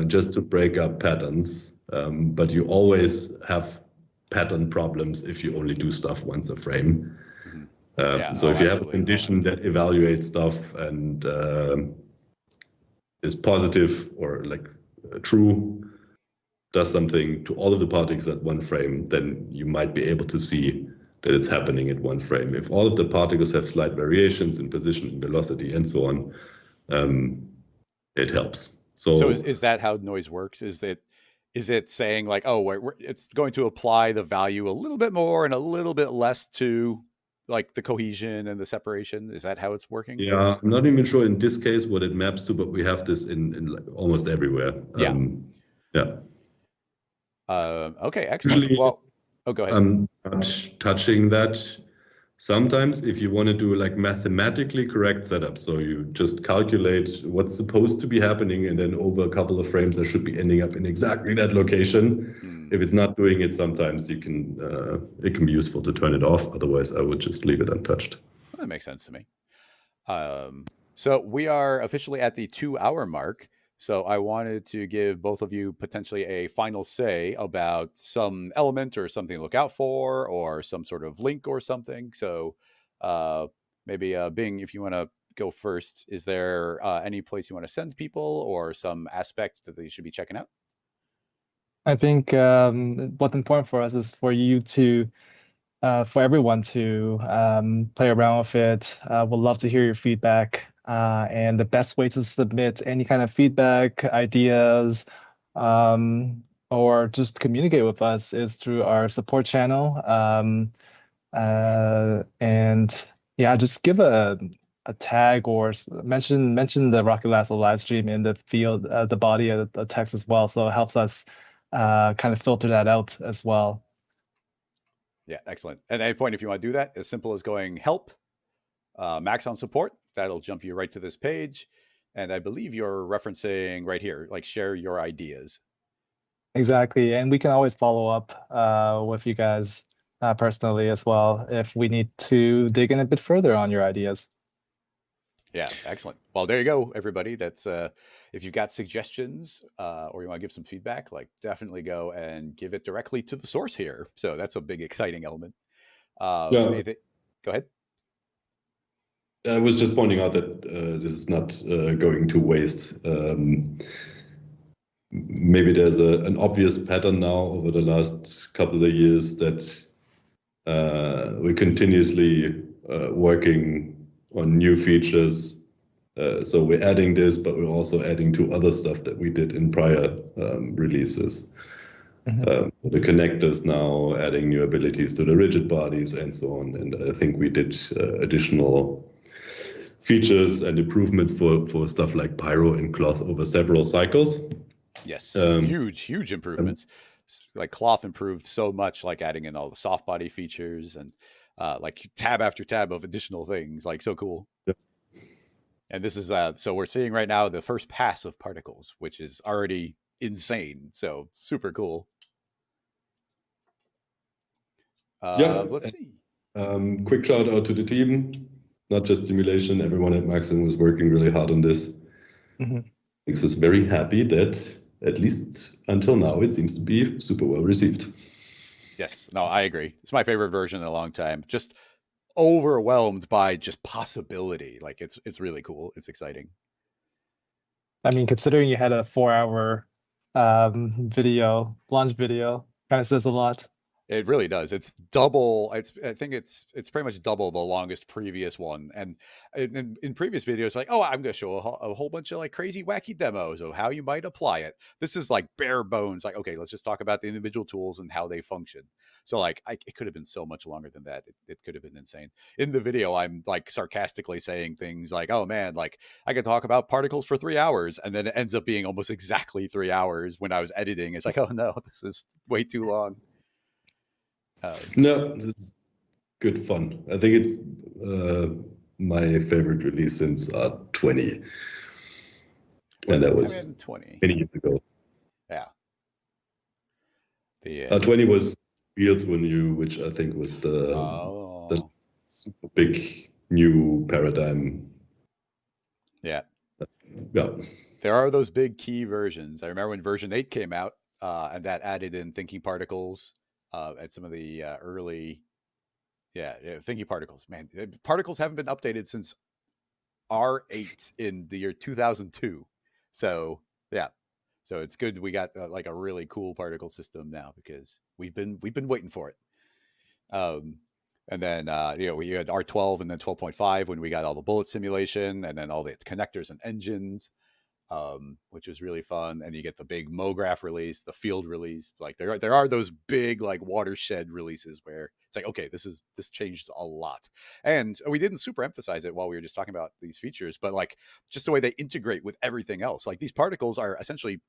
just to break up patterns. But you always have pattern problems if you only do stuff once a frame. So if you have a absolutely. condition that evaluates stuff and is positive or like true, does something to all of the particles at one frame, then you might be able to see that it's happening at one frame. If all of the particles have slight variations in position, in velocity, and so on, it helps. So is that how noise works? Is it saying like, oh, it's going to apply the value a little bit more and a little bit less to like the cohesion and the separation? Is that how it's working? Yeah, I'm not even sure in this case what it maps to, but we have this in like almost everywhere. Yeah. Yeah. Okay, excellent. Usually, Well, go ahead. I'm not touching that. Sometimes if you want to do like mathematically correct setup, so you just calculate what's supposed to be happening, and then over a couple of frames, I should be ending up in exactly that location. If it's not doing it, sometimes you can it can be useful to turn it off. Otherwise, I would just leave it untouched. Well, that makes sense to me. So we are officially at the 2-hour mark. So I wanted to give both of you potentially a final say about some element or something to look out for, or some sort of link or something. So maybe Bing, if you want to go first, is there any place you want to send people or some aspect that they should be checking out? I think what's important for us is for you to, for everyone to play around with it. We'd love to hear your feedback. And the best way to submit any kind of feedback, ideas, or just communicate with us is through our support channel. And yeah, just give a tag or mention the Rocket Lasso live stream in the field, the body of the text as well. So it helps us kind of filter that out as well. Yeah, excellent. At any point, if you want to do that, as simple as going help, max on support, that'll jump you right to this page. And I believe you're referencing right here, like share your ideas. Exactly. And we can always follow up with you guys personally as well if we need to dig in a bit further on your ideas. Yeah, excellent. Well, there you go, everybody. That's if you've got suggestions or you want to give some feedback, like definitely go and give it directly to the source here. So that's a big, exciting element. Yeah. Go ahead. I was just pointing out that this is not going to waste. Maybe there's an obvious pattern now over the last couple of years that we're continuously working on new features. So we're adding this, but we're also adding to other stuff that we did in prior releases. The connectors now, adding new abilities to the rigid bodies and so on. And I think we did additional features and improvements for stuff like pyro and cloth over several cycles. Yes, huge improvements. Like cloth improved so much, like adding in all the soft body features and like tab after tab of additional things, like so cool. Yep. And this is so we're seeing right now the first pass of particles, which is already insane. So super cool. Let's see. Quick shout out to the team, not just simulation. Everyone at Maxim was working really hard on this. Makes us very happy that at least until now it seems to be super well received. Yes, no, I agree. It's my favorite version in a long time. Just overwhelmed by just possibility. Like it's really cool. It's exciting. I mean, considering you had a 4-hour launch video, kind of says a lot. It really does. It's double. I think it's pretty much double the longest previous one. And in previous videos, like, oh, I'm going to show a whole bunch of like crazy, wacky demos of how you might apply it. This is like bare bones. Like, okay, let's just talk about the individual tools and how they function. So like, it could have been so much longer than that. It could have been insane. In the video, I'm like sarcastically saying things like, oh man, like I could talk about particles for 3 hours. And then it ends up being almost exactly 3 hours when I was editing. It's like, oh no, this is way too long. No, it's good fun. I think it's my favorite release since 20. And that was 20 years ago. Yeah. The 20 was Fields Were New, which I think was the super big new paradigm. Yeah. Yeah. There are those big key versions. I remember when version 8 came out, and that added in thinking particles. And some of the early Yeah, thingy particles, man. Particles haven't been updated since R8 in the year 2002. So yeah, so it's good we got like a really cool particle system now because we've been waiting for it. Um, and then we had R12 and then 12.5 when we got all the bullet simulation and then all the connectors and engines, which was really fun. And you get the big MoGraph release, the field release. Like there are those big like watershed releases where it's like, okay, this changed a lot. And we didn't super emphasize it while we were just talking about these features, but like just the way they integrate with everything else. Like these particles are essentially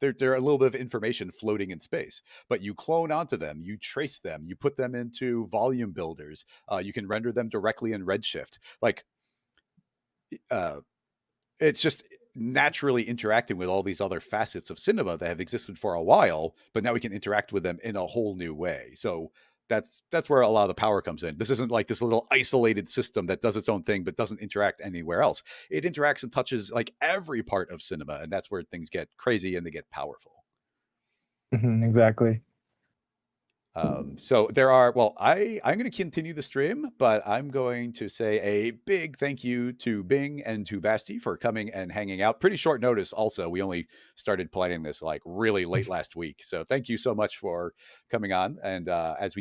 they're a little bit of information floating in space, but you clone onto them, you trace them, you put them into volume builders, you can render them directly in Redshift. Like uh, it's just naturally interacting with all these other facets of cinema that have existed for a while, but now we can interact with them in a whole new way. So that's where a lot of the power comes in. This isn't like this little isolated system that does its own thing but doesn't interact anywhere else. It interacts and touches like every part of cinema, and that's where things get crazy and they get powerful. Exactly. So there are, well, I'm going to continue the stream, but I'm going to say a big thank you to Bing and to Basti for coming and hanging out. Pretty short notice also. We only started planning this like really late last week. So thank you so much for coming on. And as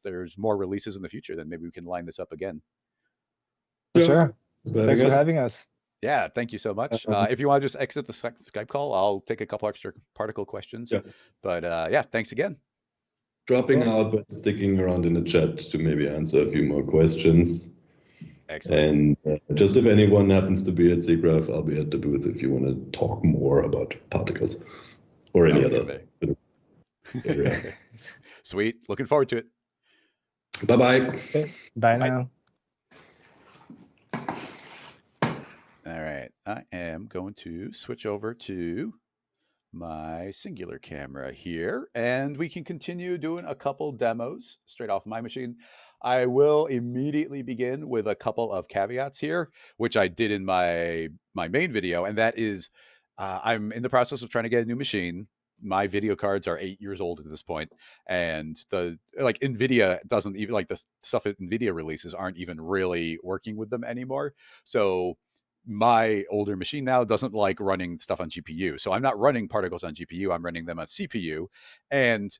there's more releases in the future, then maybe we can line this up again. For sure. Thanks for having us. Yeah, thank you so much. If you want to just exit the Skype call, I'll take a couple extra particle questions. Yeah. But yeah, thanks again. Dropping out, but sticking around in the chat to maybe answer a few more questions. Excellent. And just if anyone happens to be at SIGGRAPH, I'll be at the booth if you want to talk more about particles or any other area. Sweet. Looking forward to it. Bye-bye. Okay. Bye now. All right. I am going to switch over to my singular camera here, and we can continue doing a couple demos straight off my machine. I will immediately begin with a couple of caveats here, which I did in my main video, and that is I'm in the process of trying to get a new machine. My video cards are 8 years old at this point, and the like NVIDIA doesn't even like the stuff that NVIDIA releases aren't even really working with them anymore. So my older machine now doesn't like running stuff on GPU. So I'm not running particles on GPU. I'm running them on CPU. And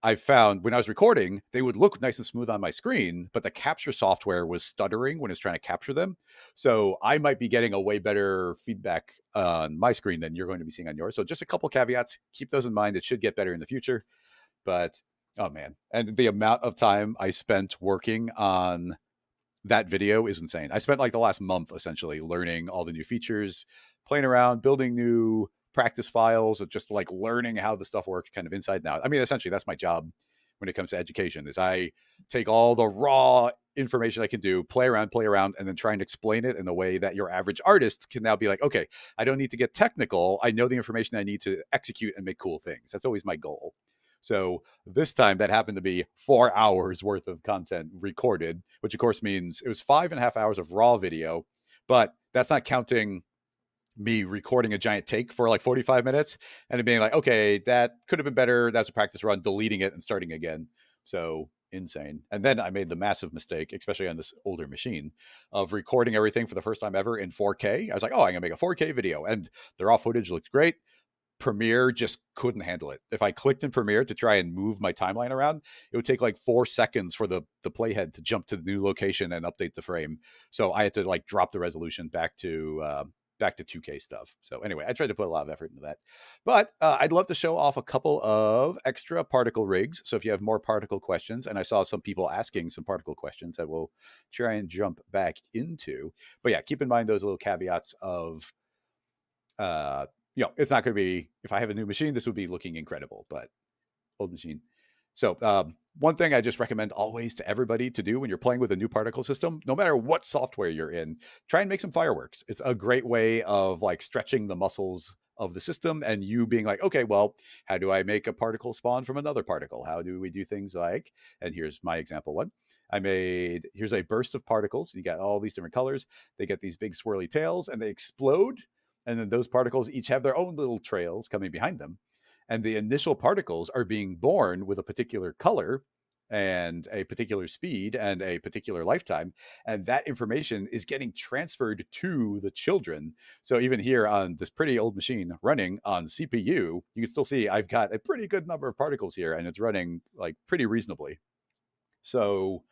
I found when I was recording, they would look nice and smooth on my screen, but the capture software was stuttering when it's trying to capture them. So I might be getting a way better feedback on my screen than you're going to be seeing on yours. So just a couple caveats. Keep those in mind. It should get better in the future. But, oh man. And the amount of time I spent working on that video is insane. I spent like the last month essentially learning all the new features, playing around, building new practice files, of just like learning how the stuff works kind of inside and out. I mean, essentially that's my job when it comes to education is I take all the raw information I can do, play around, and then try and explain it in a way that your average artist can now be like, okay, I don't need to get technical. I know the information I need to execute and make cool things. That's always my goal. So this time that happened to be 4 hours worth of content recorded, which of course means it was 5.5 hours of raw video, but that's not counting me recording a giant take for like 45 minutes and it being like, okay, that could have been better. That's a practice run, deleting it and starting again. So insane. And then I made the massive mistake, especially on this older machine, of recording everything for the first time ever in 4K. I was like, oh, I'm gonna make a 4K video, and the raw footage looked great. Premiere just couldn't handle it. If I clicked in Premiere to try and move my timeline around, it would take like 4 seconds for the playhead to jump to the new location and update the frame. So I had to like drop the resolution back to 2K stuff. So anyway, I tried to put a lot of effort into that. But I'd love to show off a couple of extra particle rigs. So if you have more particle questions, and I saw some people asking some particle questions, I will try and jump back into. But yeah, keep in mind those little caveats of it's not going to be, if I have a new machine, this would be looking incredible, but old machine. So one thing I just recommend always to everybody to do when you're playing with a new particle system, no matter what software you're in, try and make some fireworks. It's a great way of like stretching the muscles of the system and you being like, okay, well, how do I make a particle spawn from another particle? How do we do things like, and here's my example one. Here's a burst of particles. You got all these different colors. They get these big swirly tails and they explode. And then those particles each have their own little trails coming behind them. And the initial particles are being born with a particular color. and a particular speed and a particular lifetime, and that information is getting transferred to the children. So even here on this pretty old machine running on CPU, you can still see I've got a pretty good number of particles here, and it's running like pretty reasonably. So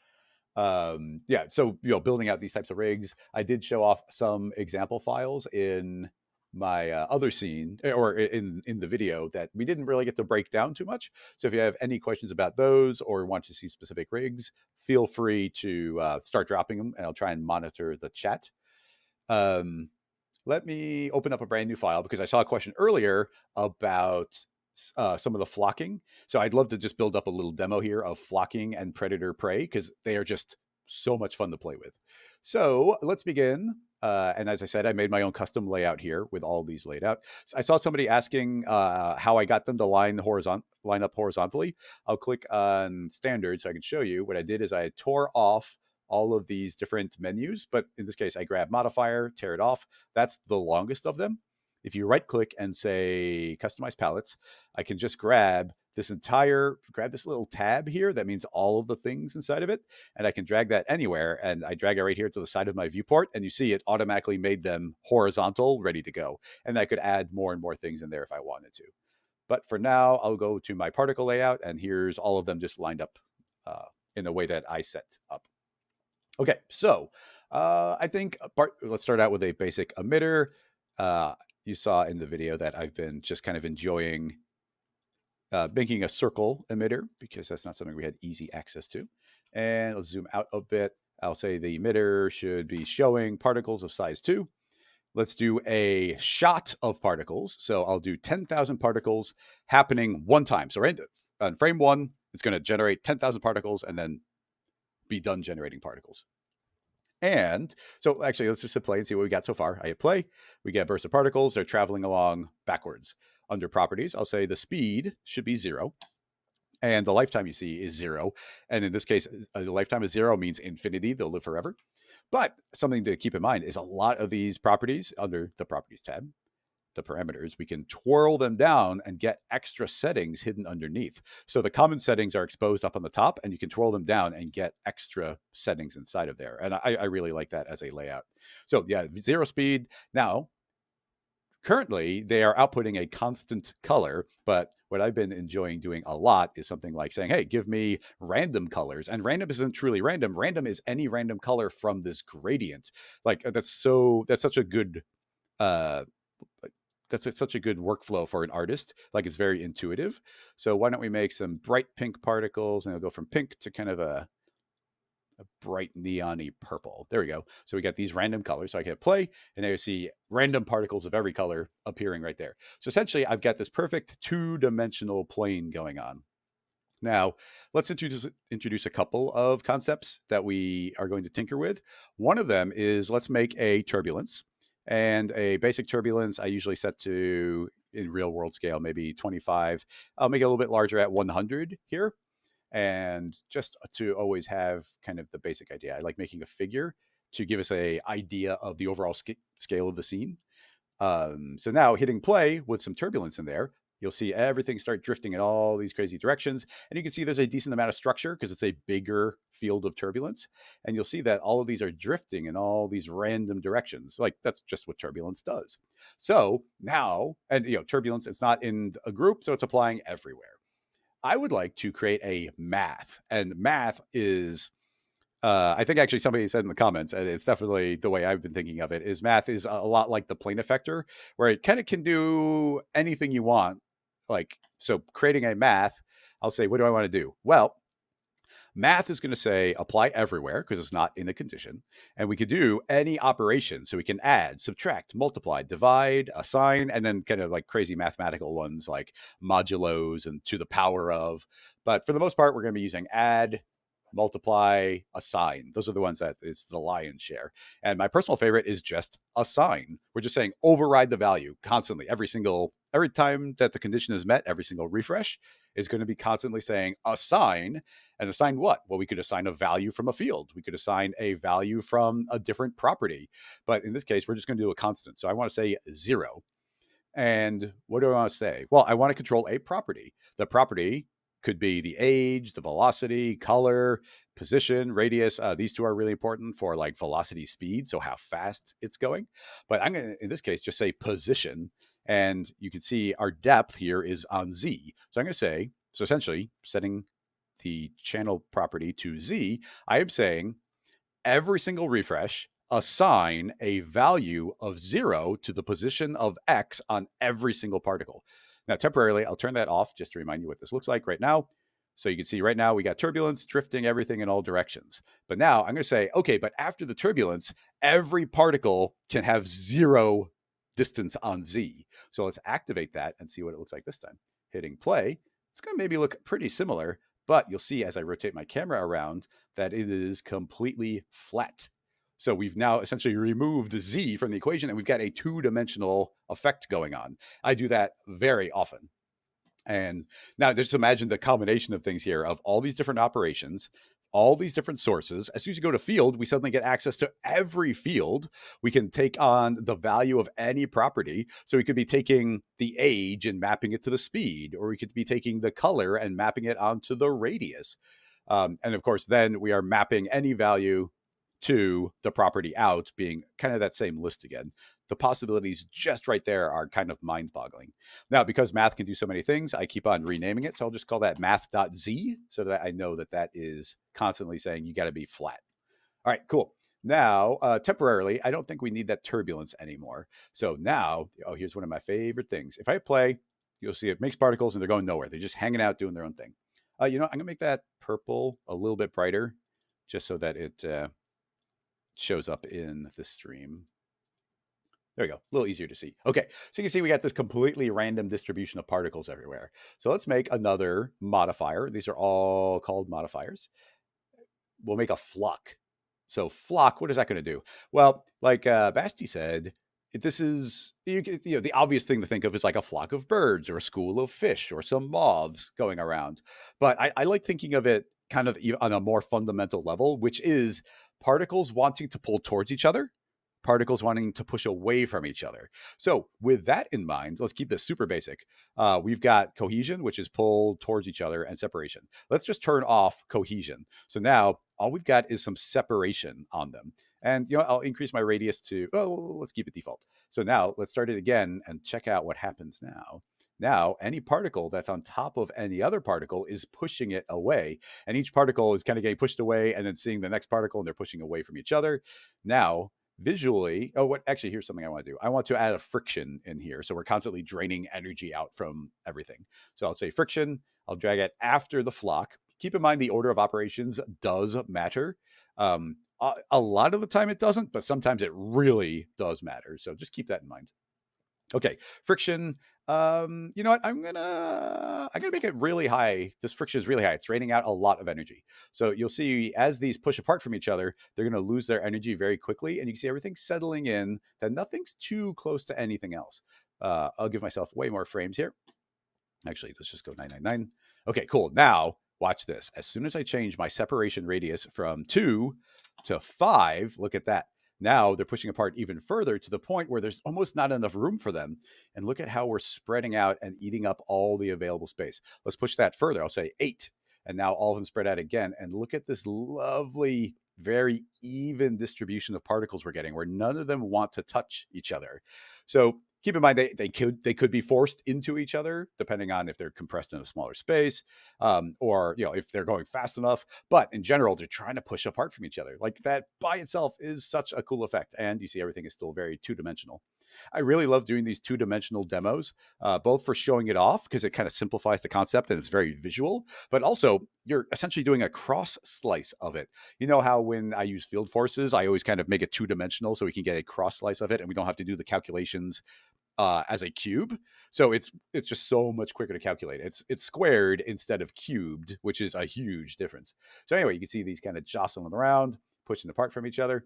yeah, so building out these types of rigs, I did show off some example files in my other scene, or in the video, that we didn't really get to break down too much. So if you have any questions about those or want to see specific rigs, feel free to start dropping them, and I'll try and monitor the chat. Let me open up a brand new file because I saw a question earlier about some of the flocking. So I'd love to just build up a little demo here of flocking and predator prey, because they are just so much fun to play with. So let's begin. And as I said, I made my own custom layout here with all these laid out. So I saw somebody asking how I got them to line up horizontally. I'll click on standard so I can show you. What I did is I tore off all of these different menus, but in this case, I grab modifier, tear it off. That's the longest of them. If you right click and say customize palettes, I can just grab this little tab here. That means all of the things inside of it. And I can drag that anywhere. And I drag it right here to the side of my viewport. And you see it automatically made them horizontal, ready to go. And I could add more and more things in there if I wanted to. But for now, I'll go to my particle layout. And here's all of them just lined up in the way that I set up. Okay, so I think let's start out with a basic emitter. You saw in the video that I've been just kind of enjoying making a circle emitter, because that's not something we had easy access to. And let's zoom out a bit. I'll say the emitter should be showing particles of size 2. Let's do a shot of particles. So I'll do 10,000 particles happening one time. So right on frame 1, it's going to generate 10,000 particles and then be done generating particles. And so actually, let's just hit play and see what we got so far. I hit play. We get a burst of particles. They're traveling along backwards. Under properties, I'll say the speed should be 0. And the lifetime you see is 0. And in this case, the lifetime is 0 means infinity. They'll live forever. But something to keep in mind is a lot of these properties under the properties tab, the parameters, we can twirl them down and get extra settings hidden underneath. So the common settings are exposed up on the top, and you can twirl them down and get extra settings inside of there. And I really like that as a layout. So yeah, 0 speed. Now, currently, they are outputting a constant color, but what I've been enjoying doing a lot is something like saying, hey, give me random colors. And random isn't truly random. Random is any random color from this gradient. Like that's such a good that's such a good workflow for an artist. Like it's very intuitive. So why don't we make some bright pink particles, and it'll go from pink to kind of a bright neon-y purple. There we go. So we got these random colors. So I can hit play, and there you see random particles of every color appearing right there. So essentially, I've got this perfect 2-dimensional plane going on. Now, let's introduce a couple of concepts that we are going to tinker with. One of them is let's make a turbulence. And a basic turbulence, I usually set to, in real world scale, maybe 25. I'll make it a little bit larger at 100 here. And just to always have kind of the basic idea, I like making a figure to give us an idea of the overall scale of the scene. So now hitting play with some turbulence in there, you'll see everything start drifting in all these crazy directions. And you can see there's a decent amount of structure because it's a bigger field of turbulence. And you'll see that all of these are drifting in all these random directions. Like that's just what turbulence does. So now, and turbulence, it's not in a group, so it's applying everywhere. I would like to create a math, and math is, I think actually somebody said in the comments, and it's definitely the way I've been thinking of it, is math is a lot like the plane effector, where it kind of can do anything you want. Like, so creating a math, I'll say, what do I want to do? Well, math is going to say apply everywhere because it's not in a condition. And we could do any operation. So we can add, subtract, multiply, divide, assign, and then kind of like crazy mathematical ones like modulos and to the power of. But for the most part, we're going to be using add, multiply, assign. Those are the ones that is the lion's share. And my personal favorite is just assign. We're just saying override the value constantly. Every time that the condition is met, every single refresh is going to be constantly saying assign. And assign what? Well, we could assign a value from a field. We could assign a value from a different property. But in this case, we're just going to do a constant. So I want to say 0. And what do I want to say? Well, I want to control a property. The property could be the age, the velocity, color, position, radius. These two are really important for like velocity speed, so how fast it's going. But I'm going to, in this case, just say position. And you can see our depth here is on Z. So I'm going to say, so essentially setting the channel property to Z, I am saying every single refresh, assign a value of 0 to the position of X on every single particle. Now, temporarily, I'll turn that off just to remind you what this looks like right now. So you can see right now we got turbulence, drifting, everything in all directions. But now I'm going to say, okay, but after the turbulence, every particle can have 0 distance on Z. So let's activate that and see what it looks like this time. Hitting play, it's going to maybe look pretty similar, but you'll see as I rotate my camera around that it is completely flat. So we've now essentially removed Z from the equation and we've got a 2-dimensional effect going on. I do that very often. And now just imagine the combination of things here of all these different operations, all these different sources. As soon as you go to field, we suddenly get access to every field. We can take on the value of any property. So we could be taking the age and mapping it to the speed, or we could be taking the color and mapping it onto the radius. And of course, then we are mapping any value to the property out, being kind of that same list again. The possibilities just right there are kind of mind-boggling. Now, because math can do so many things, I keep on renaming it. So I'll just call that math.z so that I know that that is constantly saying you got to be flat. All right, cool. Now, temporarily, I don't think we need that turbulence anymore. So now, oh, here's one of my favorite things. If I play, you'll see it makes particles and they're going nowhere. They're just hanging out doing their own thing. You know, I'm going to make that purple a little bit brighter just so that it shows up in the stream. There we go. A little easier to see. Okay, so you can see we got this completely random distribution of particles everywhere. So let's make another modifier. These are all called modifiers. We'll make a flock. So flock, what is that going to do? Well, like Basti said, this is the obvious thing to think of is like a flock of birds or a school of fish or some moths going around. But I like thinking of it kind of on a more fundamental level, which is particles wanting to pull towards each other, particles wanting to push away from each other. So with that in mind, let's keep this super basic. We've got cohesion, which is pull towards each other, and separation. Let's just turn off cohesion. So now all we've got is some separation on them. And you know, I'll increase my radius to, oh, let's keep it default. So now let's start it again and check out what happens now. Now, any particle that's on top of any other particle is pushing it away. And each particle is kind of getting pushed away and then seeing the next particle and they're pushing away from each other. Now, visually, actually, here's something I want to do. I want to add a friction in here. So we're constantly draining energy out from everything. So I'll say friction. I'll drag it after the flock. Keep in mind the order of operations does matter. A lot of the time it doesn't, but sometimes it really does matter. So just keep that in mind. Okay, friction. You know what? I'm gonna make it really high. This friction is really high. It's draining out a lot of energy. So you'll see as these push apart from each other, they're gonna lose their energy very quickly, and you can see everything settling in. That nothing's too close to anything else. I'll give myself way more frames here. Actually, let's just go 999. Okay, cool. Now watch this. As soon as I change my separation radius from 2 to 5, look at that. Now they're pushing apart even further to the point where there's almost not enough room for them. And look at how we're spreading out and eating up all the available space. Let's push that further. I'll say 8. And now all of them spread out again. And look at this lovely, very even distribution of particles we're getting where none of them want to touch each other. So keep in mind, they could be forced into each other depending on if they're compressed in a smaller space, or if they're going fast enough. But in general, they're trying to push apart from each other. Like that by itself is such a cool effect. And you see everything is still very 2-dimensional. I really love doing these 2-dimensional demos, both for showing it off because it kind of simplifies the concept and it's very visual, but also you're essentially doing a cross slice of it. You know how when I use field forces, I always kind of make it 2-dimensional so we can get a cross slice of it and we don't have to do the calculations as a cube. So it's just so much quicker to calculate. It's squared instead of cubed, which is a huge difference. So anyway, you can see these kind of jostling around, pushing apart from each other.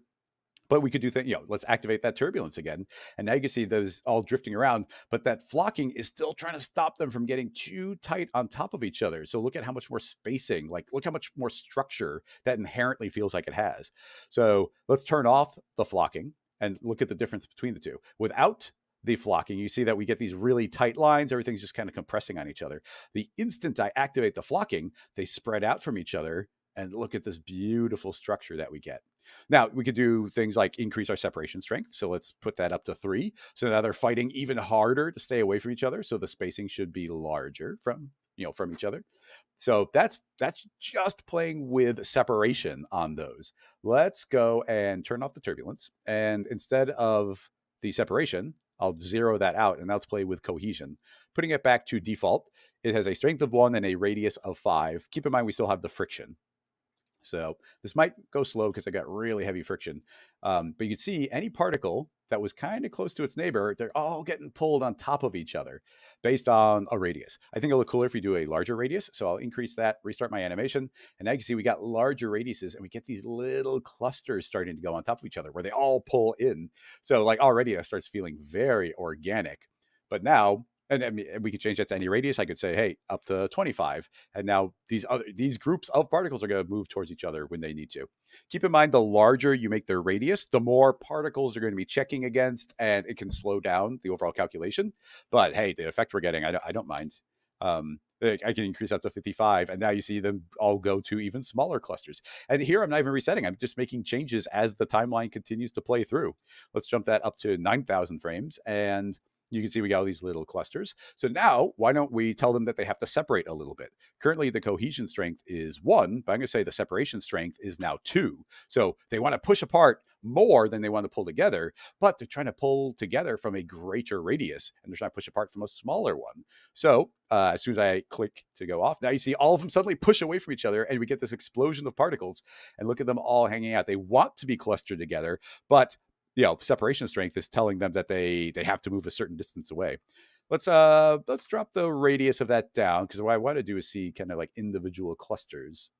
But we could do things, let's activate that turbulence again. And now you can see those all drifting around, but that flocking is still trying to stop them from getting too tight on top of each other. So look at how much more spacing, look how much more structure that inherently feels like it has. So let's turn off the flocking and look at the difference between the two. Without the flocking, you see that we get these really tight lines. Everything's just kind of compressing on each other. The instant I activate the flocking, they spread out from each other, and look at this beautiful structure that we get. Now, we could do things like increase our separation strength. So let's put that up to 3. So now they're fighting even harder to stay away from each other. So the spacing should be larger from each other. So that's just playing with separation on those. Let's go and turn off the turbulence. And instead of the separation, I'll zero that out, and let's play with cohesion. Putting it back to default, it has a strength of 1 and a radius of 5. Keep in mind, we still have the friction. So this might go slow because I got really heavy friction. But you can see any particle that was kind of close to its neighbor, they're all getting pulled on top of each other based on a radius. I think it'll look cooler if we do a larger radius. So I'll increase that, restart my animation. And now you can see we got larger radiuses, and we get these little clusters starting to go on top of each other where they all pull in. So like already that starts feeling very organic. But now, and I mean, we could change that to any radius. I could say, hey, up to 25. And now these groups of particles are going to move towards each other when they need to. Keep in mind, the larger you make their radius, the more particles are going to be checking against, and it can slow down the overall calculation. But hey, the effect we're getting, I don't mind. I can increase up to 55, and now you see them all go to even smaller clusters. And here I'm not even resetting. I'm just making changes as the timeline continues to play through. Let's jump that up to 9,000 frames, and you can see we got all these little clusters. So now, why don't we tell them that they have to separate a little bit? Currently, the cohesion strength is 1, but I'm going to say the separation strength is now 2. So they want to push apart more than they want to pull together, but they're trying to pull together from a greater radius, and they're trying to push apart from a smaller one. So as soon as I click to go off, now you see all of them suddenly push away from each other, and we get this explosion of particles, and look at them all hanging out. They want to be clustered together, but separation strength is telling them that they have to move a certain distance away. Let's drop the radius of that down, because what I want to do is see kind of like individual clusters.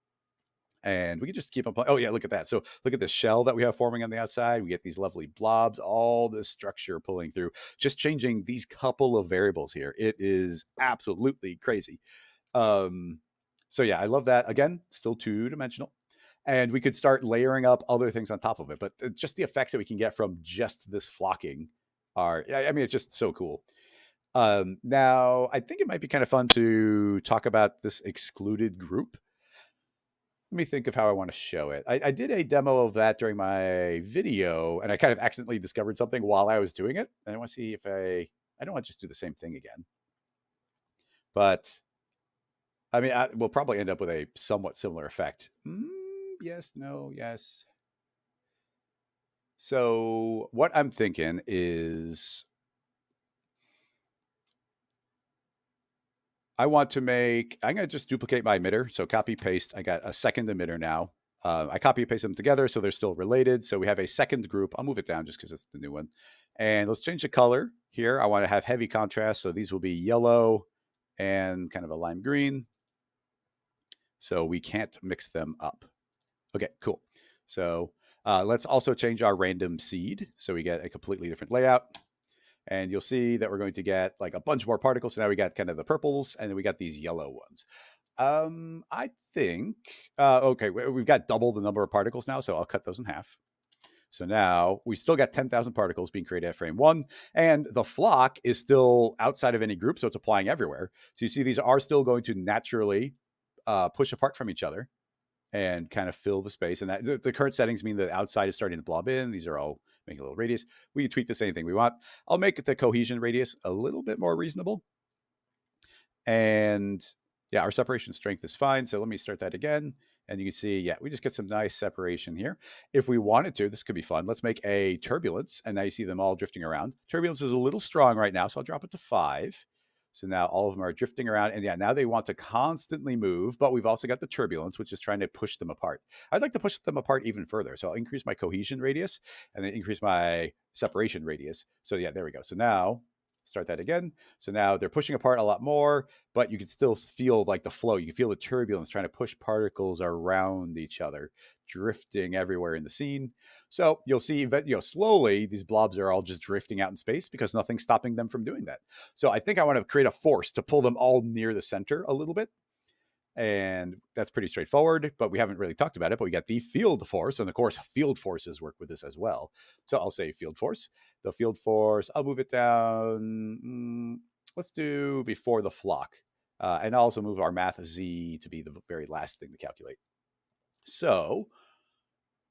And we can just keep on playing. Oh yeah, look at that. So look at the shell that we have forming on the outside. We get these lovely blobs, all this structure pulling through, just changing these couple of variables here. It is absolutely crazy. So yeah, I love that. Again, still 2-dimensional. And we could start layering up other things on top of it. But just the effects that we can get from just this flocking are, I mean, it's just so cool. Now, I think it might be kind of fun to talk about this excluded group. Let me think of how I want to show it. I did a demo of that during my video, and I kind of accidentally discovered something while I was doing it. And I want to see if I don't want to just do the same thing again. But, I mean, we'll probably end up with a somewhat similar effect. Yes, no, yes. So what I'm thinking is I'm going to just duplicate my emitter. So copy paste. I got a second emitter now. I copy and paste them together so they're still related. So we have a second group. I'll move it down just because it's the new one. And let's change the color here. I want to have heavy contrast. So these will be yellow and kind of a lime green. So we can't mix them up. Okay, cool. So let's also change our random seed so we get a completely different layout. And you'll see that we're going to get like a bunch more particles. So now we got kind of the purples, and then we got these yellow ones. I think, okay, we've got double the number of particles now, so I'll cut those in half. So now we still got 10,000 particles being created at frame 1, and the flock is still outside of any group, so it's applying everywhere. So you see these are still going to naturally push apart from each other and kind of fill the space. And that the current settings mean that outside is starting to blob in. These are all making a little radius. We can tweak this anything we want. I'll make the cohesion radius a little bit more reasonable. And yeah, our separation strength is fine. So let me start that again. And you can see, yeah, we just get some nice separation here. If we wanted to, this could be fun. Let's make a turbulence. And now you see them all drifting around. Turbulence is a little strong right now, so I'll drop it to 5. So now all of them are drifting around, and yeah, now they want to constantly move, but we've also got the turbulence, which is trying to push them apart. I'd like to push them apart even further. So I'll increase my cohesion radius and then increase my separation radius. So yeah, there we go. So now start that again. So now they're pushing apart a lot more, but you can still feel like the flow. You can feel the turbulence trying to push particles around each other, drifting everywhere in the scene. So you'll see that, slowly these blobs are all just drifting out in space because nothing's stopping them from doing that. So I think I want to create a force to pull them all near the center a little bit. And that's pretty straightforward, but we haven't really talked about it. But we got the field force, and of course, field forces work with this as well. So I'll say field force. The field force, I'll move it down. Let's do before the flock. And I'll also move our math Z to be the very last thing to calculate. So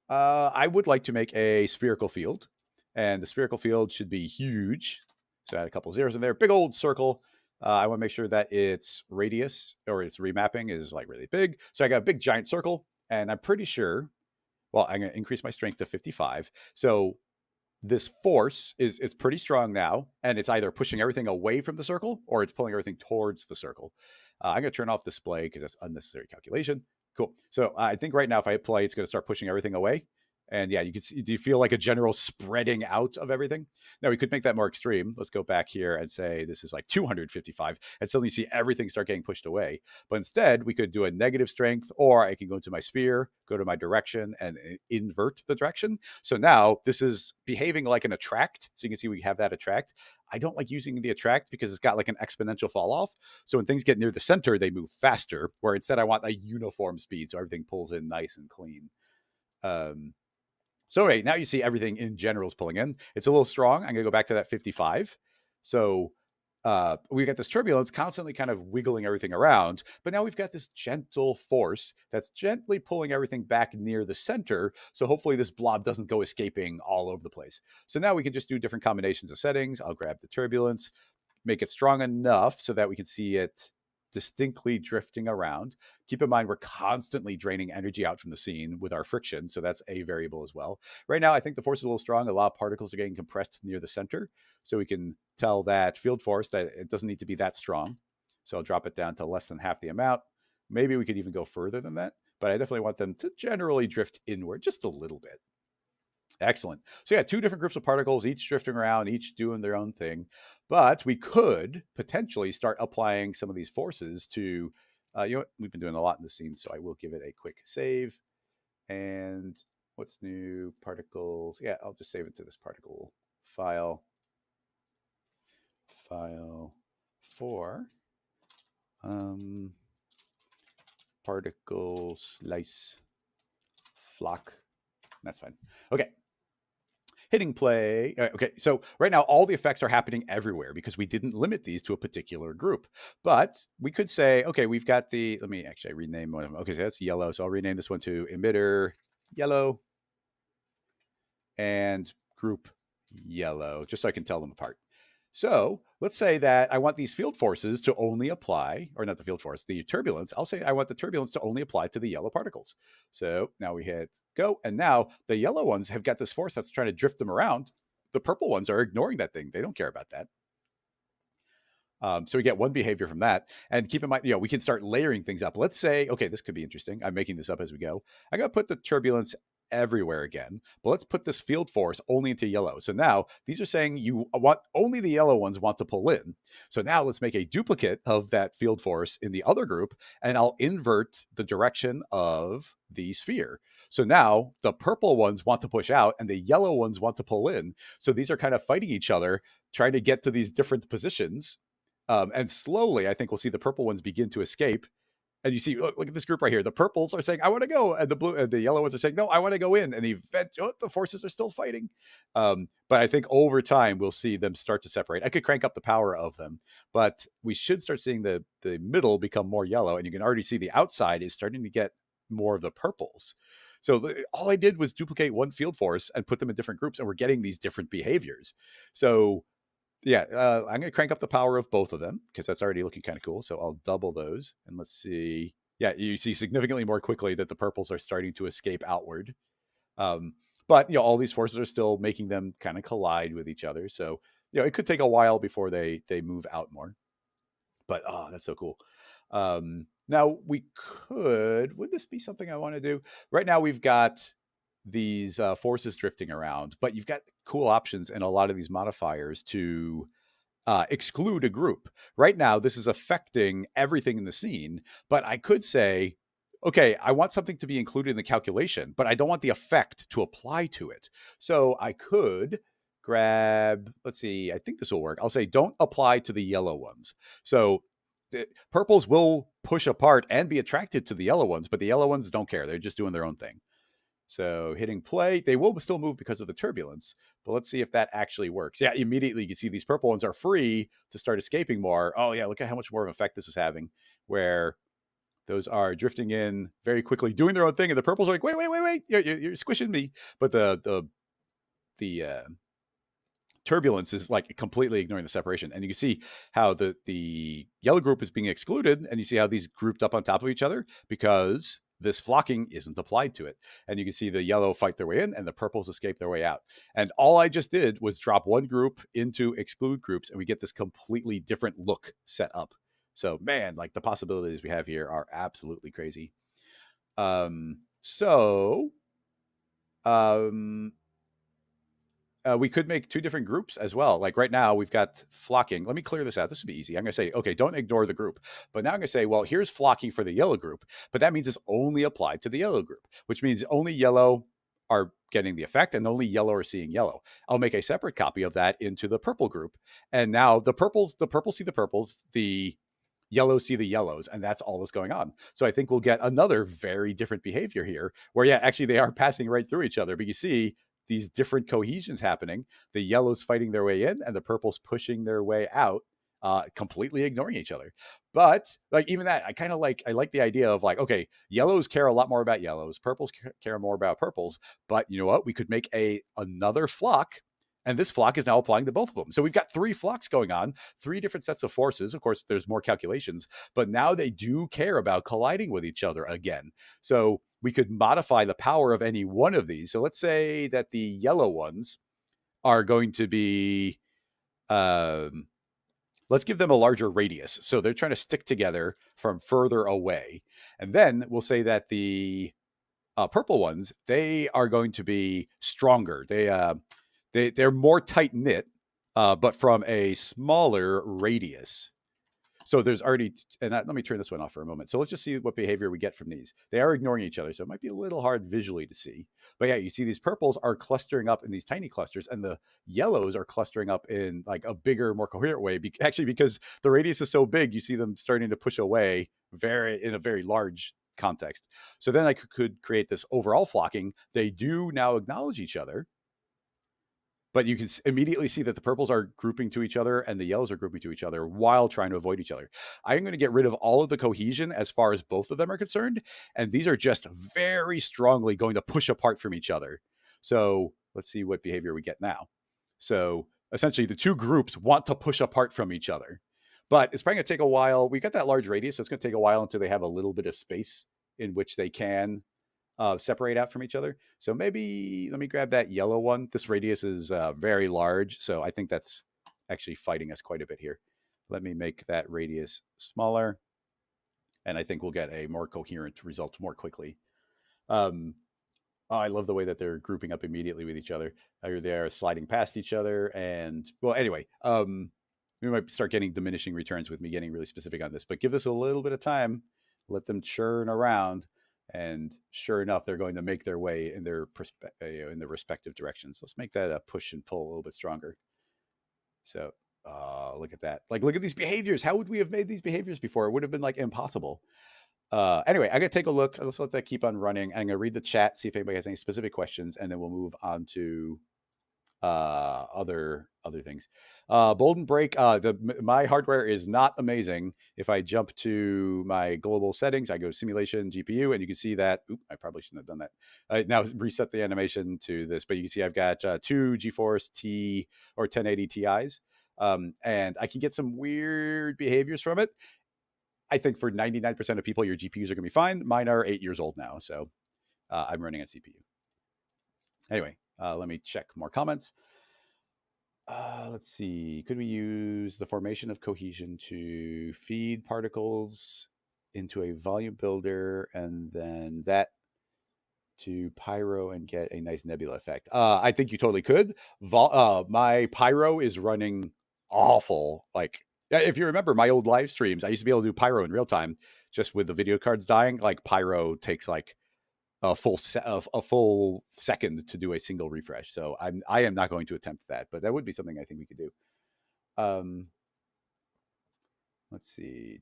I would like to make a spherical field, and the spherical field should be huge. So add a couple zeros in there, big old circle. I want to make sure that its radius or its remapping is like really big. So I got a big giant circle, and I'm pretty sure, well, I'm going to increase my strength to 55. So this force is pretty strong now, and it's either pushing everything away from the circle or it's pulling everything towards the circle. I'm going to turn off display because that's unnecessary calculation. Cool. So I think right now, if I hit play, it's going to start pushing everything away. And yeah, you can see, do you feel like a general spreading out of everything? Now we could make that more extreme. Let's go back here and say this is like 255, and suddenly you see everything start getting pushed away. But instead we could do a negative strength, or I can go into my sphere, go to my direction, and invert the direction. So now this is behaving like an attract. So you can see we have that attract. I don't like using the attract because it's got like an exponential fall off. So when things get near the center, they move faster, where instead I want a uniform speed. So everything pulls in nice and clean. So right now you see everything in general is pulling in. It's a little strong. I'm going to go back to that 55. So we got this turbulence constantly kind of wiggling everything around, but now we've got this gentle force that's gently pulling everything back near the center. So hopefully this blob doesn't go escaping all over the place. So now we can just do different combinations of settings. I'll grab the turbulence, make it strong enough so that we can see it distinctly drifting around. Keep in mind, we're constantly draining energy out from the scene with our friction. So that's a variable as well. Right now, I think the force is a little strong. A lot of particles are getting compressed near the center. So we can tell that field force that it doesn't need to be that strong. So I'll drop it down to less than half the amount. Maybe we could even go further than that, but I definitely want them to generally drift inward just a little bit. Excellent. So yeah, two different groups of particles, each drifting around, each doing their own thing. But we could potentially start applying some of these forces to, you know what? We've been doing a lot in the scene, so I will give it a quick save. And what's new? Particles. Yeah, I'll just save it to this particle file. File 4. Particle slice flock. That's fine. Okay. Hitting play. Okay, so right now all the effects are happening everywhere because we didn't limit these to a particular group. But we could say, okay, we've got the, let me actually rename one of them. Okay, so that's yellow. So I'll rename this one to emitter yellow and group yellow, just so I can tell them apart. So let's say that I want these field forces to only apply, or not the field force, the turbulence. I'll say I want the turbulence to only apply to the yellow particles. So now we hit go. And now the yellow ones have got this force that's trying to drift them around. The purple ones are ignoring that thing. They don't care about that. So we get one behavior from that. And keep in mind, you know, we can start layering things up. Let's say, okay, this could be interesting. I'm making this up as we go. I got to put the turbulence everywhere again, but let's put this field force only into yellow. So now these are saying you want only the yellow ones want to pull in. So now let's make a duplicate of that field force in the other group, and I'll invert the direction of the sphere. So now the purple ones want to push out and the yellow ones want to pull in. So these are kind of fighting each other, trying to get to these different positions. And slowly, I think we'll see the purple ones begin to escape. And you see, look at this group right here. The purples are saying, I want to go. And the blue and the yellow ones are saying, no, I want to go in. And the forces are still fighting. But I think over time, we'll see them start to separate. I could crank up the power of them, but we should start seeing the middle become more yellow. And you can already see the outside is starting to get more of the purples. So all I did was duplicate one field force and put them in different groups, and we're getting these different behaviors. So yeah, I'm going to crank up the power of both of them because that's already looking kind of cool. So I'll double those, and let's see. Yeah, you see significantly more quickly that the purples are starting to escape outward. But, you know, all these forces are still making them kind of collide with each other. So, you know, it could take a while before they move out more. But, oh, that's so cool. Now we would this be something I want to do? Right now we've got these forces drifting around, but you've got cool options in a lot of these modifiers to exclude a group. Right now, this is affecting everything in the scene, but I could say, okay, I want something to be included in the calculation, but I don't want the effect to apply to it. So I could grab, let's see, I think this will work. I'll say, don't apply to the yellow ones. So purples will push apart and be attracted to the yellow ones, but the yellow ones don't care. They're just doing their own thing. So hitting play, they will still move because of the turbulence, but let's see if that actually works. Yeah, immediately you can see these purple ones are free to start escaping more. Oh yeah, look at how much more of an effect this is having, where those are drifting in very quickly, doing their own thing, and the purples are like, wait, you're squishing me. But the turbulence is like completely ignoring the separation, and you can see how the yellow group is being excluded, and you see how these grouped up on top of each other because this flocking isn't applied to it. And you can see the yellow fight their way in and the purples escape their way out. And all I just did was drop one group into exclude groups, and we get this completely different look set up. So man, like the possibilities we have here are absolutely crazy. We could make two different groups as well. Like right now we've got flocking. Let me clear this out. This would be easy. I'm going to say, okay, don't ignore the group. But now I'm going to say, well, here's flocking for the yellow group, but that means it's only applied to the yellow group, which means only yellow are getting the effect and only yellow are seeing yellow. I'll make a separate copy of that into the purple group. And now the purples see the purples, the yellows see the yellows, and that's all that's going on. So I think we'll get another very different behavior here where, yeah, actually they are passing right through each other, but you see these different cohesions happening, the yellows fighting their way in and the purples pushing their way out, completely ignoring each other. But like even that, I like the idea of like, okay, yellows care a lot more about yellows, purples care more about purples, but you know what? We could make another flock, and this flock is now applying to both of them. So we've got three flocks going on, three different sets of forces. Of course, there's more calculations, but now they do care about colliding with each other again. So we could modify the power of any one of these. So let's say that the yellow ones are going to be, let's give them a larger radius. So they're trying to stick together from further away. And then we'll say that the purple ones, they are going to be stronger. They're more tight knit, but from a smaller radius. So there's already, and let me turn this one off for a moment. So let's just see what behavior we get from these. They are ignoring each other, so it might be a little hard visually to see. But yeah, you see these purples are clustering up in these tiny clusters, and the yellows are clustering up in like a bigger, more coherent way. Actually, because the radius is so big, you see them starting to push away in a very large context. So then I could create this overall flocking. They do now acknowledge each other, but you can immediately see that the purples are grouping to each other and the yellows are grouping to each other while trying to avoid each other. I'm going to get rid of all of the cohesion as far as both of them are concerned. And these are just very strongly going to push apart from each other. So let's see what behavior we get now. So essentially the two groups want to push apart from each other, but it's probably going to take a while. We got that large radius, so it's going to take a while until they have a little bit of space in which they can separate out from each other. So maybe let me grab that yellow one. This radius is very large, so I think that's actually fighting us quite a bit here. Let me make that radius smaller, and I think we'll get a more coherent result more quickly. I love the way that they're grouping up immediately with each other. They're sliding past each other, and well, anyway, we might start getting diminishing returns with me getting really specific on this, but give this a little bit of time, let them churn around. And sure enough, they're going to make their way in their in their respective directions. Let's make that a push and pull a little bit stronger. So look at that. Like, look at these behaviors. How would we have made these behaviors before? It would have been like impossible. Anyway, I gotta take a look. Let's let that keep on running. I'm gonna read the chat, see if anybody has any specific questions, and then we'll move on to other things. Bold and break. My hardware is not amazing. If I jump to my global settings, I go simulation GPU, and you can see that. I probably shouldn't have done that. I now reset the animation to this, but you can see I've got two GeForce 1080 Ti's, and I can get some weird behaviors from it. I think for 99% of people, your GPUs are going to be fine. Mine are 8 years old now, so I'm running a CPU. Anyway, let me check more comments. Let's see. Could we use the formation of cohesion to feed particles into a volume builder and then that to pyro and get a nice nebula effect? I think you totally could. My pyro is running awful. Like, if you remember my old live streams, I used to be able to do pyro in real time just with the video cards dying. Like, pyro takes like a full second to do a single refresh. So I am not going to attempt that, but that would be something I think we could do. Let's see.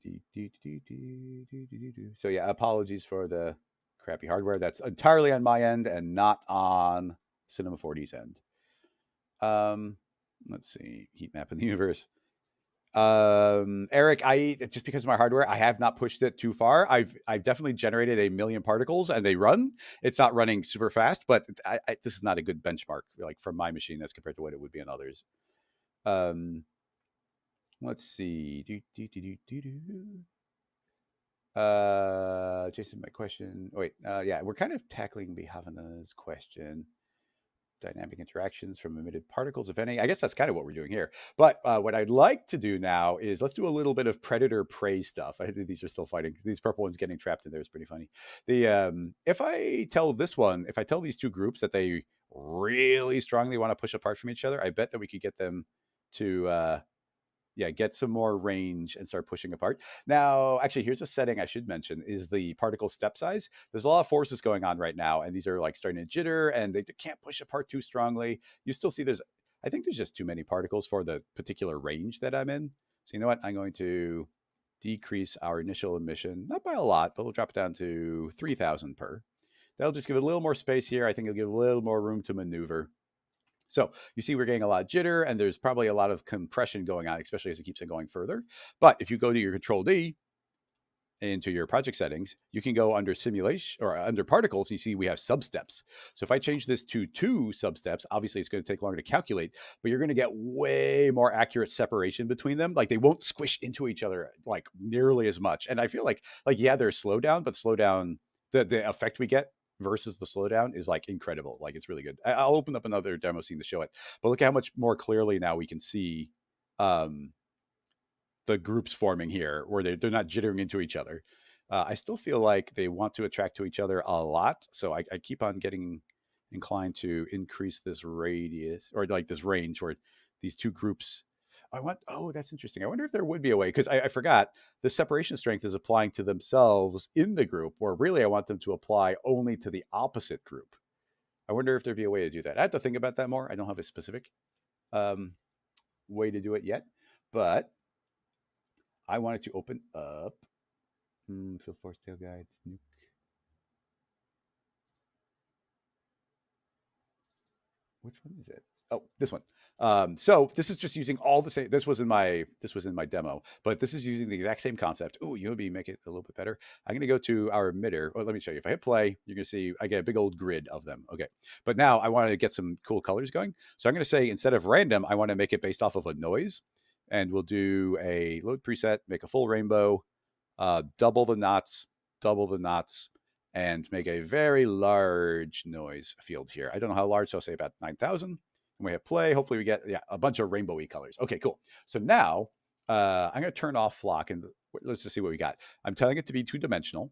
So yeah, apologies for the crappy hardware. That's entirely on my end and not on Cinema 4D's end. Let's see. Heat map in the universe. Eric, just because of my hardware, I have not pushed it too far. I've definitely generated 1 million particles and they run. It's not running super fast, but this is not a good benchmark like from my machine as compared to what it would be on others. Let's see. Jason, my question. Oh, wait, yeah, we're kind of tackling Bihavana's question. Dynamic interactions from emitted particles, if any. I guess that's kind of what we're doing here. But what I'd like to do now is let's do a little bit of predator-prey stuff. I think these are still fighting. These purple ones getting trapped in there is pretty funny. If I tell these two groups that they really strongly want to push apart from each other, I bet that we could get them to get some more range and start pushing apart. Now, actually, here's a setting I should mention is the particle step size. There's a lot of forces going on right now, and these are like starting to jitter, and they can't push apart too strongly. You still see I think there's just too many particles for the particular range that I'm in. So you know what? I'm going to decrease our initial emission, not by a lot, but we'll drop it down to 3,000 per. That'll just give it a little more space here. I think it'll give a little more room to maneuver. So you see we're getting a lot of jitter and there's probably a lot of compression going on, especially as it keeps on going further. But if you go to your Control D into your project settings, you can go under simulation or under particles. And you see we have substeps. So if I change this to 2 substeps, obviously it's going to take longer to calculate, but you're going to get way more accurate separation between them. Like they won't squish into each other like nearly as much. And I feel like yeah, there's slowdown, but slowdown, the effect we get versus the slowdown is like incredible. Like it's really good. I'll open up another demo scene to show it, but look at how much more clearly now we can see the groups forming here where they're not jittering into each other. I still feel like they want to attract to each other a lot. So I keep on getting inclined to increase this radius or like this range where these two groups that's interesting. I wonder if there would be a way, because I forgot the separation strength is applying to themselves in the group, where really I want them to apply only to the opposite group. I wonder if there'd be a way to do that. I have to think about that more. I don't have a specific way to do it yet, but I wanted to open up Field Force Tail Guides, nuke. Which one is it? Oh, this one. So this is just using all the same. This was in my demo, but this is using the exact same concept. Oh, you'll make it a little bit better. I'm going to go to our emitter. Well, let me show you. If I hit play, you're going to see I get a big old grid of them. Okay, but now I want to get some cool colors going. So I'm going to say instead of random, I want to make it based off of a noise, and we'll do a load preset, make a full rainbow, double the knots, and make a very large noise field here. I don't know how large, so I'll say about 9,000. And we hit play. Hopefully we get a bunch of rainbowy colors. Okay, cool. So now I'm going to turn off flock and let's just see what we got. I'm telling it to be 2-dimensional.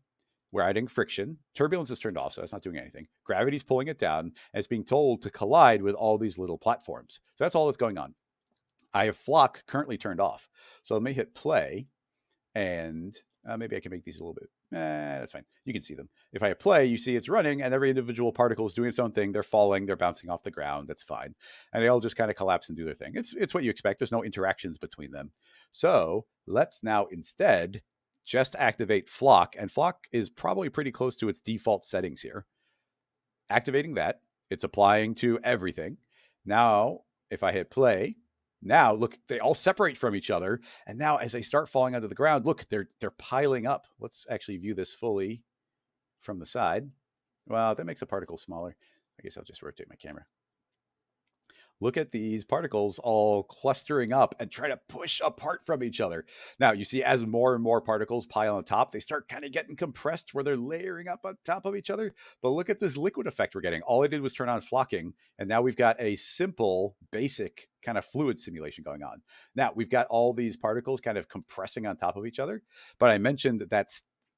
We're adding friction. Turbulence is turned off, so that's not doing anything. Gravity's pulling it down, and it's being told to collide with all these little platforms. So that's all that's going on. I have flock currently turned off. So let me hit play, and maybe I can make these a little bit. That's fine. You can see them. If I hit play, you see it's running and every individual particle is doing its own thing. They're falling, they're bouncing off the ground. That's fine. And they all just kind of collapse and do their thing. It's what you expect. There's no interactions between them. So let's now instead just activate flock. And flock is probably pretty close to its default settings here. Activating that, it's applying to everything. Now, if I hit play, now look, they all separate from each other. And now as they start falling onto the ground, look, they're piling up. Let's actually view this fully from the side. Well, that makes the particle smaller. I guess I'll just rotate my camera. Look at these particles all clustering up and try to push apart from each other. Now, you see as more and more particles pile on top, they start kind of getting compressed where they're layering up on top of each other. But look at this liquid effect we're getting. All I did was turn on flocking, and now we've got a simple, basic kind of fluid simulation going on. Now, we've got all these particles kind of compressing on top of each other, but I mentioned that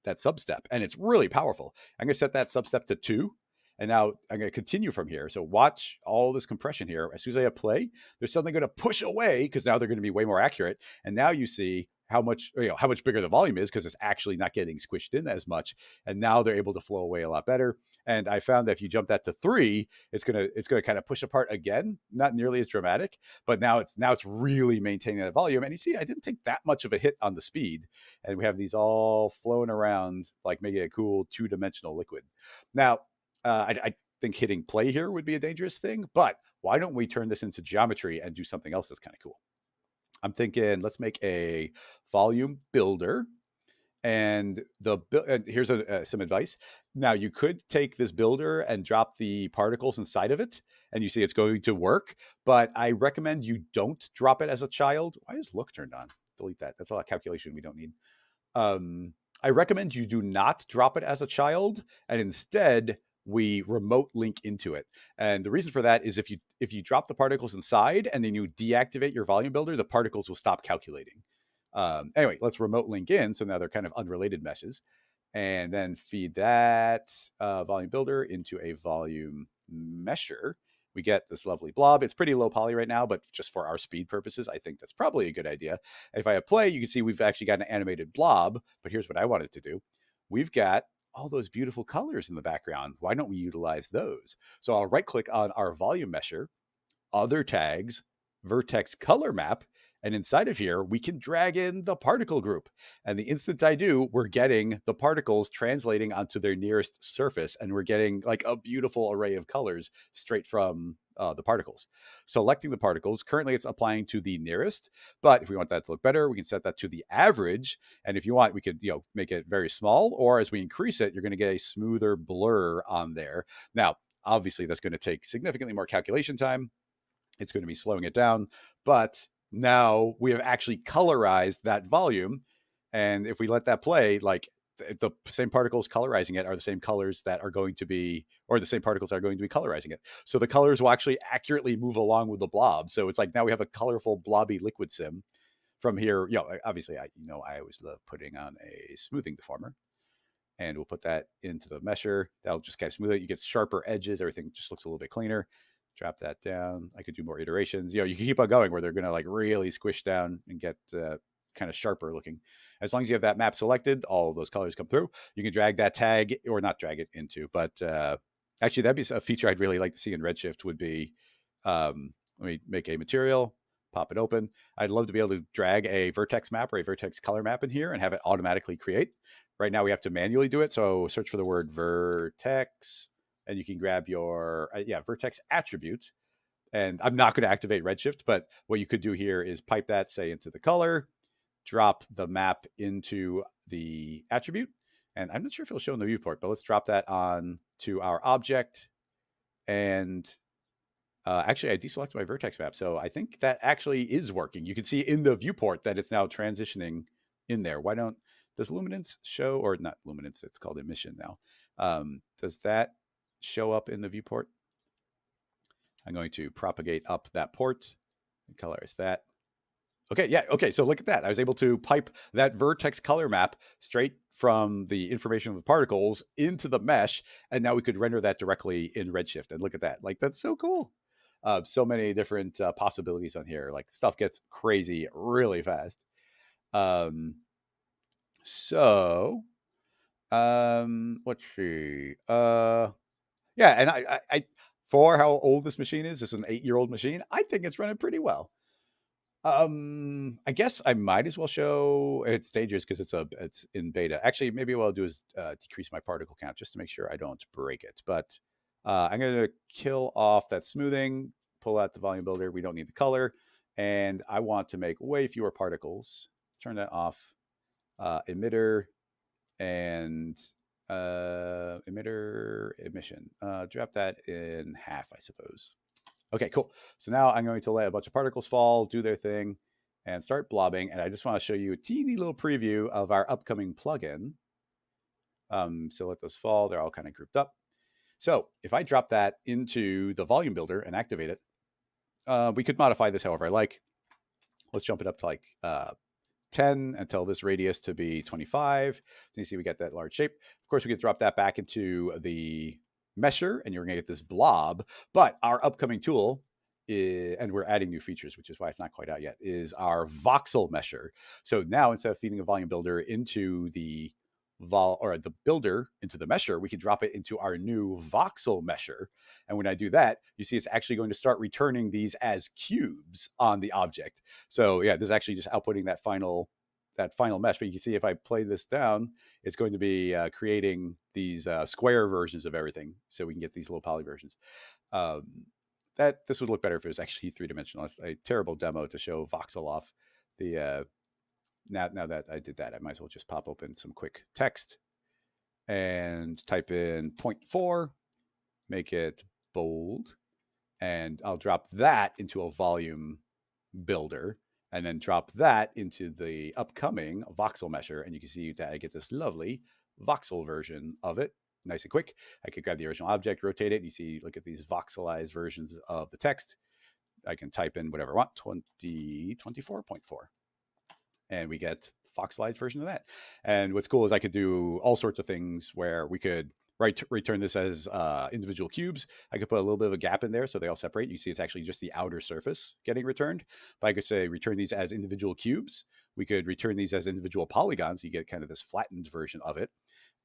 substep, and it's really powerful. I'm going to set that substep to 2. And now I'm going to continue from here. So watch all this compression here. As soon as I hit play, there's something going to push away because now they're going to be way more accurate. And now you see how much bigger the volume is, because it's actually not getting squished in as much. And now they're able to flow away a lot better. And I found that if you jump that to 3, it's gonna kind of push apart again, not nearly as dramatic, but now it's really maintaining that volume. And you see, I didn't take that much of a hit on the speed, and we have these all flowing around like making a cool 2-dimensional liquid. Now, I think hitting play here would be a dangerous thing, but why don't we turn this into geometry and do something else that's kind of cool? I'm thinking, let's make a volume builder. And here's some advice. Now, you could take this builder and drop the particles inside of it, and you see it's going to work. But I recommend you don't drop it as a child. Why is look turned on? Delete that. That's a lot of calculation we don't need. I recommend you do not drop it as a child, and instead we remote link into it. And the reason for that is if you drop the particles inside and then you deactivate your volume builder, the particles will stop calculating. Anyway, let's remote link in. So now they're kind of unrelated meshes, and then feed that volume builder into a volume mesher. We get this lovely blob. It's pretty low poly right now, but just for our speed purposes, I think that's probably a good idea. And if I have play, you can see we've actually got an animated blob, but here's what I wanted to do. We've got all those beautiful colors in the background. Why don't we utilize those? So I'll right click on our volume mesher, other tags, vertex color map, and inside of here, we can drag in the particle group. And the instant I do, we're getting the particles translating onto their nearest surface, and we're getting like a beautiful array of colors straight from the particles. Selecting the particles, currently it's applying to the nearest, but if we want that to look better, we can set that to the average. And if you want, we could make it very small, or as we increase it, you're going to get a smoother blur on there. Now, obviously, that's going to take significantly more calculation time. It's going to be slowing it down, but now we have actually colorized that volume. And if we let that play, like the same particles colorizing it are the same colors that are going to be, or the same particles are going to be colorizing it. So the colors will actually accurately move along with the blob. So it's like now we have a colorful blobby liquid sim from here. Obviously I always love putting on a smoothing deformer, and we'll put that into the mesher. That'll just kind of smooth it. You get sharper edges. Everything just looks a little bit cleaner. Drop that down. I could do more iterations. You can keep on going where they're going to like really squish down and get kind of sharper looking. As long as you have that map selected, all of those colors come through. You can drag that tag, or not drag it into, but actually that'd be a feature I'd really like to see in Redshift would be, let me make a material, pop it open. I'd love to be able to drag a vertex map or a vertex color map in here and have it automatically create. Right now we have to manually do it. So search for the word vertex, and you can grab your vertex attribute. And I'm not going to activate Redshift, but what you could do here is pipe that, say, into the color, drop the map into the attribute. And I'm not sure if it'll show in the viewport, but let's drop that on to our object. And actually, I deselected my vertex map. So I think that actually is working. You can see in the viewport that it's now transitioning in there. Does luminance show, or not luminance, it's called emission now. Does that show up in the viewport? I'm going to propagate up that port and colorize that. Okay, yeah, okay, so look at that. I was able to pipe that vertex color map straight from the information of the particles into the mesh, and now we could render that directly in Redshift. And look at that, like that's so cool. So many different possibilities on here. Like stuff gets crazy really fast. Let's see. Yeah, and I for how old this machine is, this is an 8-year-old machine. I think it's running pretty well. I guess I might as well show its stages because it's in beta. Actually, maybe what I'll do is decrease my particle count just to make sure I don't break it. But I'm going to kill off that smoothing, pull out the volume builder. We don't need the color, and I want to make way fewer particles. Let's turn that off. Emitter and emitter emission. Drop that in half, I suppose. Okay, cool. So now I'm going to let a bunch of particles fall, do their thing, and start blobbing. And I just want to show you a teeny little preview of our upcoming plugin. So let those fall. They're all kind of grouped up. So if I drop that into the volume builder and activate it, we could modify this however I like. Let's jump it up to like 10 and tell this radius to be 25. So you see we get that large shape. Of course, we could drop that back into the mesher, and you're going to get this blob. But our upcoming tool and we're adding new features, which is why it's not quite out yet, is our voxel mesher. So now instead of feeding a volume builder into the builder into the mesher, we can drop it into our new voxel mesher. And when I do that, you see it's actually going to start returning these as cubes on the object. So yeah, this is actually just outputting that final mesh. But you can see if I play this down, it's going to be creating these square versions of everything, so we can get these little poly versions. That this would look better if it was actually three-dimensional. It's a terrible demo to show voxel off. The now that I did that, I might as well just pop open some quick text and type in 0.4, make it bold, and I'll drop that into a volume builder, and then drop that into the upcoming voxel mesher, and you can see that I get this lovely voxel version of it. Nice and quick. I could grab the original object, rotate it, and you see, look at these voxelized versions of the text. I can type in whatever I want, 24.4, and we get voxelized version of that. And what's cool is I could do all sorts of things where we could return this as individual cubes. I could put a little bit of a gap in there so they all separate. You see it's actually just the outer surface getting returned. But I could say return these as individual cubes. We could return these as individual polygons. So you get kind of this flattened version of it.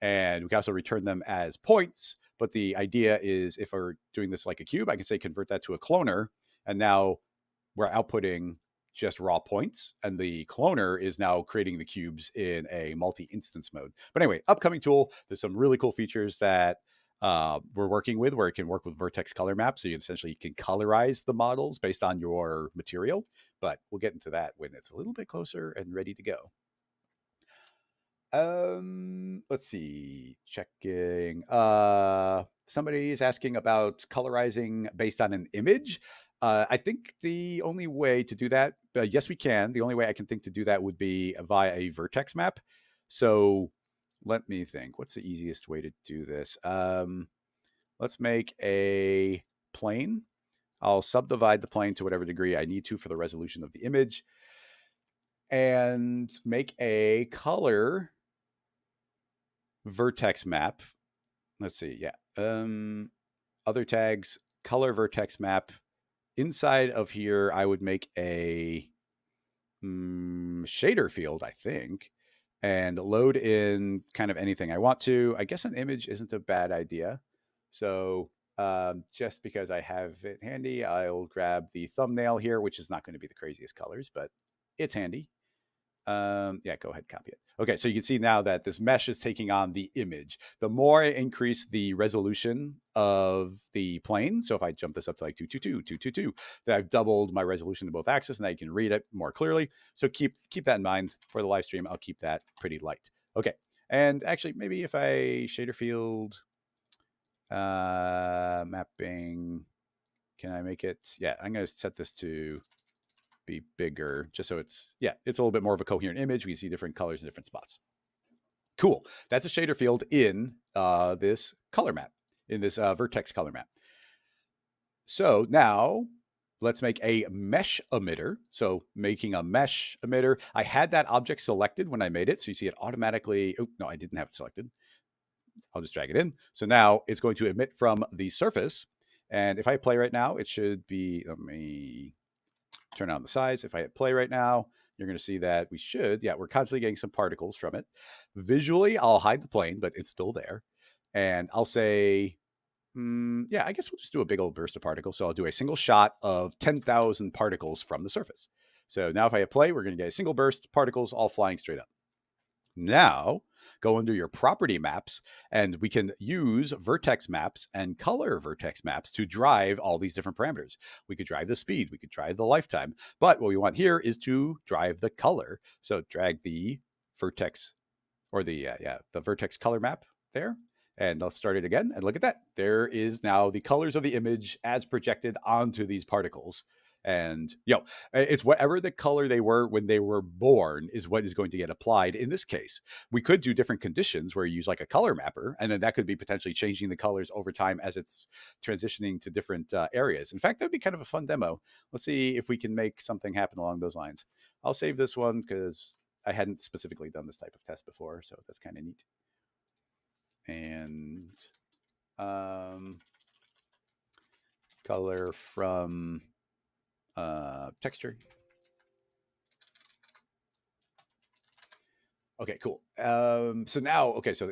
And we can also return them as points. But the idea is if we're doing this like a cube, I can say convert that to a cloner. And now we're outputting just raw points, and the cloner is now creating the cubes in a multi-instance mode. But anyway, upcoming tool, there's some really cool features that we're working with, where it can work with vertex color maps. So you essentially can colorize the models based on your material, but we'll get into that when it's a little bit closer and ready to go. Let's see, checking. Somebody is asking about colorizing based on an image. I think the only way to do that, yes, we can. The only way I can think to do that would be via a vertex map. So let me think. What's the easiest way to do this? Let's make a plane. I'll subdivide the plane to whatever degree I need to for the resolution of the image, and make a color vertex map. Let's see. Yeah. Other tags, color vertex map. Inside of here, I would make a shader field, I think, and load in kind of anything I want to. I guess an image isn't a bad idea. So just because I have it handy, I'll grab the thumbnail here, which is not going to be the craziest colors, but it's handy. Yeah, go ahead, copy it. Okay, so you can see now that this mesh is taking on the image. The more I increase the resolution of the plane, so if I jump this up to like 222, then I've doubled my resolution to both axes, and I can read it more clearly. So keep that in mind for the live stream. I'll keep that pretty light. Okay, and actually, maybe if I shader field mapping, can I make it? Yeah, I'm going to set this to be bigger, just so it's a little bit more of a coherent image. We can see different colors in different spots. Cool. That's a shader field in this color map, in this vertex color map. So now let's make a mesh emitter. So making a mesh emitter, I had that object selected when I made it. So you see it automatically. Oh, no, I didn't have it selected. I'll just drag it in. So now it's going to emit from the surface. And if I play right now, it should be, let me turn on the size. If I hit play right now, you're going to see that we're constantly getting some particles from it. Visually, I'll hide the plane, but it's still there. And I'll say, I guess we'll just do a big old burst of particles. So I'll do a single shot of 10,000 particles from the surface. So now if I hit play, we're going to get a single burst, particles all flying straight up. Now, go under your property maps, and we can use vertex maps and color vertex maps to drive all these different parameters. We could drive the speed, we could drive the lifetime, but what we want here is to drive the color. So drag the vertex, or the vertex color map there, and let's start it again. And look at that. There is now the colors of the image as projected onto these particles. And it's whatever the color they were when they were born is what is going to get applied in this case. We could do different conditions where you use like a color mapper, and then that could be potentially changing the colors over time as it's transitioning to different areas. In fact, that'd be kind of a fun demo. Let's see if we can make something happen along those lines. I'll save this one because I hadn't specifically done this type of test before, so that's kind of neat. And color from texture. Okay, cool. So now, okay, so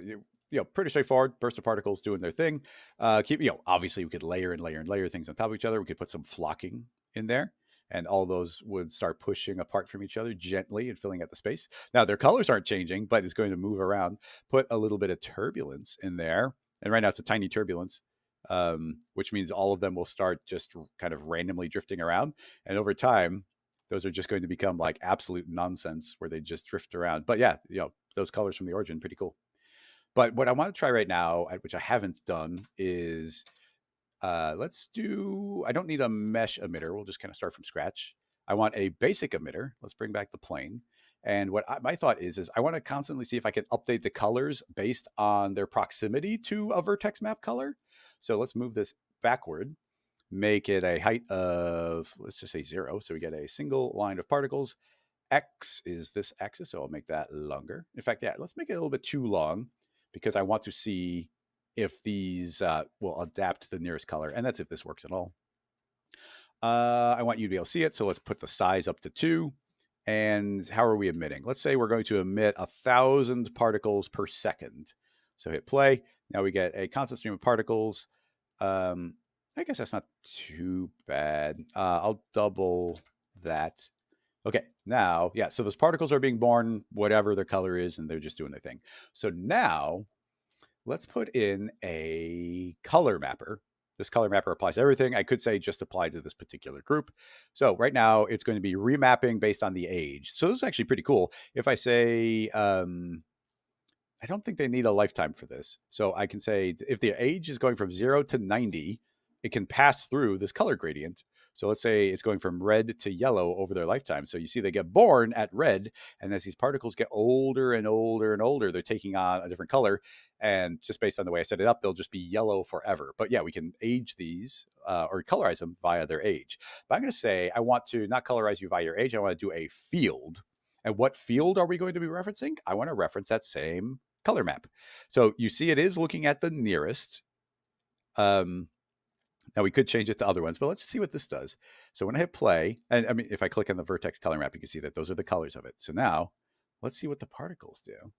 pretty straightforward. Burst of particles doing their thing. Obviously we could layer and layer and layer things on top of each other. We could put some flocking in there, and all those would start pushing apart from each other gently and filling out the space. Now their colors aren't changing, but it's going to move around. Put a little bit of turbulence in there, and right now it's a tiny turbulence, which means all of them will start just kind of randomly drifting around, and over time those are just going to become like absolute nonsense where they just drift around. But yeah, those colors from the origin, pretty cool. But what I want to try right now, which I haven't done, is let's do, I don't need a mesh emitter. We'll just kind of start from scratch. I want a basic emitter. Let's bring back the plane. And what my thought is I want to constantly see if I can update the colors based on their proximity to a vertex map color. So let's move this backward. Make it a height of, let's just say 0. So we get a single line of particles. X is this axis, so I'll make that longer. In fact, yeah, let's make it a little bit too long because I want to see if these will adapt to the nearest color. And that's if this works at all. I want you to be able to see it. So let's put the size up to 2. And how are we emitting? Let's say we're going to emit 1,000 particles per second. So hit play. Now we get a constant stream of particles. I guess that's not too bad. I'll double that. Okay, now, yeah, so those particles are being born, whatever their color is, and they're just doing their thing. So now, let's put in a color mapper. This color mapper applies to everything. I could say just apply to this particular group. So right now, it's going to be remapping based on the age. So this is actually pretty cool. If I say, I don't think they need a lifetime for this. So I can say if the age is going from 0 to 90, it can pass through this color gradient. So let's say it's going from red to yellow over their lifetime. So you see they get born at red, and as these particles get older and older and older, they're taking on a different color. And just based on the way I set it up, they'll just be yellow forever. But yeah, we can age these or colorize them via their age. But I'm going to say I want to not colorize you via your age. I want to do a field. And what field are we going to be referencing? I want to reference that same color map. So you see it is looking at the nearest. Now we could change it to other ones, but let's see what this does. So when I hit play, and I mean, if I click on the vertex color map, you can see that those are the colors of it. So now let's see what the particles do.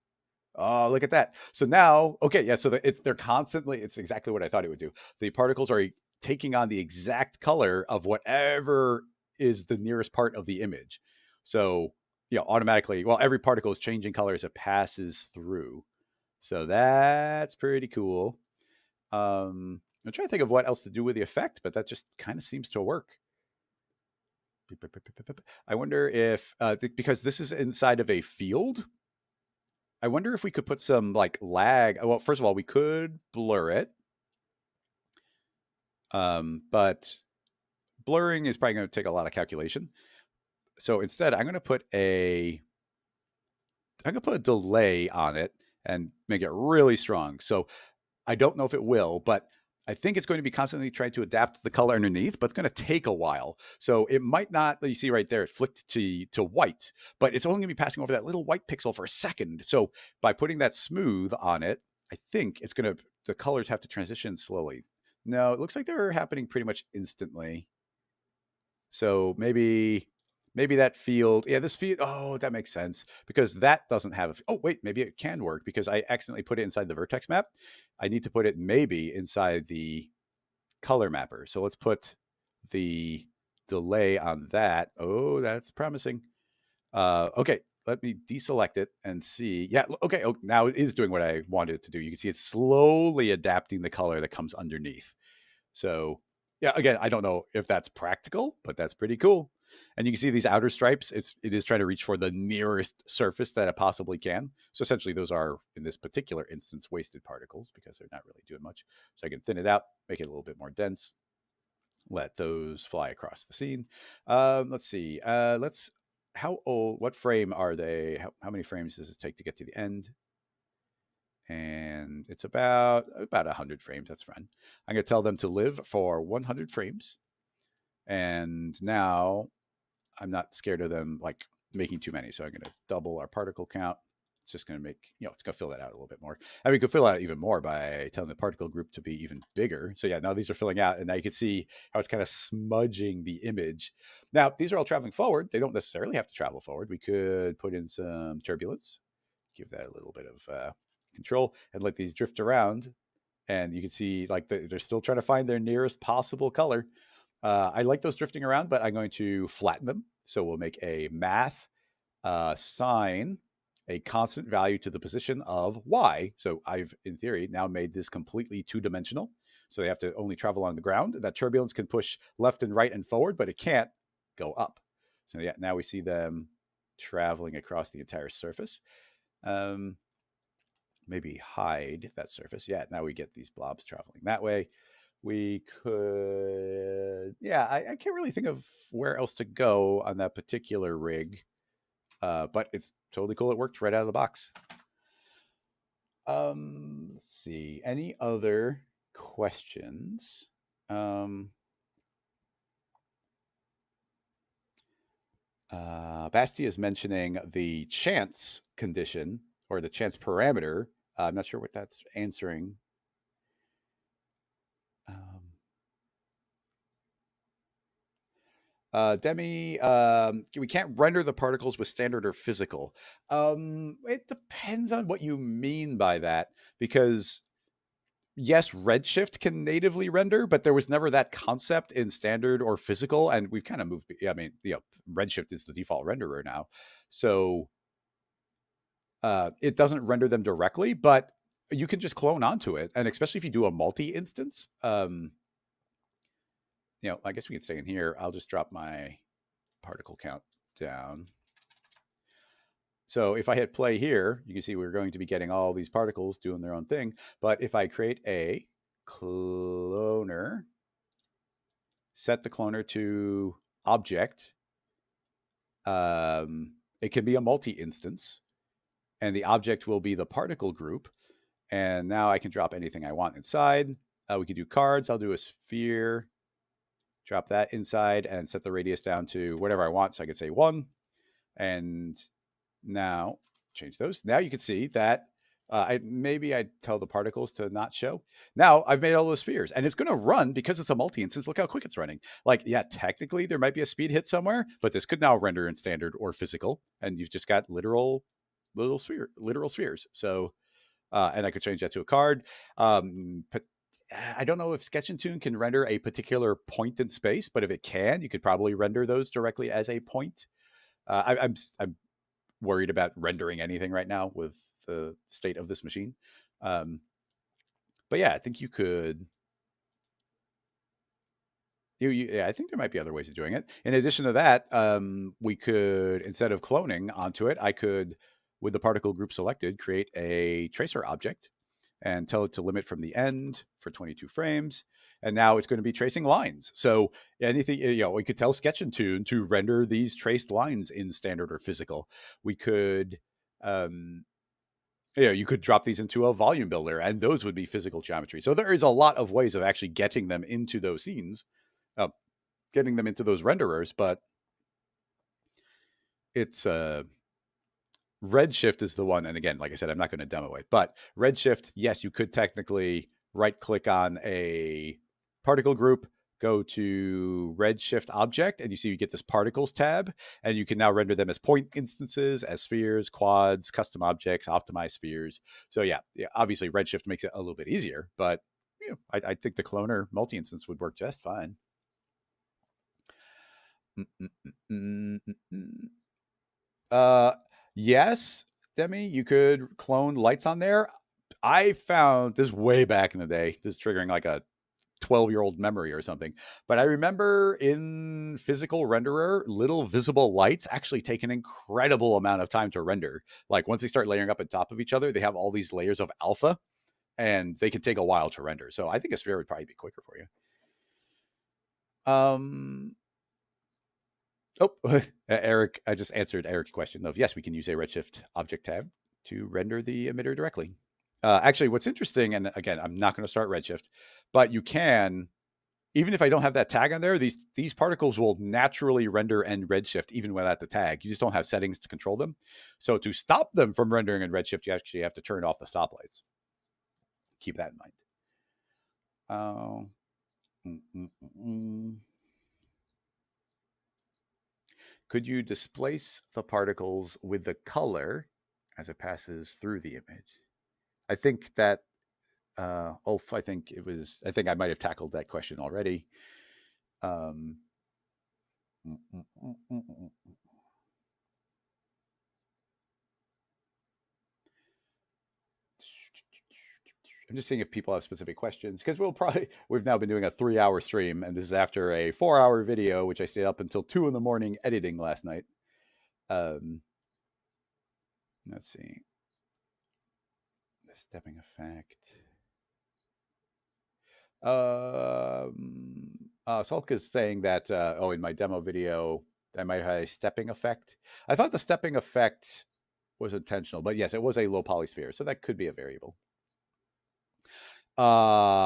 Oh, look at that. So now, okay, yeah, so they're constantly, it's exactly what I thought it would do. The particles are taking on the exact color of whatever is the nearest part of the image. So, automatically, well, every particle is changing color as it passes through. So that's pretty cool. I'm trying to think of what else to do with the effect, but that just kind of seems to work. I wonder if, because this is inside of a field, I wonder if we could put some like lag. Well, first of all, we could blur it. But blurring is probably going to take a lot of calculation. So instead, I'm going to put a delay on it and make it really strong. So I don't know if it will, but I think it's going to be constantly trying to adapt the color underneath, but it's going to take a while. So it might not, you see right there, it flicked to white, but it's only going to be passing over that little white pixel for a second. So by putting that smooth on it, I think it's going to, the colors have to transition slowly. No, it looks like they're happening pretty much instantly. So maybe that field, yeah, this field, oh, that makes sense because that doesn't have, oh, wait, maybe it can work because I accidentally put it inside the vertex map. I need to put it maybe inside the color mapper. So let's put the delay on that. Oh, that's promising. Okay, let me deselect it and see. Yeah, okay, oh, now it is doing what I wanted it to do. You can see it's slowly adapting the color that comes underneath. So yeah, again, I don't know if that's practical, but that's pretty cool. And you can see these outer stripes, it is trying to reach for the nearest surface that it possibly can. So essentially those are, in this particular instance, wasted particles because they're not really doing much. So I can thin it out, make it a little bit more dense, let those fly across the scene. Let's see, how old, what frame are they? How many frames does it take to get to the end? And it's about 100 frames. That's fine. I'm going to tell them to live for 100 frames. And now I'm not scared of them like making too many. So I'm going to double our particle count. It's just going to make, it's going to fill that out a little bit more. And we could fill out even more by telling the particle group to be even bigger. So yeah, now these are filling out, and now you can see how it's kind of smudging the image. Now, these are all traveling forward. They don't necessarily have to travel forward. We could put in some turbulence, give that a little bit of control, and let these drift around. And you can see like they're still trying to find their nearest possible color. I like those drifting around, but I'm going to flatten them. So we'll make a math sign a constant value to the position of y. So I've, in theory, now made this completely two-dimensional. So they have to only travel on the ground. That turbulence can push left and right and forward, but it can't go up. So yeah, now we see them traveling across the entire surface. Maybe hide that surface. Yeah, now we get these blobs traveling that way. We could, yeah, I can't really think of where else to go on that particular rig. But it's totally cool. It worked right out of the box. Let's see. Any other questions? Basti is mentioning the chance condition or the chance parameter. I'm not sure what that's answering. Demi, we can't render the particles with standard or physical. It depends on what you mean by that, because yes, Redshift can natively render, but there was never that concept in standard or physical, and we've kind of moved. I mean, Redshift is the default renderer now, so it doesn't render them directly, but you can just clone onto it, and especially if you do a multi-instance. I guess we can stay in here. I'll just drop my particle count down. So if I hit play here, you can see we're going to be getting all these particles doing their own thing. But if I create a cloner, set the cloner to object, it can be a multi-instance, and the object will be the particle group. And now I can drop anything I want inside. We can do cards. I'll do a sphere. Drop that inside and set the radius down to whatever I want. So I could say 1. And now change those. Now you can see that maybe I tell the particles to not show. Now I've made all those spheres, and it's going to run because it's a multi-instance. Look how quick it's running. Like, yeah, technically there might be a speed hit somewhere, but this could now render in standard or physical, and you've just got literal spheres. So, and I could change that to a card. I don't know if Sketch and Tune can render a particular point in space, but if it can, you could probably render those directly as a point. I'm worried about rendering anything right now with the state of this machine. But yeah, I think you could. I think there might be other ways of doing it. In addition to that, we could, instead of cloning onto it, I could, with the particle group selected, create a tracer object and tell it to limit from the end for 22 frames. And now it's going to be tracing lines. So anything, we could tell Sketch and Tune to render these traced lines in standard or physical. We could, you could drop these into a volume builder, and those would be physical geometry. So there is a lot of ways of actually getting them into those scenes, getting them into those renderers, but it's Redshift is the one. And again, like I said, I'm not going to demo it, but Redshift, yes, you could technically right click on a particle group, go to Redshift object, and you see you get this particles tab, and you can now render them as point instances, as spheres, quads, custom objects, optimized spheres. So yeah, obviously Redshift makes it a little bit easier, but I think the cloner multi-instance would work just fine. Yes, Demi, you could clone lights on there. I found this way back in the day. This is triggering like a 12-year-old memory or something. But I remember in physical renderer, little visible lights actually take an incredible amount of time to render. Like once they start layering up on top of each other, they have all these layers of alpha, and they can take a while to render. So I think a sphere would probably be quicker for you. Eric, I just answered Eric's question of, yes, we can use a Redshift object tab to render the emitter directly. Actually, what's interesting, and again, I'm not going to start Redshift, but you can even if I don't have that tag on there, these particles will naturally render in Redshift even without the tag. You just don't have settings to control them. So to stop them from rendering in Redshift, you actually have to turn off the stoplights. Keep that in mind. Could you displace the particles with the color as it passes through the image? I think that, Ulf, I think I might have tackled that question already. I'm just seeing if people have specific questions, because we've now been doing a 3-hour stream, and this is after a 4-hour video, which I stayed up until 2 a.m. editing last night. Let's see. The stepping effect. Salka's saying that, in my demo video, I might have a stepping effect. I thought the stepping effect was intentional, but yes, it was a low poly sphere, so that could be a variable. Aflemix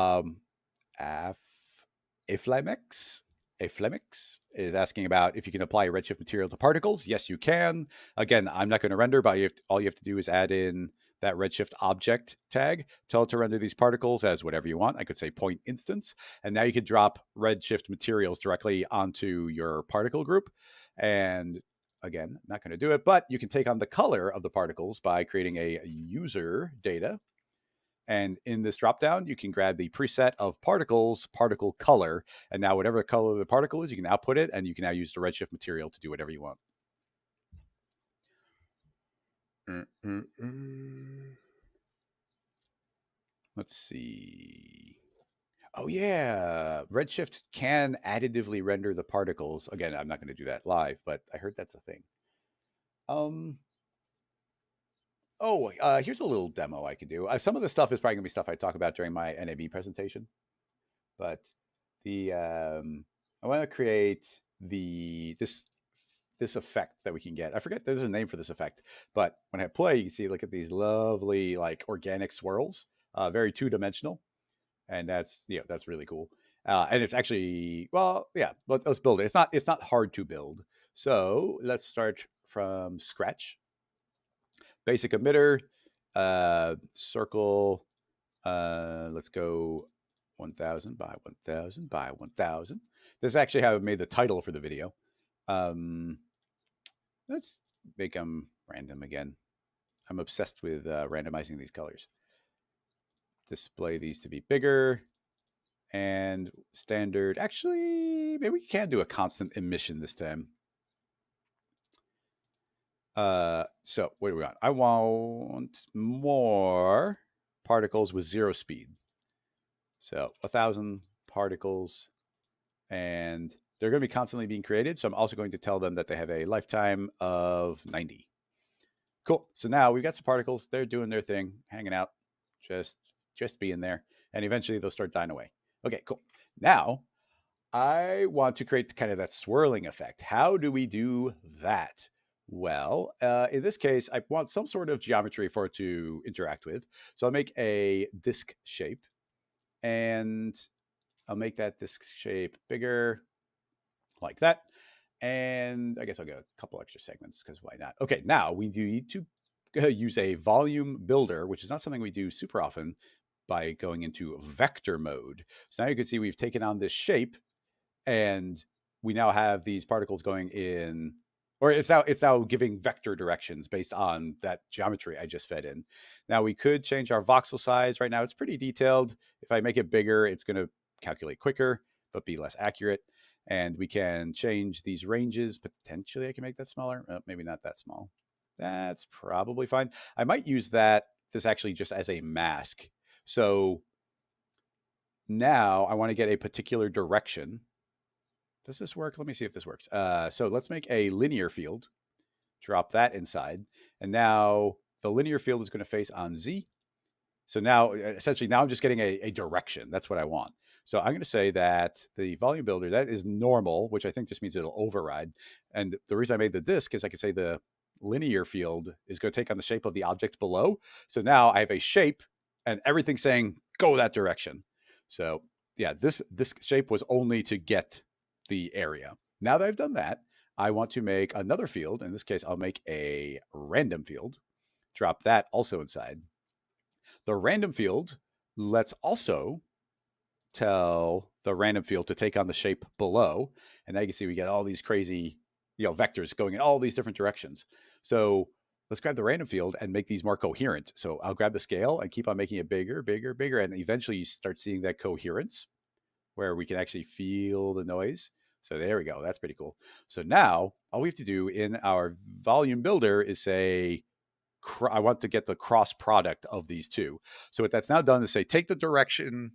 is asking about if you can apply a Redshift material to particles. Yes, you can. Again, I'm not going to render, but all you have to do is add in that Redshift object tag, tell it to render these particles as whatever you want. I could say point instance, and now you could drop Redshift materials directly onto your particle group. And again, not going to do it, but you can take on the color of the particles by creating a user data. And in this dropdown, you can grab the preset of particles, particle color. And now whatever color the particle is, you can output it, and you can now use the Redshift material to do whatever you want. Let's see. Oh, yeah. Redshift can additively render the particles. Again, I'm not going to do that live, but I heard that's a thing. Here's a little demo I could do. Some of the stuff is probably going to be stuff I talk about during my NAB presentation. But I want to create this effect that we can get. I forget there's a name for this effect, but when I play, you can see, look at these lovely like organic swirls, very 2-dimensional, and that's really cool. And it's actually, well, yeah, let's build it. It's not hard to build. So let's start from scratch. Basic emitter, circle. Let's go 1000 by 1000 by 1000. This is actually how I made the title for the video. Let's make them random again. I'm obsessed with randomizing these colors. Display these to be bigger and standard. Actually, maybe we can do a constant emission this time. So what do we want? I want more particles with 0 speed. So 1,000 particles, and they're going to be constantly being created. So I'm also going to tell them that they have a lifetime of 90. Cool. So now we've got some particles. They're doing their thing, hanging out, just being there. And eventually they'll start dying away. Okay, cool. Now I want to create kind of that swirling effect. How do we do that? Well, in this case, I want some sort of geometry for it to interact with. So I'll make a disk shape, and I'll make that disk shape bigger like that. And I guess I'll get a couple extra segments because why not? Okay, now we need to use a volume builder, which is not something we do super often, by going into vector mode. So now you can see we've taken on this shape, and we now have these particles going in, or it's now giving vector directions based on that geometry I just fed in. Now we could change our voxel size. Right now it's pretty detailed. If I make it bigger, it's going to calculate quicker, but be less accurate. And we can change these ranges. Potentially I can make that smaller. Maybe not that small. That's probably fine. I might use this actually just as a mask. So now I want to get a particular direction. Does this work? Let me see if this works. So let's make a linear field, drop that inside. And now the linear field is going to face on Z. So now, essentially, now I'm just getting a direction. That's what I want. So I'm going to say that the volume builder, that is normal, which I think just means it'll override. And the reason I made the disk is I could say the linear field is going to take on the shape of the object below. So now I have a shape and everything's saying, go that direction. So yeah, this shape was only to get the area. Now that I've done that, I want to make another field. In this case, I'll make a random field, drop that also inside. The random field, let's also tell the random field to take on the shape below. And now you can see we get all these crazy, vectors going in all these different directions. So let's grab the random field and make these more coherent. So I'll grab the scale and keep on making it bigger, bigger, bigger. And eventually you start seeing that coherence where we can actually feel the noise. So there we go. That's pretty cool. So now all we have to do in our volume builder is say, I want to get the cross product of these two. So what that's now done is say, take the direction.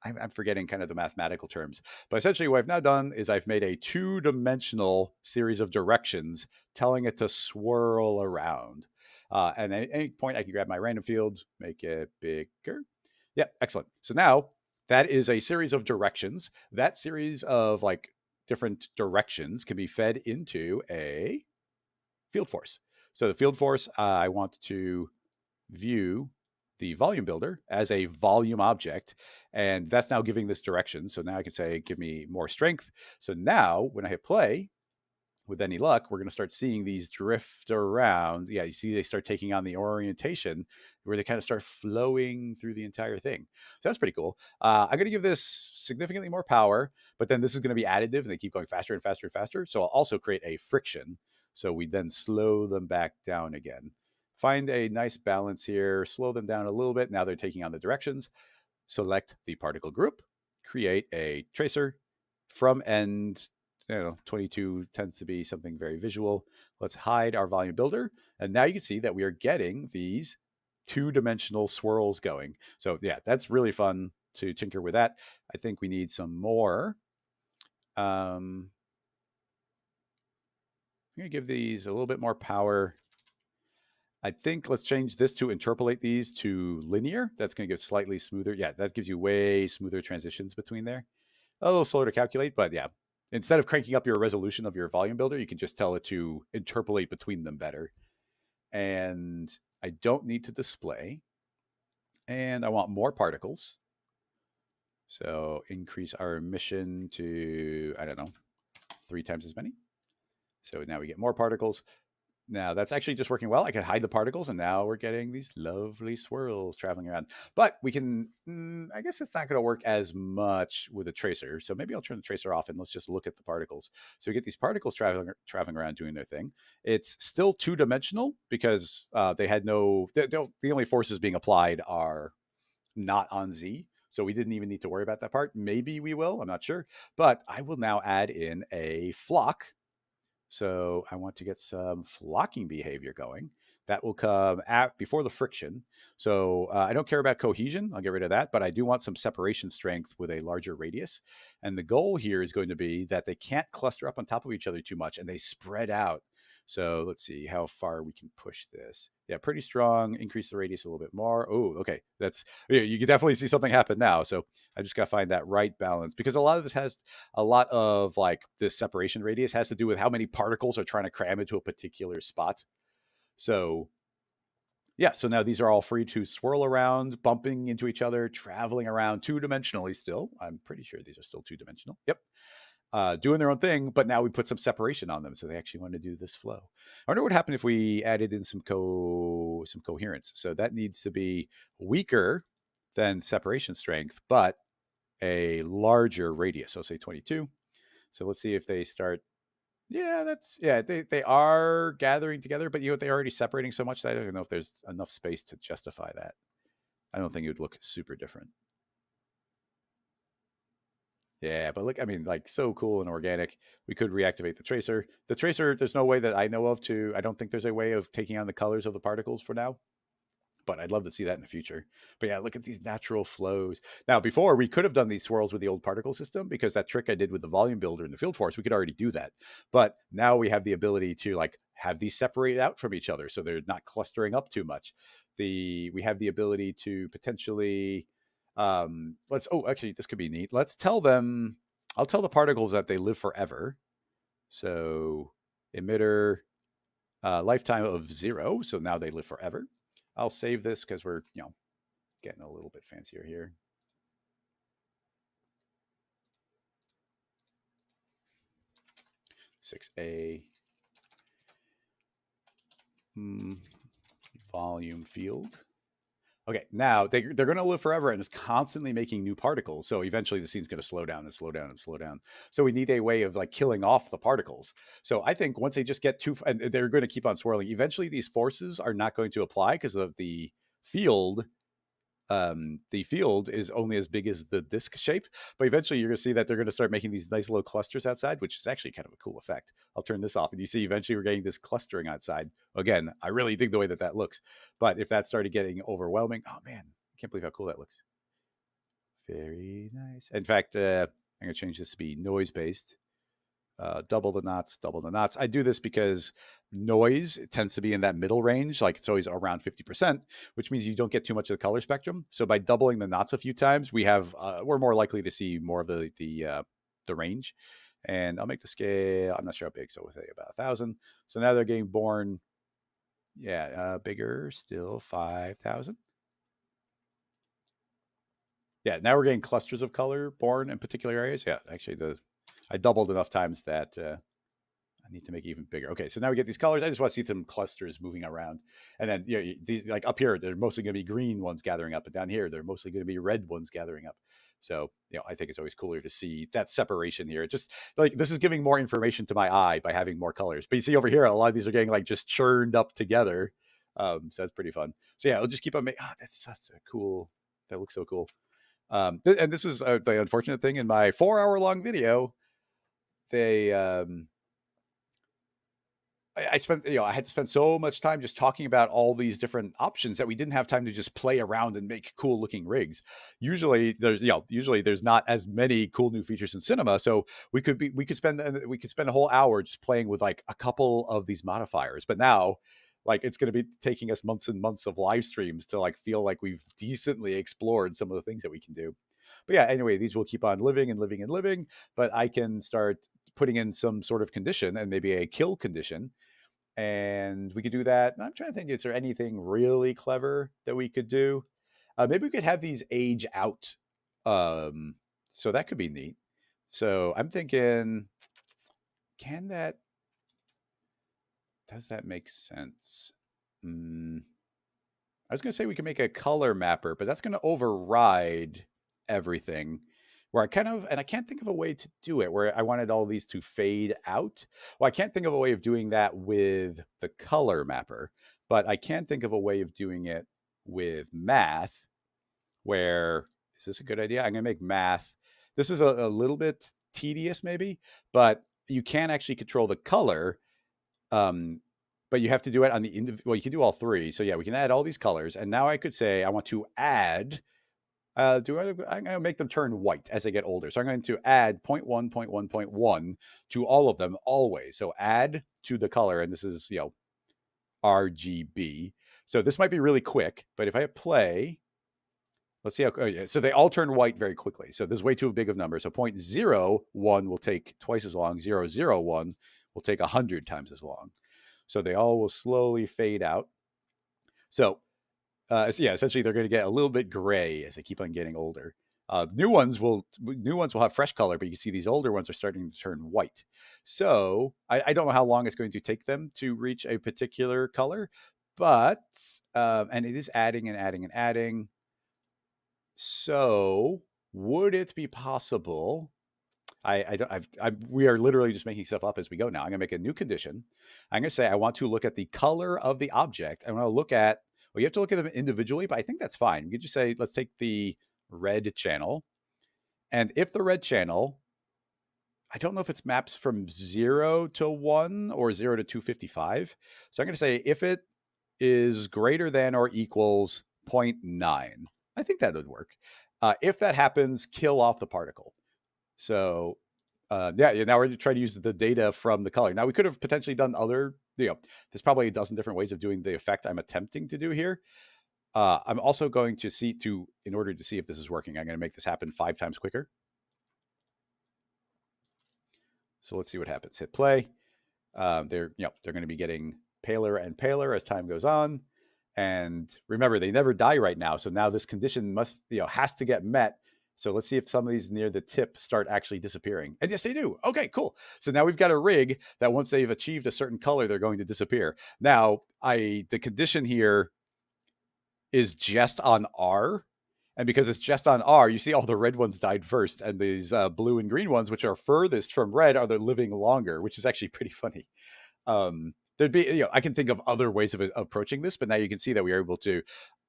I'm forgetting kind of the mathematical terms, but essentially what I've now done is I've made a 2-dimensional series of directions telling it to swirl around. And at any point I can grab my random field, make it bigger. Yeah, excellent. So now that is a series of directions. That series of like different directions can be fed into a field force. So the field force, I want to view the volume builder as a volume object, and that's now giving this direction. So now I can say, give me more strength. So now when I hit play, with any luck, we're going to start seeing these drift around. Yeah, you see they start taking on the orientation where they kind of start flowing through the entire thing. So that's pretty cool. I'm going to give this significantly more power, but then this is going to be additive and they keep going faster and faster and faster. So I'll also create a friction. So we then slow them back down again. Find a nice balance here, slow them down a little bit. Now they're taking on the directions. Select the particle group, create a tracer from end. 22 tends to be something very visual. Let's hide our volume builder. And now you can see that we are getting these 2-dimensional swirls going. So yeah, that's really fun to tinker with that. I think we need some more. I'm going to give these a little bit more power. I think let's change this to interpolate these to linear. That's going to give slightly smoother. Yeah, that gives you way smoother transitions between there. A little slower to calculate, but yeah. Instead of cranking up your resolution of your volume builder, you can just tell it to interpolate between them better. And I don't need to display. And I want more particles. So increase our emission to, I don't know, 3 times as many. So now we get more particles. Now that's actually just working well. I can hide the particles and now we're getting these lovely swirls traveling around. But we can, I guess it's not going to work as much with a tracer. So maybe I'll turn the tracer off and let's just look at the particles. So we get these particles traveling around doing their thing. It's still 2-dimensional because they had the only forces being applied are not on Z. So we didn't even need to worry about that part. Maybe we will, I'm not sure. But I will now add in a flock. So I want to get some flocking behavior going. That will come before the friction. So I don't care about cohesion. I'll get rid of that. But I do want some separation strength with a larger radius. And the goal here is going to be that they can't cluster up on top of each other too much and they spread out. So let's see how far we can push this. Yeah, pretty strong. Increase the radius a little bit more. Oh, okay. You can definitely see something happen now. So I just got to find that right balance because a lot of this has a lot of like this separation radius has to do with how many particles are trying to cram into a particular spot. So yeah, so now these are all free to swirl around, bumping into each other, traveling around 2-dimensionally still. I'm pretty sure these are still 2-dimensional. Yep. Doing their own thing, but now we put some separation on them. So they actually want to do this flow. I wonder what happened if we added in some coherence. So that needs to be weaker than separation strength, but a larger radius. So say 22. So let's see if they start. Yeah, they are gathering together, but they're already separating so much that I don't know if there's enough space to justify that. I don't think it would look super different. Yeah, but look, I mean, like so cool and organic. We could reactivate the tracer. The tracer, there's no way that I know of I don't think there's a way of taking on the colors of the particles for now, but I'd love to see that in the future. But yeah, look at these natural flows. Now, before we could have done these swirls with the old particle system because that trick I did with the volume builder and the field force, we could already do that. But now we have the ability to like have these separate out from each other so they're not clustering up too much. We have the ability to potentially actually this could be neat. I'll tell the particles that they live forever. So emitter lifetime of 0. So now they live forever. I'll save this because we're, getting a little bit fancier here. 6A. Volume field. Okay, now they're going to live forever and it's constantly making new particles. So eventually the scene's going to slow down and slow down and slow down. So we need a way of like killing off the particles. So I think once they just get too, and they're going to keep on swirling, eventually these forces are not going to apply because of the field. The field is only as big as the disc shape, but eventually you're going to see that they're going to start making these nice little clusters outside, which is actually kind of a cool effect. I'll turn this off and you see eventually we're getting this clustering outside. Again, I really dig the way that that looks, but if that started getting overwhelming, oh man, I can't believe how cool that looks. Very nice. In fact, I'm going to change this to be noise based. Double the knots, double the knots. I do this because noise tends to be in that middle range. Like it's always around 50%, which means you don't get too much of the color spectrum. So by doubling the knots a few times, we're more likely to see more of the range. And I'll make the scale, I'm not sure how big, so we'll say about 1,000. So now they're getting born, bigger still, 5,000. Yeah, now we're getting clusters of color born in particular areas. Yeah, actually I doubled enough times that I need to make it even bigger. Okay, so now we get these colors. I just want to see some clusters moving around. And then these, like up here, they're mostly going to be green ones gathering up. And down here, they're mostly going to be red ones gathering up. So, I think it's always cooler to see that separation here. Just like this is giving more information to my eye by having more colors. But you see over here, a lot of these are getting like just churned up together. So that's pretty fun. So yeah, I'll just keep on making, that's such a cool, that looks so cool. And this is the unfortunate thing in my 4-hour-long video. I spent, I had to spend so much time just talking about all these different options that we didn't have time to just play around and make cool looking rigs. Usually there's not as many cool new features in cinema. So we could spend a whole hour just playing with like a couple of these modifiers. But now, like, it's going to be taking us months and months of live streams to like feel like we've decently explored some of the things that we can do. But yeah, anyway, these will keep on living and living and living, but I can start putting in some sort of condition and maybe a kill condition. And we could do that. I'm trying to think, is there anything really clever that we could do? Maybe we could have these age out. So that could be neat. So I'm thinking, does that make sense? I was going to say we can make a color mapper, but that's going to override everything. Where I can't think of a way to do it, where I wanted all these to fade out. Well, I can't think of a way of doing that with the color mapper, but I can think of a way of doing it with math, where, is this a good idea? I'm going to make math. This is a little bit tedious maybe, but you can actually control the color. But you have to do it on the well, you can do all three. So yeah, we can add all these colors. And now I could say I want to add, I'm going to make them turn white as they get older. So I'm going to add 0.1, 0.1, 0.1 to all of them always. So add to the color, and this is, RGB. So this might be really quick, but if I hit play, let's see how, so they all turn white very quickly. So this is way too big of number. So 0.01 will take twice as long. 0.001 will take 100 times as long. So they all will slowly fade out. So essentially they're going to get a little bit gray as they keep on getting older. New ones will have fresh color, but you can see these older ones are starting to turn white. So I don't know how long it's going to take them to reach a particular color, but and it is adding and adding and adding. So would it be possible? We are literally just making stuff up as we go now. I'm going to make a new condition. I'm going to say I want to look at the color of the object. I want to look at, well, you have to look at them individually, but I think that's fine. You could just say, let's take the red channel. And if the red channel, I don't know if it's maps from 0 to 1 or 0 to 255. So I'm going to say if it is greater than or equals 0.9, I think that would work. If that happens, kill off the particle. So now we're trying to use the data from the color. Now we could have potentially done other, there's probably a dozen different ways of doing the effect I'm attempting to do here. I'm also going to in order to see if this is working, I'm going to make this happen 5 times quicker. So let's see what happens. Hit play. They're going to be getting paler and paler as time goes on. And remember, they never die right now. So now this condition has to get met So let's see if some of these near the tip start actually disappearing. And yes, they do. Okay, cool. So now we've got a rig that once they've achieved a certain color, they're going to disappear. Now, the condition here is just on R. And because it's just on R, you see all the red ones died first. And these blue and green ones, which are furthest from red, are they living longer, which is actually pretty funny. There'd be, I can think of other ways of approaching this, but now you can see that we are able to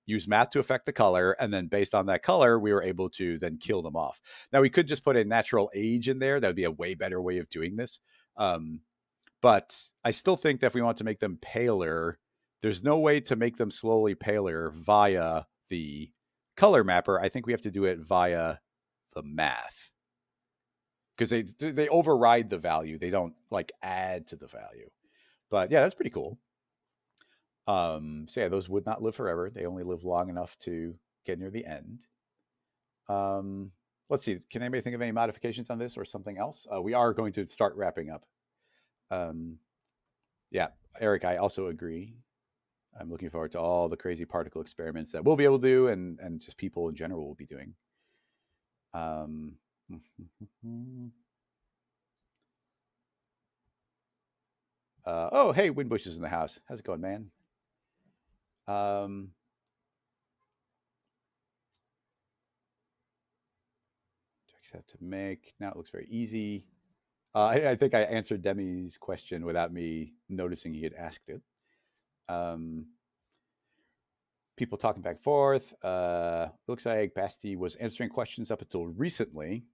use math to affect the color. And then based on that color, we were able to then kill them off. Now we could just put a natural age in there. That would be a way better way of doing this. But I still think that if we want to make them paler, there's no way to make them slowly paler via the color mapper. I think we have to do it via the math. Because they override the value. They don't like add to the value. But yeah, that's pretty cool. So yeah, those would not live forever. They only live long enough to get near the end. Let's see. Can anybody think of any modifications on this or something else? We are going to start wrapping up. Yeah, Eric, I also agree. I'm looking forward to all the crazy particle experiments that we'll be able to do and just people in general will be doing. Oh, hey, Windbush is in the house. How's it going, man? Set to make. Now it looks very easy. I think I answered Demi's question without me noticing he had asked it. People talking back and forth. Looks like Basti was answering questions up until recently.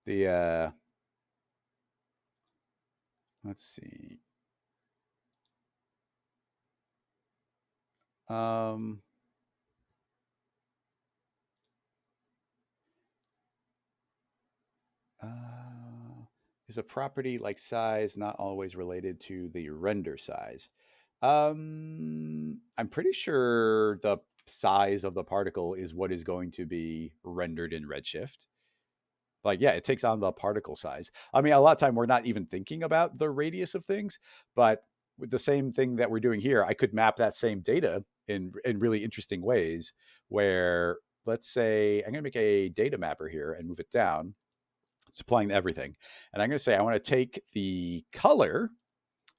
Let's see. Is a property like size not always related to the render size? I'm pretty sure the size of the particle is what is going to be rendered in Redshift. Like, yeah, it takes on the particle size. I mean, a lot of time we're not even thinking about the radius of things, but with the same thing that we're doing here, I could map that same data in really interesting ways where, let's say, I'm going to make a data mapper here and move it down. It's applying to everything. And I'm going to say, I want to take the color.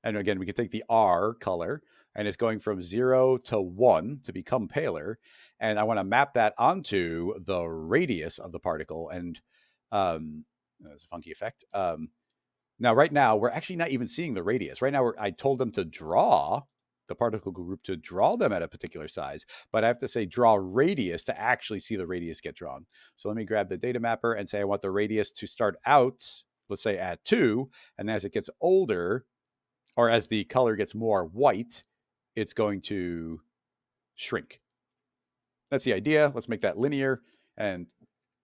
And again, we can take the R color and it's going from 0 to 1 to become paler. And I want to map that onto the radius of the particle. And that's a funky effect. Now, right now, we're actually not even seeing the radius. Right now, I told them to draw the particle group to draw them at a particular size, but I have to say draw radius to actually see the radius get drawn. So let me grab the data mapper and say I want the radius to start out, let's say at 2, and as it gets older, or as the color gets more white, it's going to shrink. That's the idea. Let's make that linear and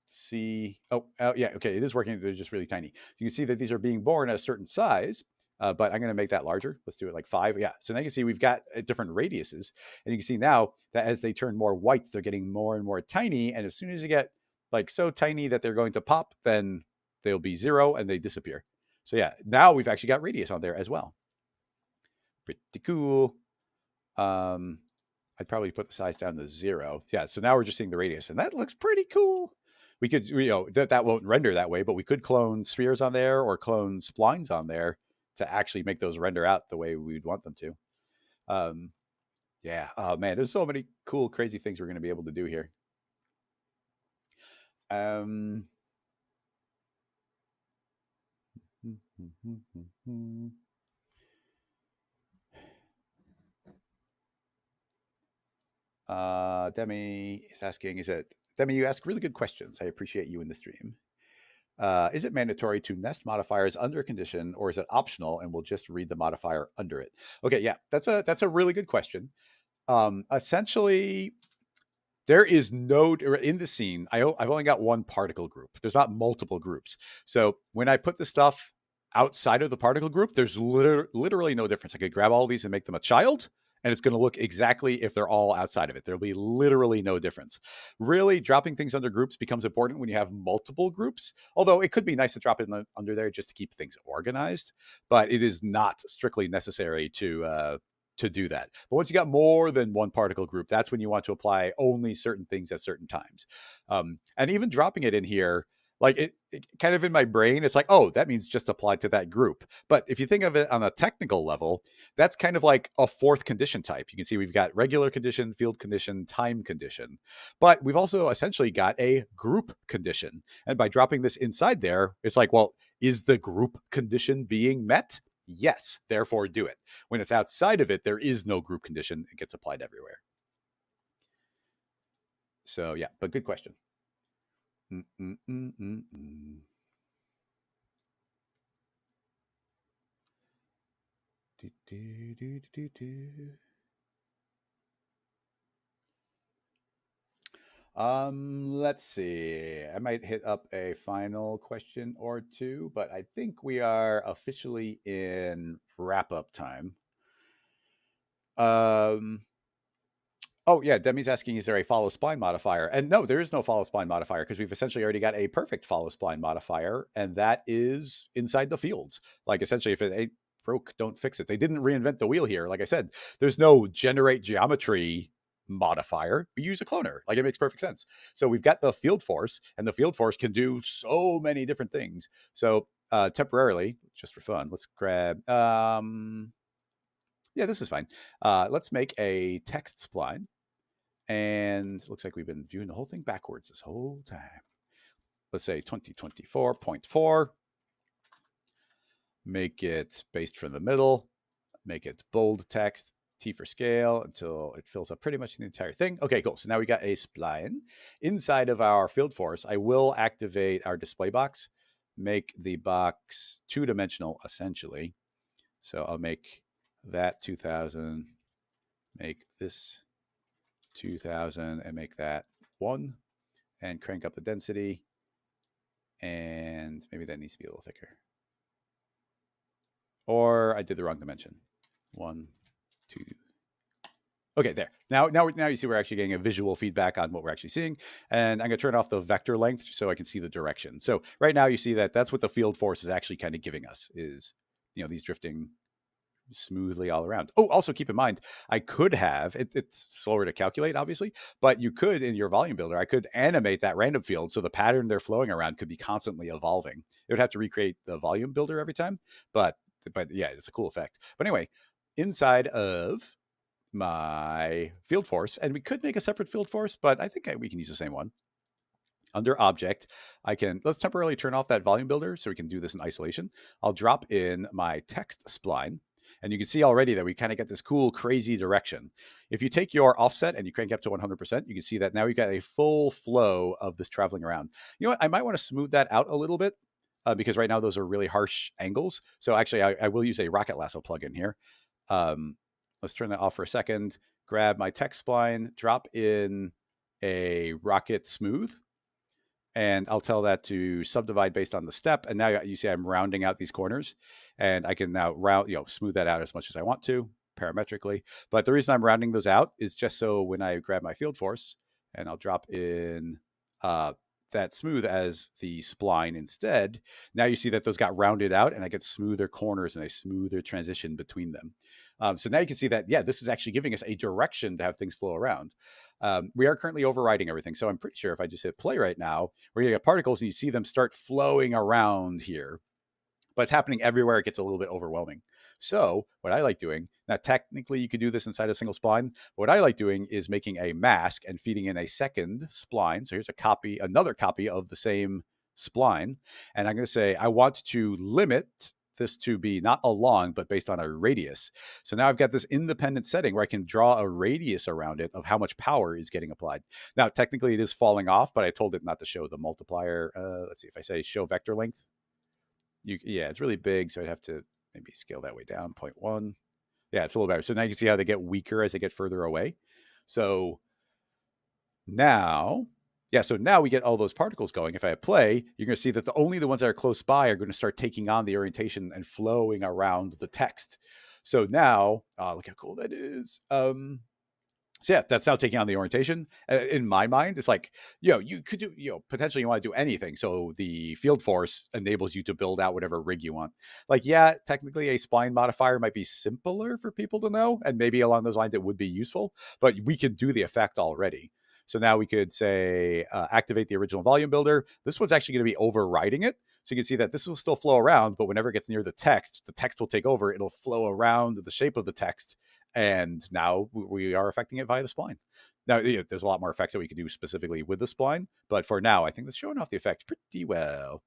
see. Oh, yeah, okay, it is working. They're just really tiny. You can see that these are being born at a certain size, but I'm going to make that larger. Let's do it like 5. Yeah, so now you can see we've got different radiuses, and you can see now that as they turn more white, they're getting more and more tiny, and as soon as you get like so tiny that they're going to pop, then they'll be 0 and they disappear. So yeah, now we've actually got radius on there as well. Pretty cool. I'd probably put the size down to 0. Yeah, so now we're just seeing the radius, and that looks pretty cool. We could, that won't render that way, but we could clone spheres on there or clone splines on there to actually make those render out the way we'd want them to. Yeah. Oh man, there's so many cool, crazy things we're going to be able to do here. Demi is asking, Demi, you ask really good questions. I appreciate you in the stream. Is it mandatory to nest modifiers under a condition, or is it optional and we'll just read the modifier under it? Okay, yeah, that's a really good question. Essentially, there is no, in the scene, I've only got one particle group. There's not multiple groups. So when I put the stuff outside of the particle group, there's literally no difference. I could grab all these and make them a child, and it's going to look exactly if they're all outside of it. There'll be literally no difference. Really, dropping things under groups becomes important when you have multiple groups, although it could be nice to drop it under there just to keep things organized, but it is not strictly necessary to to do that. But once you got more than one particle group, that's when you want to apply only certain things at certain times. And even dropping it in here, like it kind of in my brain, it's like, oh, that means just apply to that group. But if you think of it on a technical level, that's kind of like a fourth condition type. You can see we've got regular condition, field condition, time condition, but we've also essentially got a group condition. And by dropping this inside there, it's like, well, is the group condition being met? Yes, therefore do it. When it's outside of it, there is no group condition. It gets applied everywhere. So yeah, but good question. Let's see. I might hit up a final question or two, but I think we are officially in wrap-up time. Oh, yeah, Demi's asking, is there a follow spline modifier? And no, there is no follow spline modifier because we've essentially already got a perfect follow spline modifier, and that is inside the fields. Like, essentially, if it ain't broke, don't fix it. They didn't reinvent the wheel here. Like I said, there's no generate geometry modifier. We use a cloner. Like, it makes perfect sense. So we've got the field force, and the field force can do so many different things. So temporarily, just for fun, let's grab... yeah, this is fine. Let's make a text spline. And it looks like we've been viewing the whole thing backwards this whole time. Let's say 2024.4. Make it based from the middle. Make it bold text. T for scale until it fills up pretty much the entire thing. Okay, cool. So now we got a spline. Inside of our field force, I will activate our display box. Make the box two-dimensional, essentially. So I'll make that 2000. Make this 2000 and make that 1 and crank up the density. And maybe that needs to be a little thicker. Or I did the wrong dimension. 1, 2. Okay, there. Now you see we're actually getting a visual feedback on what we're actually seeing. And I'm going to turn off the vector length so I can see the direction. So right now you see that that's what the field force is actually kind of giving us is, you know, these drifting smoothly all around. Oh, also keep in mind, I could have, it's slower to calculate, obviously, but you could, in your volume builder, I could animate that random field so the pattern they're flowing around could be constantly evolving. It would have to recreate the volume builder every time, but yeah, it's a cool effect. But anyway, inside of my field force, and we could make a separate field force, but I think we can use the same one. Under object, let's temporarily turn off that volume builder so we can do this in isolation. I'll drop in my text spline. And you can see already that we kind of get this cool, crazy direction. If you take your offset and you crank up to 100%, you can see that now we've got a full flow of this traveling around. You know what? I might want to smooth that out a little bit because right now those are really harsh angles. So actually, I will use a Rocket Lasso plugin here. Let's turn that off for a second. Grab my text spline, drop in a Rocket Smooth. And I'll tell that to subdivide based on the step. And now you see I'm rounding out these corners, and I can now smooth that out as much as I want to parametrically. But the reason I'm rounding those out is just so when I grab my field force and I'll drop in that smooth as the spline instead, now you see that those got rounded out and I get smoother corners and a smoother transition between them. So now you can see that, yeah, this is actually giving us a direction to have things flow around. We are currently overriding everything. So I'm pretty sure if I just hit play right now, we're going to get particles and you see them start flowing around here. But it's happening everywhere. It gets a little bit overwhelming. So what I like doing, now technically you could do this inside a single spline. What I like doing is making a mask and feeding in a second spline. So here's another copy of the same spline. And I'm going to say, I want to limit this to be not along, but based on a radius. So now I've got this independent setting where I can draw a radius around it of how much power is getting applied. Now, technically it is falling off, but I told it not to show the multiplier. Let's see if I say show vector length. Yeah, it's really big. So I'd have to maybe scale that way down 0.1. Yeah, it's a little better. So now you can see how they get weaker as they get further away. So now we get all those particles going. If I hit play, you're going to see that only the ones that are close by are going to start taking on the orientation and flowing around the text. So now, look how cool that is. So yeah, that's now taking on the orientation. In my mind, it's like, you could do, potentially you want to do anything. So the field force enables you to build out whatever rig you want. Like, yeah, technically a spline modifier might be simpler for people to know. And maybe along those lines, it would be useful, but we can do the effect already. So now we could say, activate the original volume builder. This one's actually going to be overriding it. So you can see that this will still flow around, but whenever it gets near the text will take over. It'll flow around the shape of the text. And now we are affecting it via the spline. Now, there's a lot more effects that we can do specifically with the spline, but for now, I think that's showing off the effect pretty well.